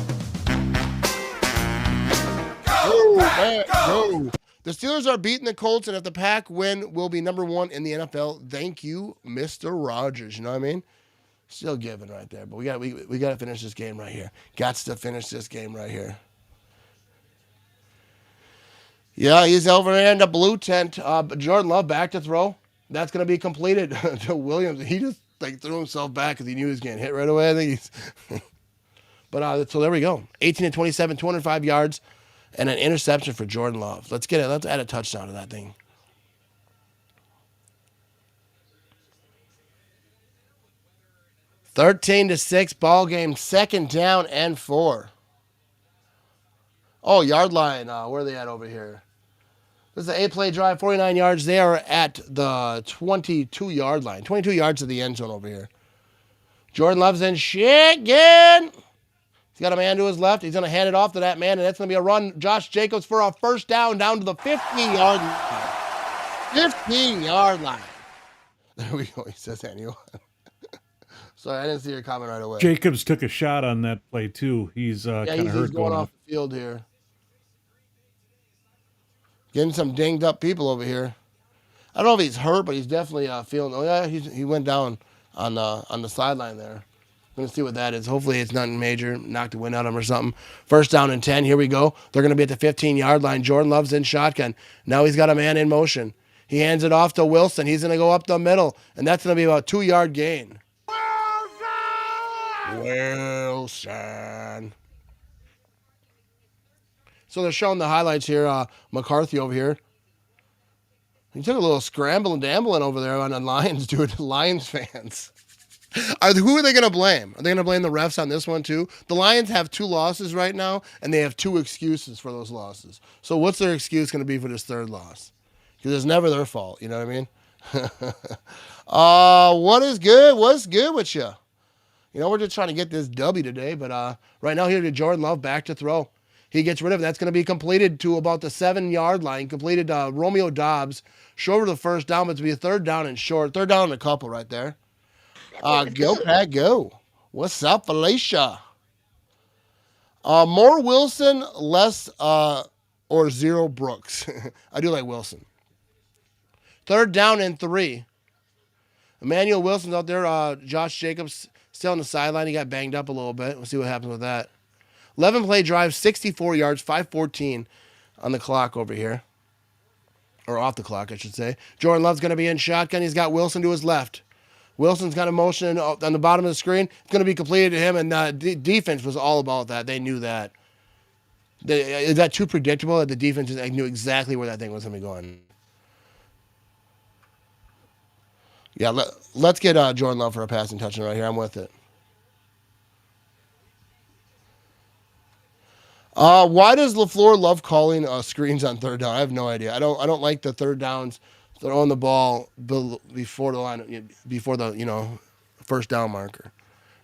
Go, Pat, go! The Steelers are beating the Colts, and if the Pack win, we'll be number 1 in the NFL. Thank you, Mr. Rogers. You know what I mean? Still giving right there, but we got to finish this game right here. Got to finish this game right here. Yeah, he's over there in the blue tent. Jordan Love back to throw. That's going to be completed to Williams. He just threw himself back because he knew he was getting hit right away. I think he's. But so there we go. 18 and 27, 205 yards. and an interception for Jordan Love. Let's get it. Let's add a touchdown to that thing. Thirteen to 6 ball game. 2nd down and 4. Oh, yard line. Where are they at over here? This is an 8-play drive, 49 yards. They are at the 22-yard line. 22 yards to the end zone over here. Jordan Love's in again. He's got a man to his left. He's going to hand it off to that man, and that's going to be a run. Josh Jacobs for a first down to the 15-yard line. 15-yard line. There we go. He says annual. Sorry, I didn't see your comment right away. Jacobs took a shot on that play, too. He's kind of hurt going off the field here. Getting some dinged up people over here. I don't know if he's hurt, but he's definitely feeling. Oh yeah, he went down on the sideline there. I'm gonna see what that is. Hopefully it's nothing major. Knocked the wind out of him or something. First down and 10. Here we go. They're gonna be at the 15-yard line. Jordan Love's in shotgun. Now he's got a man in motion. He hands it off to Wilson. He's gonna go up the middle, and that's gonna be about a 2-yard gain. Wilson. So they're showing the highlights here. McCarthy over here. He took a little scramble and dambling over there on the Lions, dude. Lions fans. Who are they going to blame? Are they going to blame the refs on this one too? The Lions have 2 losses right now, and they have 2 excuses for those losses. So what's their excuse going to be for this 3rd loss? Because it's never their fault. You know what I mean? What is good? What's good with you? You know, we're just trying to get this W today, but right now here to Jordan Love, back to throw. He gets rid of it. That's going to be completed to about the 7-yard line. Completed Romeo Dobbs. Short of the first down, but it's to be a 3rd down and short. 3rd down and a couple right there. Go, Pat, go. What's up, Felicia? More Wilson, less or 0 Brooks. I do like Wilson. 3rd down and 3. Emmanuel Wilson's out there. Josh Jacobs still on the sideline. He got banged up a little bit. We'll see what happens with that. 11-play drive, 64 yards, 5:14 on the clock over here. Or off the clock, I should say. Jordan Love's going to be in shotgun. He's got Wilson to his left. Wilson's got a motion on the bottom of the screen. It's going to be completed to him, and defense was all about that. They knew that. Is that too predictable that the defense knew exactly where that thing was going to be going? Yeah, let's get Jordan Love for a passing touchdown right here. I'm with it. Why does LaFleur love calling screens on 3rd down? I have no idea. I don't like the 3rd downs throwing the ball before the line, before the first down marker.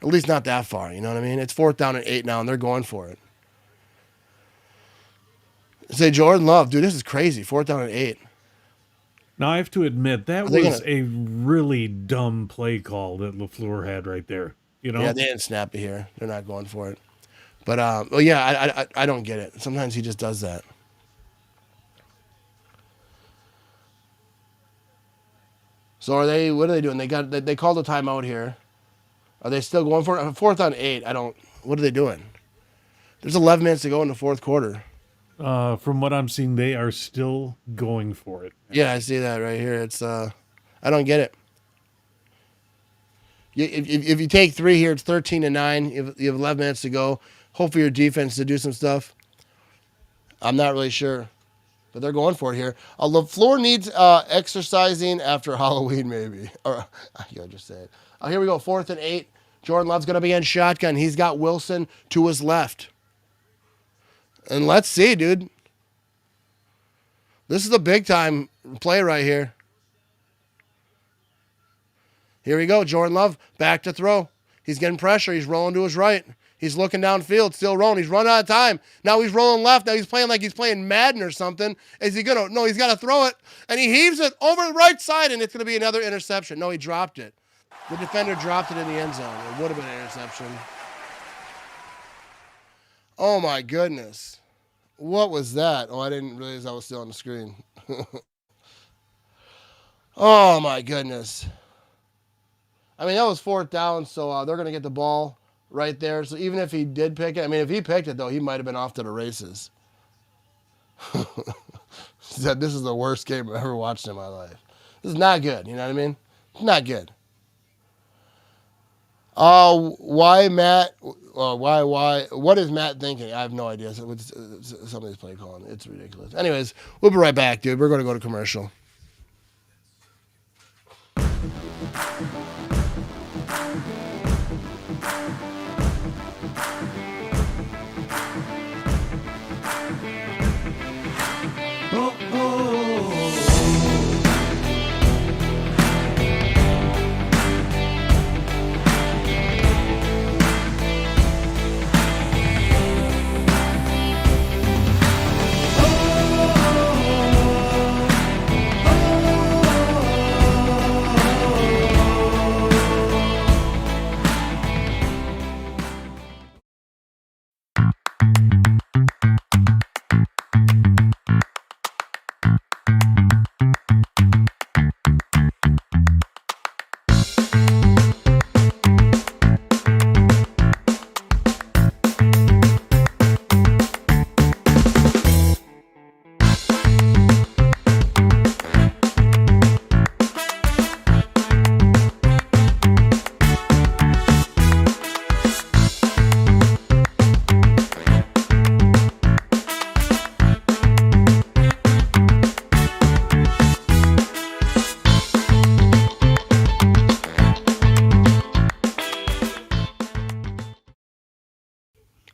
At least not that far. You know what I mean? It's 4th down and 8 now, and they're going for it. Say Jordan Love, dude, this is crazy. 4th down and 8. Now I have to admit that was a really dumb play call that LaFleur had right there. You know? Yeah, they didn't snap it here. They're not going for it. But I don't get it. Sometimes he just does that. So what are they doing? They called a timeout here. Are they still going for it? 4th on 8. What are they doing? There's 11 minutes to go in the 4th quarter. From what I'm seeing, they are still going for it. Yeah, I see that right here. It's I don't get it. If you take 3 here, it's 13-9. You have 11 minutes to go. Hope for your defense to do some stuff. I'm not really sure, but they're going for it here. LaFleur needs exercising after Halloween, maybe. Or I just say it. Here we go. 4th and 8. Jordan Love's going to be in shotgun. He's got Wilson to his left. And let's see, dude. This is a big time play right here. Here we go. Jordan Love back to throw. He's getting pressure. He's rolling to his right. He's looking downfield, still rolling. He's running out of time. Now he's rolling left. Now he's playing like he's playing Madden or something. Is he going to? No, he's got to throw it. And he heaves it over the right side, and it's going to be another interception. No, he dropped it. The defender dropped it in the end zone. It would have been an interception. Oh, my goodness. What was that? Oh, I didn't realize I was still on the screen. Oh, my goodness. I mean, that was 4th down, so they're going to get the ball right there. So even if he did pick it, I mean, if he picked it, though, he might have been off to the races. Said, this is the worst game I've ever watched in my life. This is not good, you know what I mean? It's not good. Why Matt? Why? What is Matt thinking? I have no idea. Some of these play calling, it's ridiculous. Anyways, we'll be right back, dude. We're going to go to commercial.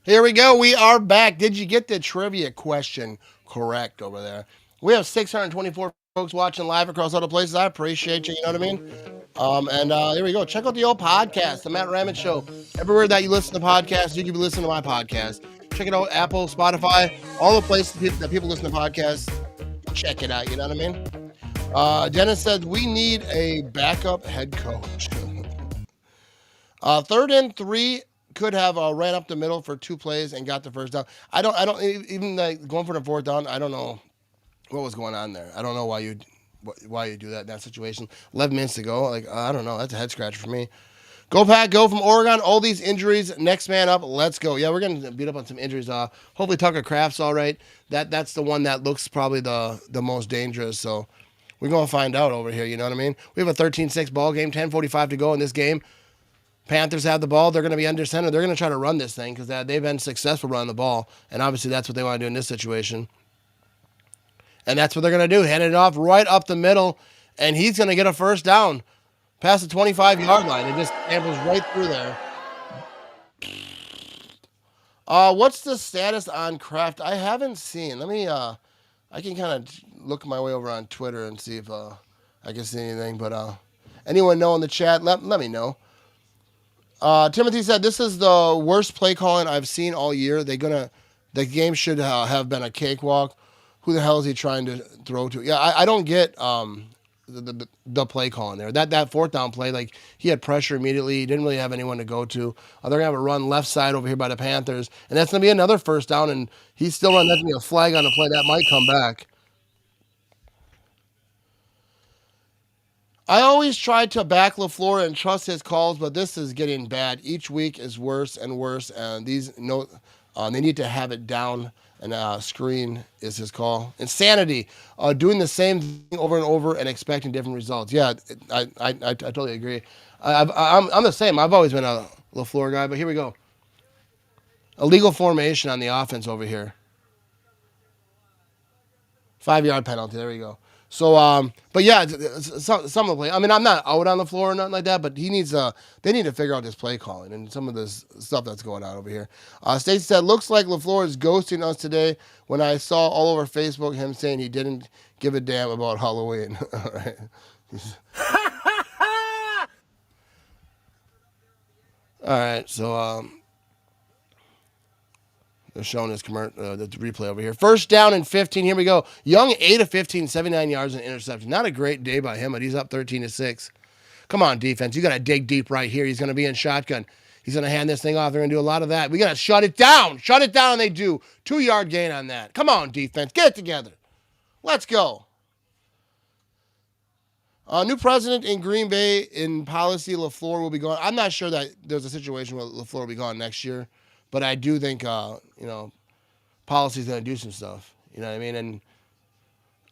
Here we go. We are back. Did you get the trivia question correct over there? We have 624 folks watching live across other places. I appreciate you. You know what I mean? Here we go. Check out the old podcast, the Matt Ramage Show. Everywhere that you listen to podcasts, you can be listening to my podcast. Check it out, Apple, Spotify, all the places that people listen to podcasts. Check it out. You know what I mean? Dennis said we need a backup head coach. 3rd and 3. Could have ran up the middle for 2 plays and got the first down. I don't even going for the 4th down. I don't know what was going on there. I don't know why you do that in that situation. 11 minutes to go. I don't know. That's a head scratcher for me. Go Pack, go from Oregon. All these injuries. Next man up. Let's go. Yeah, we're gonna beat up on some injuries. Hopefully Tucker Kraft's all right. That's the one that looks probably the most dangerous. So we're gonna find out over here. You know what I mean? We have a 13-6 ball game. 10:45 to go in this game. Panthers have the ball. They're going to be under center. They're going to try to run this thing because they've been successful running the ball. And obviously that's what they want to do in this situation. And that's what they're going to do. Hand it off right up the middle. And he's going to get a first down past the 25-yard line. It just ambles right through there. What's the status on Kraft? I haven't seen. Let me, I can kind of look my way over on Twitter and see if I can see anything. But anyone know in the chat, let me know. Timothy said, this is the worst play calling I've seen all year. The game should have been a cakewalk. Who the hell is he trying to throw to? Yeah, I don't get the play calling there. That 4th down play, he had pressure immediately. He didn't really have anyone to go to. They're going to have a run left side over here by the Panthers. And that's going to be another first down. And he's still running. That's going to be a flag on the play. That might come back. I always try to back LaFleur and trust his calls, but this is getting bad. Each week is worse and worse, and they need to have it down. And screen is his call. Insanity. Doing the same thing over and over and expecting different results. Yeah, I totally agree. I'm the same. I've always been a LaFleur guy, but here we go. Illegal formation on the offense over here. 5-yard penalty. There we go. So, but yeah, some of the play. I mean, I'm not out on the floor or nothing like that, but they need to figure out this play calling and some of this stuff that's going on over here. Stacey said, looks like LaFleur is ghosting us today when I saw all over Facebook him saying he didn't give a damn about Halloween. All right. All right. So, they're showing this the replay over here. First down and 15. Here we go. Young, 8 of 15, 79 yards and interception. Not a great day by him, but he's up 13-6. Come on, defense. You got to dig deep right here. He's going to be in shotgun. He's going to hand this thing off. They're going to do a lot of that. We got to shut it down. Shut it down. They do. 2-yard gain on that. Come on, defense. Get it together. Let's go. New president in Green Bay in policy. LaFleur will be gone. I'm not sure that there's a situation where LaFleur will be gone next year. But I do think, policy's going to do some stuff. You know what I mean?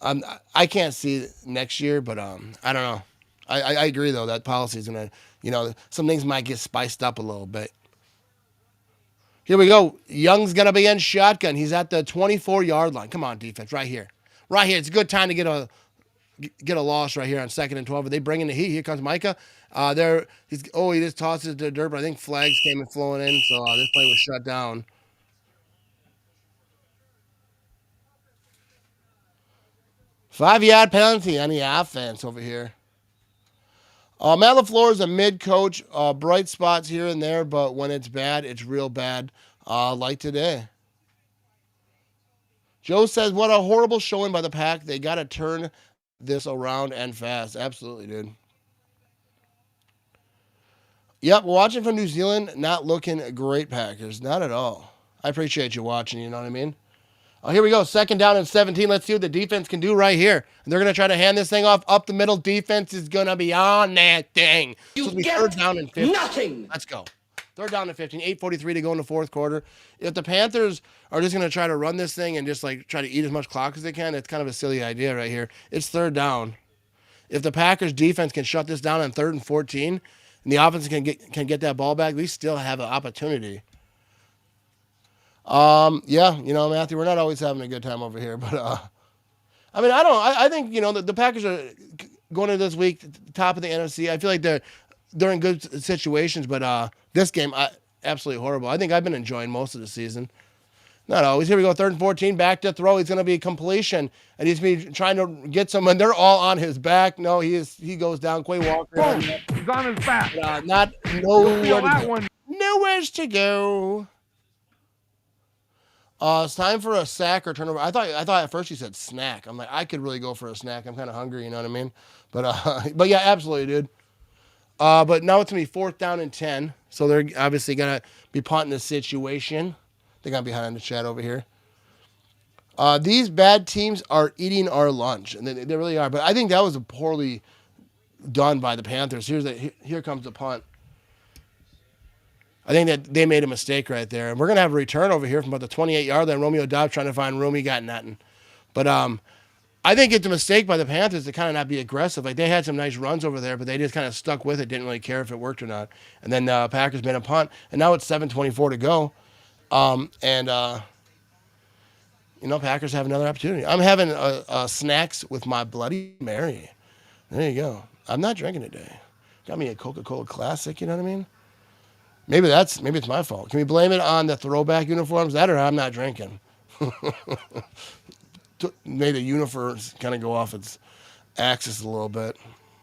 And I can't see it next year, but I don't know. I agree, though, that policy's going to, some things might get spiced up a little bit. Here we go. Young's going to be in shotgun. He's at the 24-yard line. Come on, defense, right here. Right here. It's a good time to get a loss right here on 2nd and 12. Are they bringing the heat? Here comes Micah. He just tosses it to the dirt, but I think flags came and flowing in, so this play was shut down. Five-yard penalty on the offense over here. Matt LaFleur is a mid-coach. Bright spots here and there, but when it's bad, it's real bad, like today. Joe says, what a horrible showing by the Pack. They got to turn this around and fast. Absolutely, dude. Yep, watching from New Zealand, not looking great, Packers. Not at all. I appreciate you watching, you know what I mean? Here we go, 2nd down and 17. Let's see what the defense can do right here. And they're going to try to hand this thing off up the middle. Defense is going to be on that thing. You get 3rd down and 15. nothing. Let's go. 3rd down and 15. 8:43 to go in the 4th quarter. If the Panthers are just going to try to run this thing and just try to eat as much clock as they can, it's kind of a silly idea right here. It's 3rd down. If the Packers defense can shut this down on 3rd and 14, and the offense can get that ball back, we still have an opportunity. Yeah, Matthew, we're not always having a good time over here, but I think the Packers are going into this week top of the NFC. I feel like they're in good situations, but this game absolutely horrible. I think I've been enjoying most of the season. Not always. Here we go, 3rd and 14, back to throw. He's going to be completion, and he's going to be trying to get someone. They're all on his back. No, he goes down. Kwik Walker. He's on his back. Nowhere's to go. It's time for a sack or turnover. I thought at first he said snack. I'm like, I could really go for a snack. I'm kind of hungry, you know what I mean? But yeah, absolutely, dude. But now it's going to be 4th down and 10. So they're obviously going to be punting the situation. They're going to be behind the chat over here. These bad teams are eating our lunch. And they really are. But I think that was poorly done by the Panthers. Here comes the punt. I think that they made a mistake right there. And we're going to have a return over here from about the 28-yard line. Romeo Dobbs trying to find room. He got nothing. But I think it's a mistake by the Panthers to kind of not be aggressive. Like, they had some nice runs over there, but they just kind of stuck with it, didn't really care if it worked or not. And then Packers made a punt. And now it's 7:24 to go. Packers have another opportunity. I'm having snacks with my Bloody Mary. There you go. I'm not drinking today. Got me a Coca-Cola Classic, you know what I mean? Maybe it's my fault. Can we blame it on the throwback uniforms? That or I'm not drinking. Made the uniforms kind of go off its axis a little bit.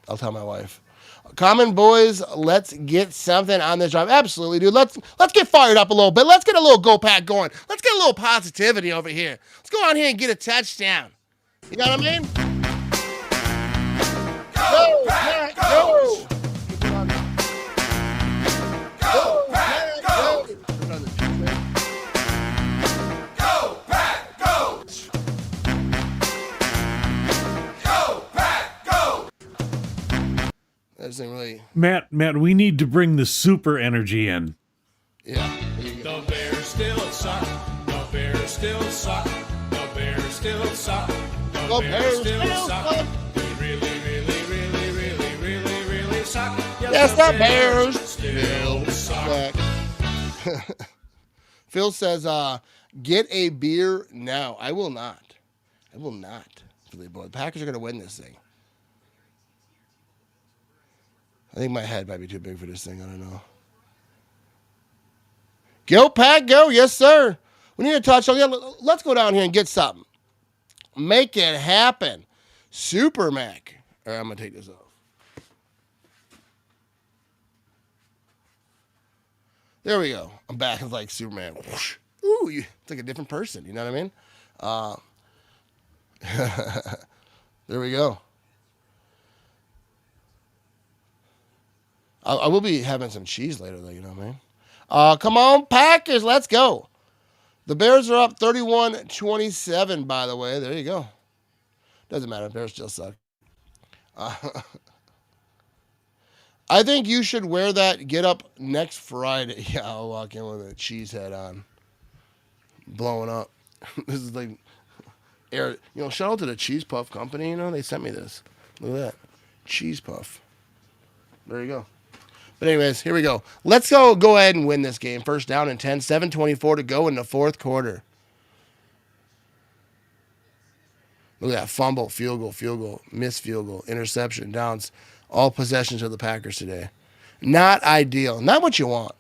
I'll tell my wife. Common boys, let's get something on this drive. Absolutely, dude. Let's get fired up a little bit. Let's get a little go pack going. Let's get a little positivity over here. Let's go out here and get a touchdown. You know what I mean? Go, Pack, go! Really... Matt, we need to bring the super energy in. Yeah. The Bears still suck. The Bears still suck. The Bears still suck. The Bears still suck. They really suck. Yes, the Bears still suck. Phil says, get a beer now. I will not. The Packers are going to win this thing. I think my head might be too big for this thing. I don't know. Go, Pack, go. Yes, sir. We need a touchdown. Yeah, let's go down here and get something. Make it happen. Super Mac. All right, I'm going to take this off. There we go. I'm back like Superman. Whoosh. Ooh, it's like a different person. You know what I mean? There we go. I will be having some cheese later, though, you know what I mean? Come on, Packers, let's go. The Bears are up 31-27, by the way. There you go. Doesn't matter. Bears still suck. I think you should wear that get up next Friday. Yeah, I'll walk in with a cheese head on. Blowing up. This is like air. Shout out to the Cheese Puff Company. They sent me this. Look at that. Cheese Puff. There you go. But anyways, here we go. Let's go ahead and win this game. First down and 10, 7:24 to go in the fourth quarter. Look at that fumble, field goal, missed field goal, interception, downs. All possessions of the Packers today. Not ideal. Not what you want.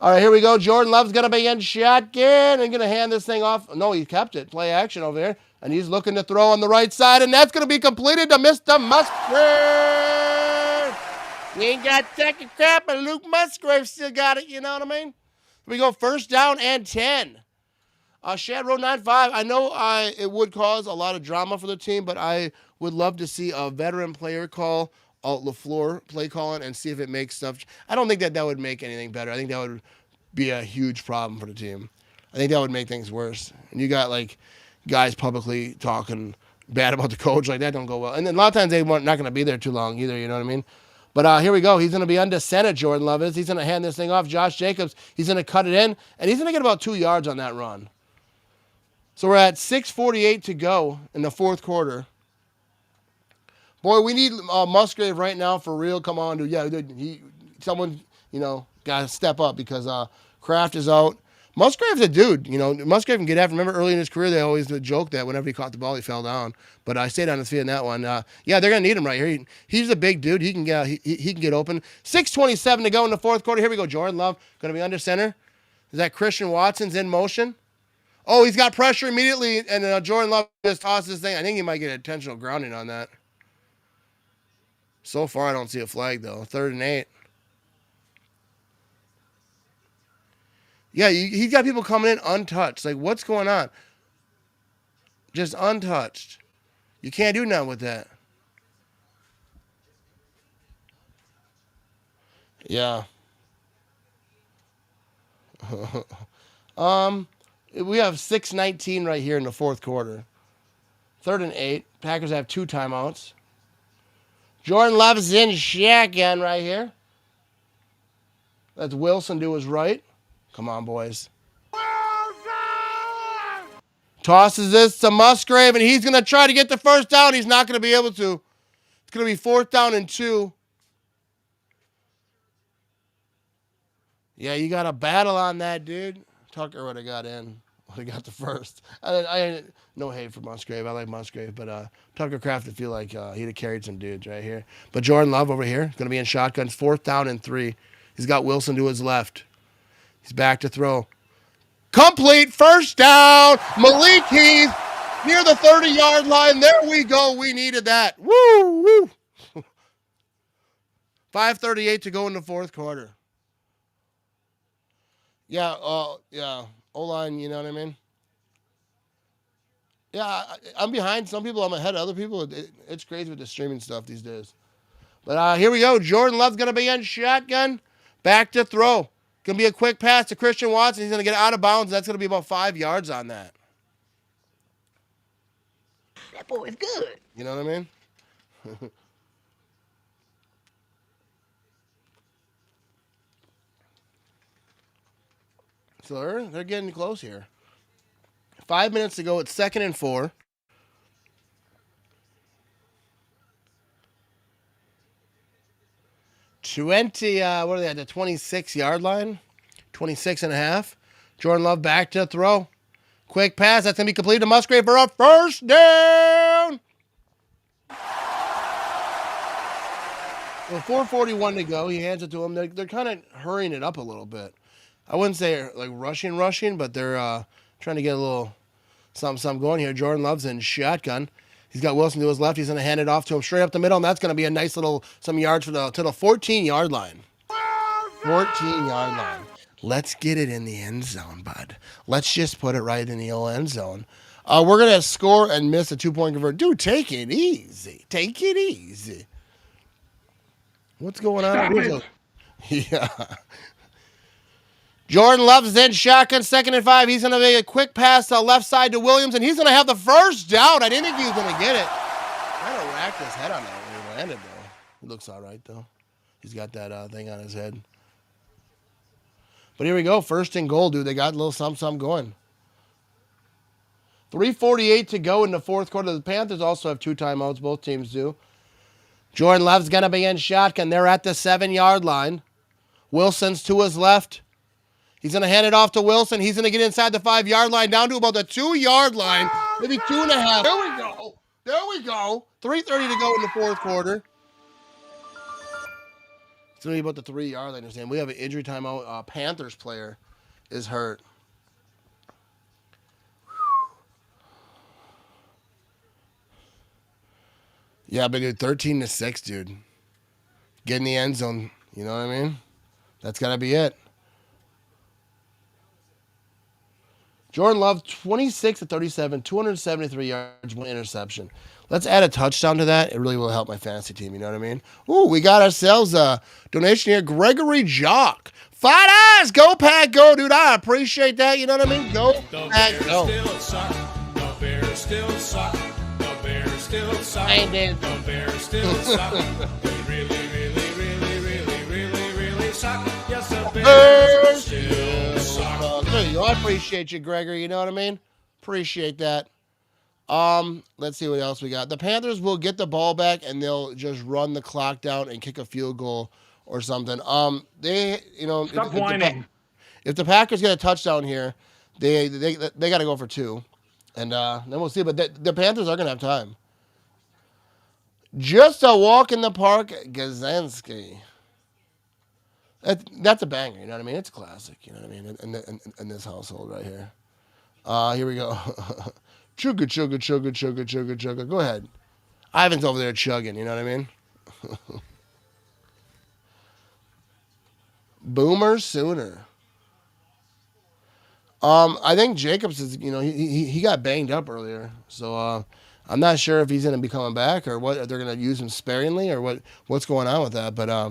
All right, here we go. Jordan Love's going to be in shotgun and going to hand this thing off. No, he kept it. Play action over here. And he's looking to throw on the right side, and that's going to be completed to Mr. Musgrave. We ain't got second crap, but Luke Musgrave still got it. You know what I mean? Here we go. First down and 10. Shad Road 95. I know it would cause a lot of drama for the team, but I would love to see a veteran player call Alt LaFleur play calling and see if it makes stuff. I don't think that would make anything better. I think that would be a huge problem for the team. I think that would make things worse. And you got like guys publicly talking bad about the coach, like that don't go well. And then a lot of times they not going to be there too long either. You know what I mean? But here we go. He's going to be under center, Jordan Love is. He's going to hand this thing off. Josh Jacobs, he's going to cut it in, and he's going to get about 2 yards on that run. So we're at 6:48 to go in the fourth quarter. Boy, we need Musgrave right now for real. Come on, dude. Yeah, someone, got to step up because Kraft is out. Musgrave's a dude. Musgrave can get after. Remember early in his career, they always joke that whenever he caught the ball, he fell down. But I stayed on his feet in that one. Yeah, they're going to need him right here. He's a big dude. He can get open. 6:27 to go in the fourth quarter. Here we go. Jordan Love going to be under center. Is that Christian Watson's in motion? Oh, he's got pressure immediately, and Jordan Love just tosses this thing. I think he might get intentional grounding on that. So far, I don't see a flag, though. 3rd and 8. Yeah, he's got people coming in untouched. Like, what's going on? Just untouched. You can't do nothing with that. Yeah. We have 6:19 right here in the fourth quarter. 3rd and 8. Packers have 2 timeouts. Jordan Love is in shotgun right here. That's Wilson to his right. Come on, boys. Tosses this to Musgrave, and he's going to try to get the first down. He's not going to be able to. It's going to be 4th down and 2. Yeah, you got a battle on that, dude. Tucker would have got in. Would have got the first. I no hate for Musgrave. I like Musgrave, but Tucker Kraft, I feel like he'd have carried some dudes right here. But Jordan Love over here, going to be in shotguns. 4th down and 3. He's got Wilson to his left. He's back to throw. Complete. First down. Malik Heath near the 30-yard line. There we go. We needed that. Woo, woo. 5:38 to go in the fourth quarter. Yeah, yeah. O-line, you know what I mean? Yeah, I'm behind some people. I'm ahead of other people. It's crazy with the streaming stuff these days. But here we go. Jordan Love's going to be in shotgun. Back to throw. Going to be a quick pass to Christian Watson. He's going to get out of bounds. That's going to be about 5 yards on that. That boy is good. You know what I mean? So they're getting close here. 5 minutes to go. It's 2nd and 4. What are they at? The 26-yard line? 26 and a half. Jordan Love back to throw. Quick pass. That's going to be completed to Musgrave for a first down. Well, 4:41 to go. He hands it to him. They're kind of hurrying it up a little bit. I wouldn't say like rushing, but they're trying to get a little something going here. Jordan Love's in shotgun. He's got Wilson to his left. He's going to hand it off to him straight up the middle, and that's going to be a nice little some yards to the 14-yard line. 14-yard line. Let's get it in the end zone, bud. Let's just put it right in the old end zone. We're going to score and miss a 2-point convert. Dude, take it easy. Take it easy. What's going on? Yeah. Jordan Love's in shotgun, 2nd and 5. He's going to make a quick pass to the left side to Williams, and he's going to have the first down. I didn't think he was going to get it. Kind of racked his head on that when he landed, though. He looks all right, though. He's got that thing on his head. But here we go. 1st and goal, dude. They got a little something going. 3:48 to go in the fourth quarter. The Panthers also have 2 timeouts. Both teams do. Jordan Love's going to be in shotgun. They're at the 7-yard line. Wilson's to his left. He's going to hand it off to Wilson. He's going to get inside the 5-yard line, down to about the 2-yard line, maybe 2.5. There we go. There we go. 3:30 to go in the fourth quarter. It's going to be about the 3-yard line. Understand? We have an injury timeout. Panthers player is hurt. Yeah, but dude, 13-6, dude. Get in the end zone. You know what I mean? That's got to be it. Jordan Love, 26-37, 273 yards, 1 interception. Let's add a touchdown to that. It really will help my fantasy team. You know what I mean? Ooh, we got ourselves a donation here. Gregory Jock. $5. Go, Pack, go, dude. I appreciate that. You know what I mean? Go, Pack, go. Still suck. The Bears still suck. The Bears still suck. The Bears still suck. They really suck. Yes, the Bears still suck. There you go. I appreciate you, Gregory. You know what I mean? Appreciate that. Let's see what else we got. The Panthers will get the ball back and they'll just run the clock down and kick a field goal or something. They, you know, Stop whining. If the Packers get a touchdown here, they got to go for 2, and then we'll see. But the Panthers are gonna have time. Just a walk in the park, Gazansky. That's a banger. You know what I mean? It's a classic. You know what I mean? In this household right here. Here we go. Chugga, chugga, chugga, chugga, chugga, chugga. Go ahead. Ivan's over there chugging, you know what I mean? Boomer Sooner. I think Jacobs is, you know, he got banged up earlier. So I'm not sure if he's going to be coming back or what. If they're going to use him sparingly or what's going on with that. But yeah,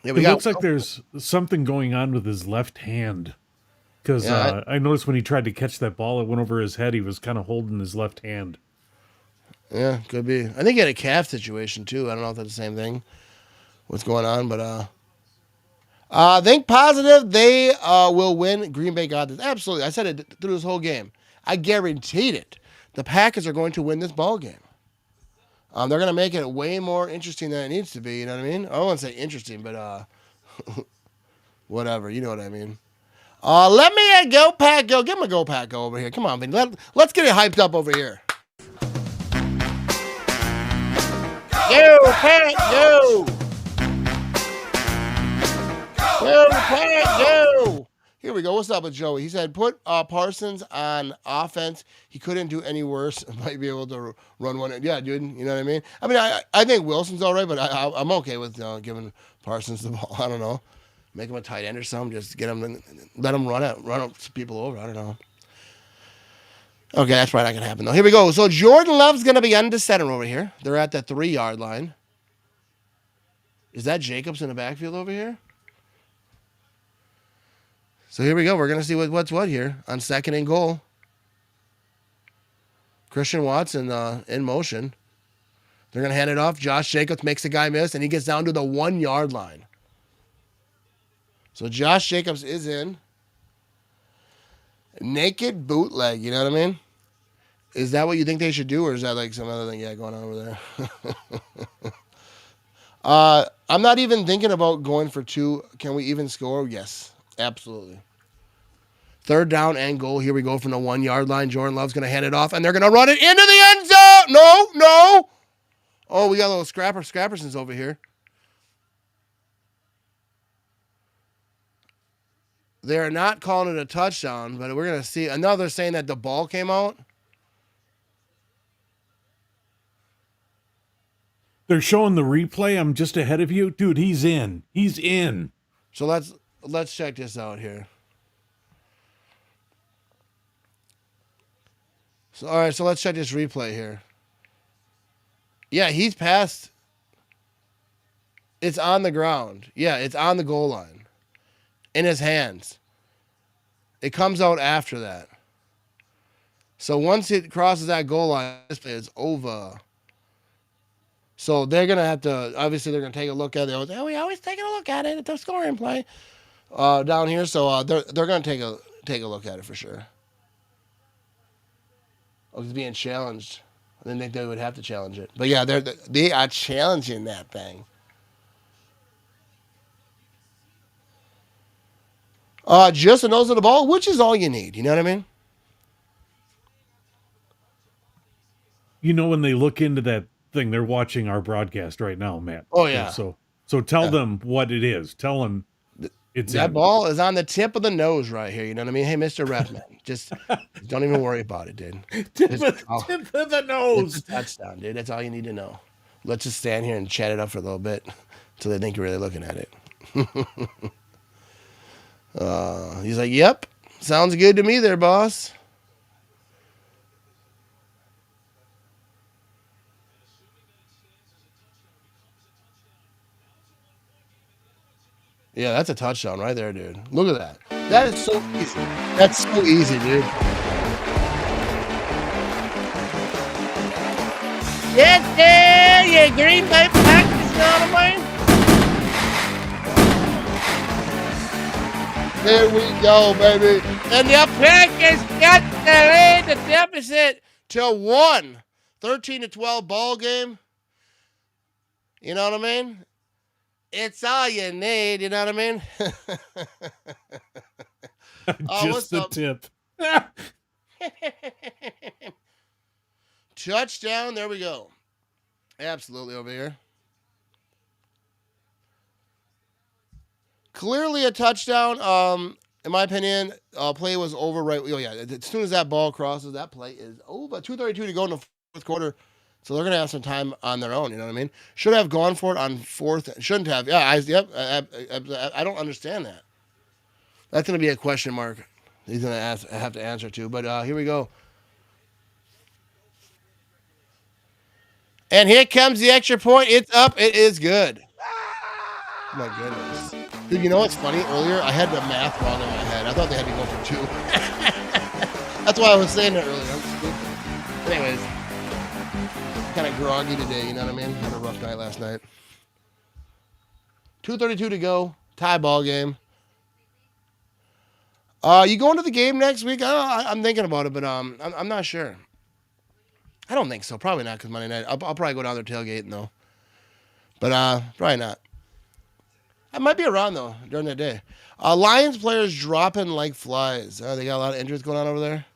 it looks like there's something going on with his left hand. Because I noticed when he tried to catch that ball, it went over his head. He was kind of holding his left hand. Yeah, could be. I think he had a calf situation, too. I don't know if that's the same thing. What's going on, but think positive. They will win. Green Bay got this. Absolutely. I said it through this whole game. I guaranteed it. The Packers are going to win this ball game. They're going to make it way more interesting than it needs to be. You know what I mean? I don't want to say interesting, but whatever. You know what I mean. Let me a Go Pack Go. Give him a Go Pack Go over here. Come on, Vin. Let's get it hyped up over here. Go Pack Go. Go Pack Go. Here we go. What's up with Joey? He said, put Parsons on offense. He couldn't do any worse. Might be able to run one. Yeah, dude. You know what I mean? I mean, I think Wilson's all right, but I'm okay with giving Parsons the ball. I don't know. Make him a tight end or something. Just get him, let him run people over. I don't know. Okay, that's probably not going to happen, though. Here we go. So Jordan Love's going to be under center over here. They're at the 3-yard line. Is that Jacobs in the backfield over here? So here we go. We're going to see what's what here on 2nd and goal. Christian Watson in motion. They're going to hand it off. Josh Jacobs makes the guy miss, and he gets down to the 1-yard line. So Josh Jacobs is in. Naked bootleg, you know what I mean? Is that what you think they should do, or is that like some other thing going on over there? I'm not even thinking about going for 2. Can we even score? Yes, absolutely. 3rd down and goal. Here we go from the 1-yard line. Jordan Love's going to hand it off, and they're going to run it into the end zone. No. Oh, we got a little Scrappersons over here. They're not calling it a touchdown, but we're going to see. Another saying that the ball came out. They're showing the replay. I'm just ahead of you. Dude, he's in. He's in. So let's check this out here. So all right, so let's check this replay here. Yeah, he's past. It's on the ground. Yeah, it's on the goal line. In his hands. It comes out after that. So once it crosses that goal line, this play is over. So they're going to have to, obviously they're going to take a look at it. We always taking a look at it at the scoring play down here. So they're going to take a look at it for sure. Oh, he's being challenged. I didn't think they would have to challenge it. But yeah, they are challenging that thing. Just a nose of the ball, which is all you need. You know what I mean? You know, when they look into that thing, they're watching our broadcast right now, Matt. Oh, yeah. So tell them what it is. Tell them it's that in. ball is on the tip of the nose right here. You know what I mean? Hey, Mr. Refman, just don't even worry about it, dude. Tip of the nose. It's a touchdown, dude. That's all you need to know. Let's just stand here and chat it up for a little bit until they think you're really looking at it. He's like, yep, sounds good to me there, boss. Yeah, that's a touchdown right there, dude. Look at that. That is so easy. That's so easy, dude. Yes, there, you Green Bay Packers, gentlemen. There we go, baby. And the Packers got the lead, the deficit to 1. 13-12 ball game. You know what I mean? It's all you need, you know what I mean? Just the tip. Touchdown, there we go. Absolutely over here. Clearly a touchdown. In my opinion, play was over right. Oh, yeah, as soon as that ball crosses, that play is over. 2:32 to go in the fourth quarter. So they're going to have some time on their own, you know what I mean? Should have gone for it on fourth. Shouldn't have. Yeah, I don't understand that. That's going to be a question mark he's going to have to answer to. But here we go. And here comes the extra point. It's up. It is good. Oh, my goodness. Dude, you know what's funny? Earlier, I had the math wrong in my head. I thought they had to go for 2. That's why I was saying that earlier. I'm stupid. Anyways. Kind of groggy today, you know what I mean? Had a rough night last night. 2:32 to go. Tie ball game. You going to the game next week? I'm thinking about it, but I'm not sure. I don't think so. Probably not because Monday night. I'll probably go down there tailgating though. But probably not. I might be around though during the day. Lions players dropping like flies. They got a lot of injuries going on over there.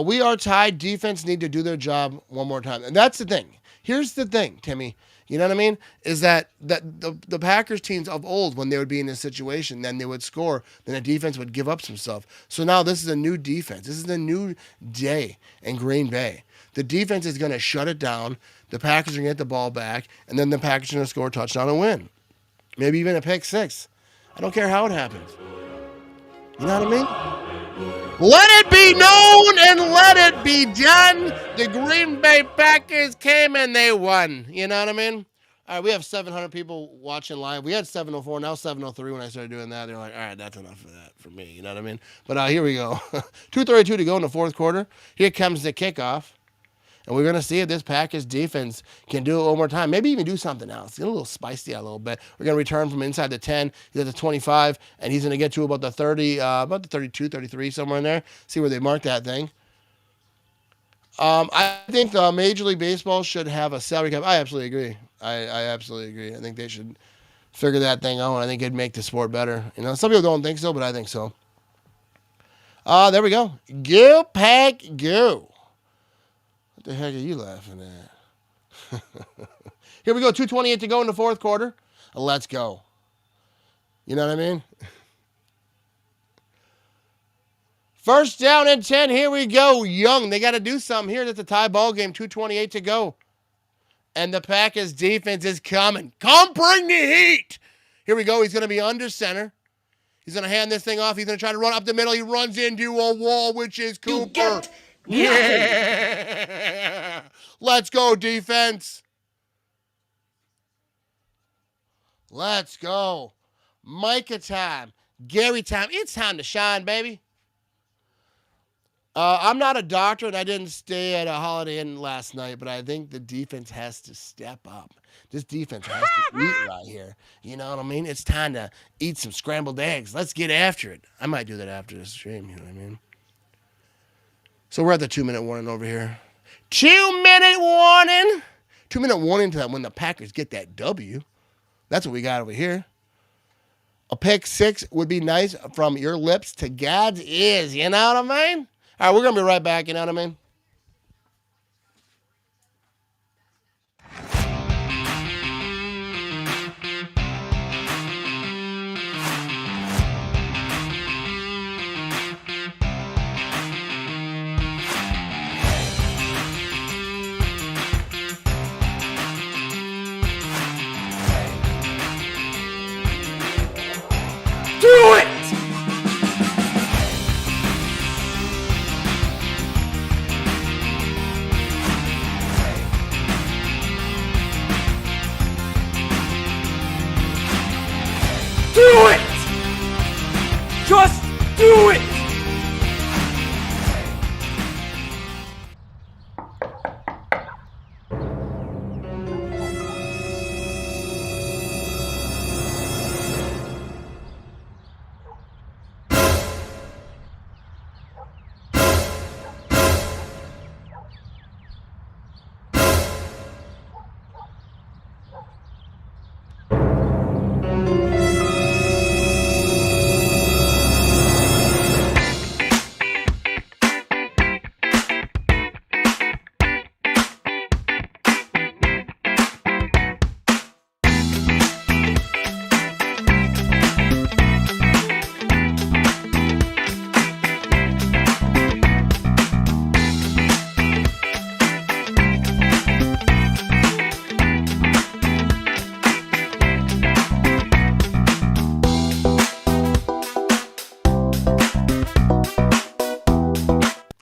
We are tied. Defense need to do their job one more time. And that's the thing. Here's the thing, Timmy. You know what I mean? Is that the Packers teams of old, when they would be in this situation, then they would score, then the defense would give up some stuff. So now this is a new defense. This is a new day in Green Bay. The defense is going to shut it down. The Packers are going to get the ball back, and then the Packers are going to score a touchdown and win. Maybe even a pick six. I don't care how it happens. You know what I mean? Let it be known and let it be done. The Green Bay Packers came and they won. You know what I mean? All right, we have 700 people watching live. We had 704, now 703 when I started doing that. They're like, all right, that's enough of that for me. You know what I mean? But here we go. 2:32 to go in the fourth quarter. Here comes the kickoff. And we're going to see if this Packers defense can do it one more time. Maybe even do something else. Get a little spicy a little bit. We're going to return from inside the 10. He's at the 25, and he's going to get to about the 30, about the 32, 33, somewhere in there. See where they mark that thing. I think Major League Baseball should have a salary cap. I absolutely agree. I absolutely agree. I think they should figure that thing out. I think it'd make the sport better. You know, some people don't think so, but I think so. There we go. Go, Pack, go. What the heck are you laughing at? Here we go. 2:28 to go in the fourth quarter. Let's go. You know what I mean? First down and 10. Here we go. Young. They got to do something here. That's a tie ball game. 2:28 to go. And the Packers defense is coming. Come bring the heat. Here we go. He's going to be under center. He's going to hand this thing off. He's going to try to run up the middle. He runs into a wall, which is Cooper. Yeah. Let's go, defense. Let's go. Micah time. Gary time. It's time to shine, baby. I'm not a doctor, and I didn't stay at a Holiday Inn last night, but I think the defense has to step up. This defense has to eat right here. You know what I mean? It's time to eat some scrambled eggs. Let's get after it. I might do that after this stream, you know what I mean? So we're at the 2-minute warning over here. 2-minute warning. 2-minute warning to that when the Packers get that W. That's what we got over here. A pick 6 would be nice from your lips to God's ears. You know what I mean? All right, we're going to be right back. You know what I mean? Do it! Do it! Just do it!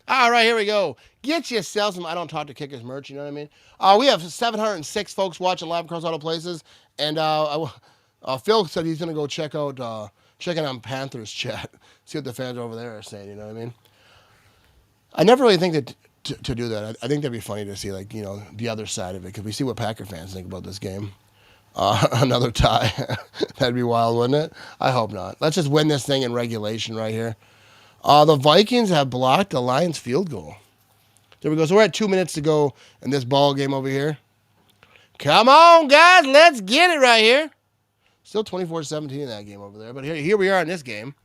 All right, here we go. Get yourself some I Don't Talk to Kickers merch, you know what I mean? We have 706 folks watching live across all the places, and Phil said he's going to go check out on Panthers chat, see what the fans over there are saying, you know what I mean? I never really think that to do that. I think that'd be funny to see, like, you know, the other side of it, because we see what Packer fans think about this game. Another tie. That'd be wild, wouldn't it? I hope not. Let's just win this thing in regulation right here. The Vikings have blocked the Lions field goal. There we go. So we're at 2 minutes to go in this ball game over here. Come on, guys. Let's get it right here. Still 24-17 in that game over there. But here we are in this game.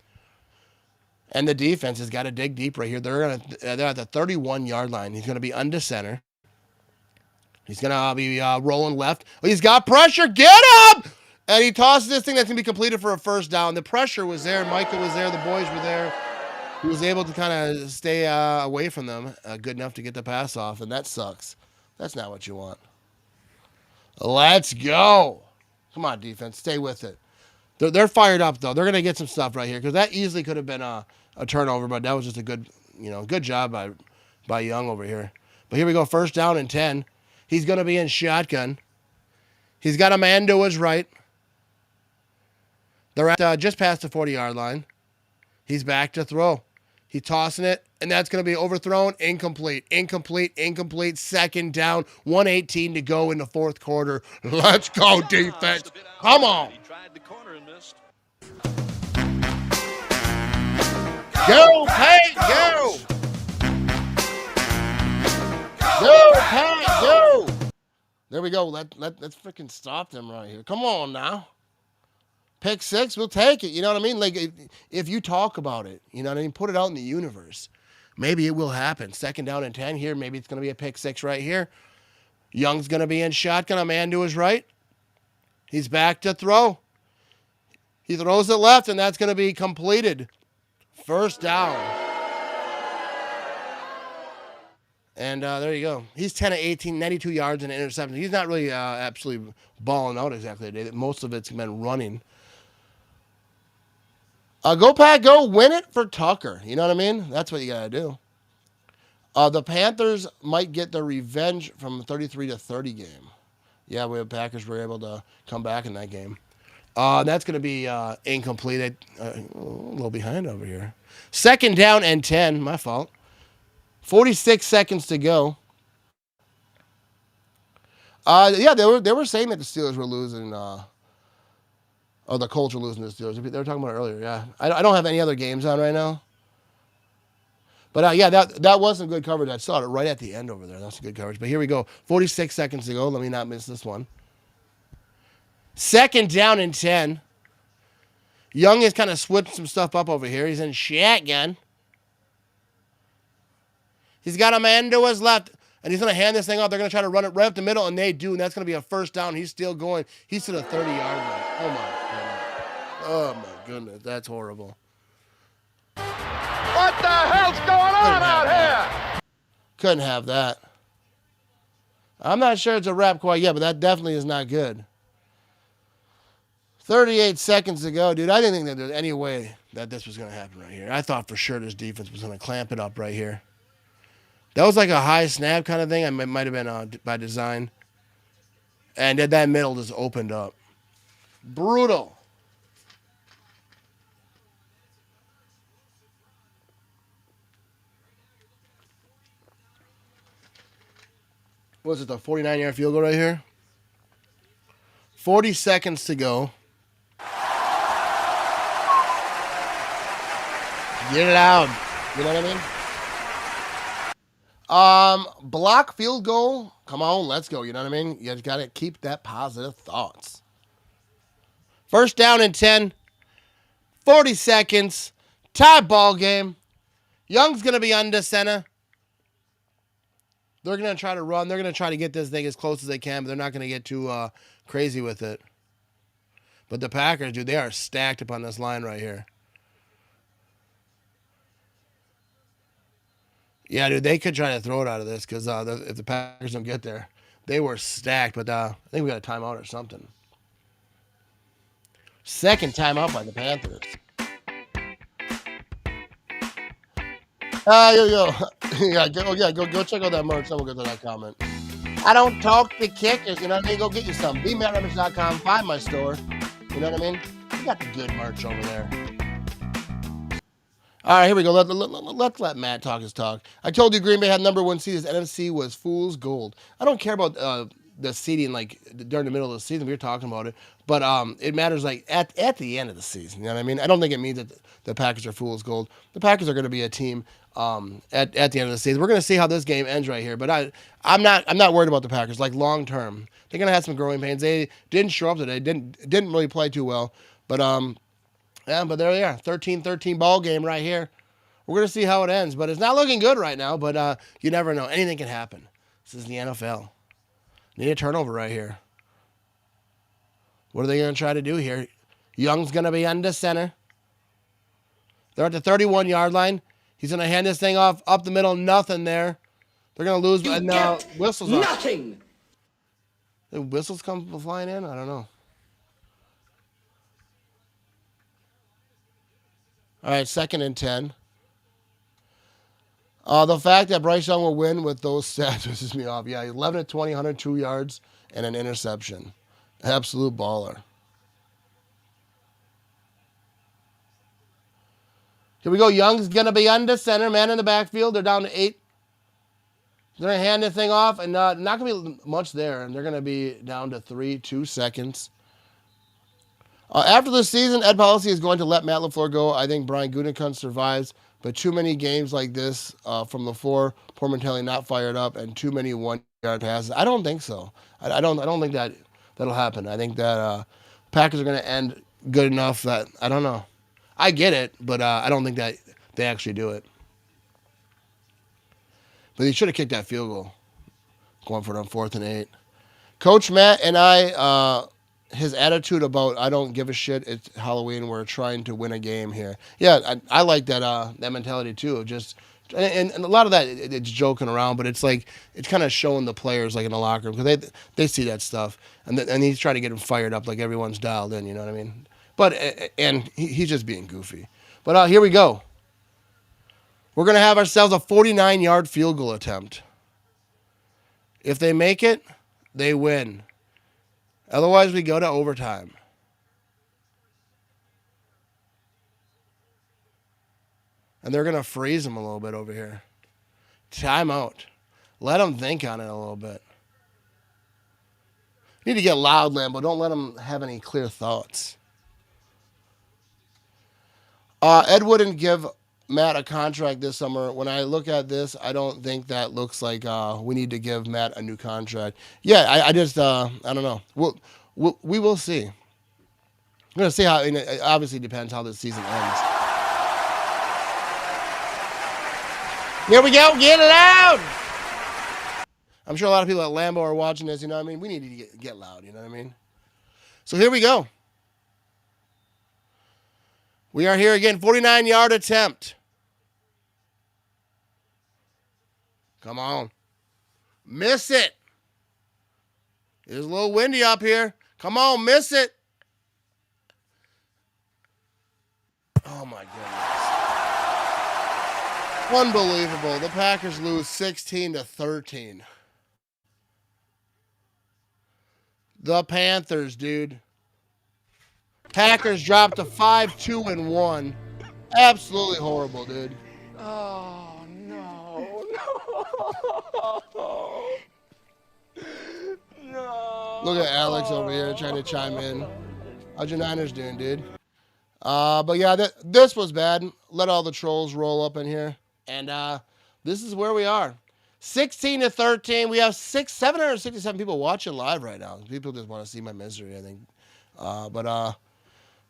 And the defense has got to dig deep right here. They're at the 31-yard line. He's going to be under center. He's going to be rolling left. He's got pressure. Get up! And he tosses this thing that's going to be completed for a first down. The pressure was there. Micah was there. The boys were there. He was able to kind of stay away from them good enough to get the pass off, and that sucks. That's not what you want. Let's go. Come on, defense. Stay with it. They're fired up, though. They're going to get some stuff right here because that easily could have been a turnover, but that was just a good job by Young over here. But here we go, first down and 10. He's going to be in shotgun. He's got a man to his right. They're at just past the 40-yard line. He's back to throw. He's tossing it, and that's going to be overthrown. Incomplete. Second down. 1:18 to go in the fourth quarter. Let's go, defense. Come on. Go, Pat, go. Go, Pat, go. There we go. Let's freaking stop them right here. Come on now. Pick 6, we'll take it. You know what I mean? Like, if you talk about it, you know what I mean? Put it out in the universe. Maybe it will happen. Second down and 10 here. Maybe it's going to be a pick 6 right here. Young's going to be in shotgun. A man to his right. He's back to throw. He throws it left, and that's going to be completed. First down. And there you go. He's 10 of 18, 92 yards and an interception. He's not really absolutely balling out exactly today. Most of it's been running. Go, Pat, go. Win it for Tucker. You know what I mean? That's what you got to do. The Panthers might get their revenge from the 33-30 game. Yeah, the Packers were able to come back in that game. That's going to be incomplete. A little behind over here. Second down and 10. My fault. 46 seconds to go. Yeah, they were saying that the Steelers were losing. Or the Colts were losing to the Steelers. They were talking about it earlier. Yeah, I don't have any other games on right now. But yeah, that was some good coverage. I saw it right at the end over there. That's some good coverage. But here we go. 46 seconds to go. Let me not miss this one. 2nd down and 10. Young has kind of switched some stuff up over here. He's in shotgun. He's got a man to his left, and he's going to hand this thing off. They're going to try to run it right up the middle, and they do, and that's going to be a 1st down. He's still going. He's to the 30-yard line. Oh, my goodness. Oh, my goodness. That's horrible. What the hell's going on out here? Couldn't have that. I'm not sure it's a wrap quite yet, but that definitely is not good. 38 seconds to go, dude. I didn't think that there was any way that this was going to happen right here. I thought for sure this defense was going to clamp it up right here. That was like a high snap kind of thing. It might have been by design. And that middle just opened up. Brutal. What was it, the 49-yard field goal right here? 40 seconds to go. Get it out. You know what I mean? Block field goal. Come on, let's go. You know what I mean? You just got to keep that positive thoughts. 1st down and 10. 40 seconds. Tie ball game. Young's going to be under center. They're going to try to run. They're going to try to get this thing as close as they can, but they're not going to get too crazy with it. But the Packers, dude, they are stacked up on this line right here. Yeah, dude, they could try to throw it out of this because if the Packers don't get there, they were stacked. But I think we got a timeout or something. 2nd timeout by the Panthers. Yo. Go check out that merch. Then we'll get to that comment. I don't talk to kickers. You know what I mean? Go get you some. BeMattRamage.com. Find my store. You know what I mean? We got the good merch over there. All right, here we go. Let's let Matt talk his talk. I told you Green Bay had number 1 seed. His NFC was fool's gold. I don't care about the seeding like during the middle of the season. We were talking about it. But it matters like at the end of the season. You know what I mean? I don't think it means that the Packers are fool's gold. The Packers are going to be a team at the end of the season. We're going to see how this game ends right here. But I'm not worried about the Packers. Like long term, they're going to have some growing pains. They didn't show up today. Didn't really play too well. But yeah, but there they are. 13-13 ball game right here. We're going to see how it ends. But it's not looking good right now. But you never know. Anything can happen. This is the NFL. Need a turnover right here. What are they going to try to do here? Young's going to be under center. They're at the 31-yard line. He's going to hand this thing off up the middle. Nothing there. They're going to lose. And now whistles off. Nothing. The whistles come flying in? I don't know. All right, 2nd and 10. The fact that Bryce Young will win with those stats pisses me off. Yeah, 11 of 20, 102 yards, and an interception. Absolute baller. Here we go. Young's going to be under center. Man in the backfield. They're down to 8. They're going to hand this thing off, and not going to be much there. And they're going to be down to 2 seconds. After the season, Ed Policy is going to let Matt LaFleur go. I think Brian Gutekunst survives, but too many games like this from LaFleur, poor mentality not fired up, and too many 1-yard passes. I don't think so. I don't think that'll happen. I think that Packers are going to end good enough that I don't know. I get it, but I don't think that they actually do it. But he should have kicked that field goal, going for it on 4th and 8. Coach Matt and I. His attitude about I don't give a shit. It's Halloween. We're trying to win a game here. Yeah, I like that mentality too. Just and a lot of that it's joking around, but it's like it's kind of showing the players like in the locker room because they see that stuff and he's trying to get them fired up like everyone's dialed in. You know what I mean? But and he's just being goofy. But here we go. We're gonna have ourselves a 49-yard field goal attempt. If they make it, they win. Otherwise, we go to overtime. And they're going to freeze them a little bit over here. Timeout. Let them think on it a little bit. You need to get loud, Lambo. Don't let them have any clear thoughts. Ed wouldn't give Matt a contract this summer. When I look at this, I don't think that looks like we need to give Matt a new contract. Yeah, I just I don't know. We will see. We're gonna see how. It obviously depends how this season ends. Here we go. Get it out. I'm sure a lot of people at Lambeau are watching this. You know what I mean? We need to get loud. You know what I mean? So here we go. We are here again. 49-yard attempt. Come on. Miss it. It's a little windy up here. Come on, miss it. Oh, my goodness. Unbelievable. The Packers lose 16-13. The Panthers, dude. Packers dropped to 5-2-1. Absolutely horrible, dude. Oh, no. No. Look at Alex over here trying to chime in. How's your Niners doing, dude? But yeah, this was bad. Let all the trolls roll up in here. And this is where we are. 16-13. We have 767 people watching live right now. People just want to see my misery, I think. But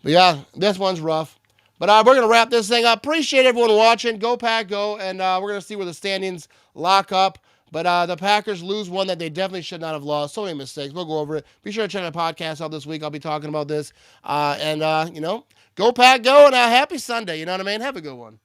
yeah, this one's rough. But we're going to wrap this thing up. Appreciate everyone watching. Go Pack, go. And we're going to see where the standings lock up. But the Packers lose one that they definitely should not have lost. So many mistakes. We'll go over it. Be sure to check the podcast out this week. I'll be talking about this. And, you know, go Pack, go. And happy Sunday. You know what I mean? Have a good one.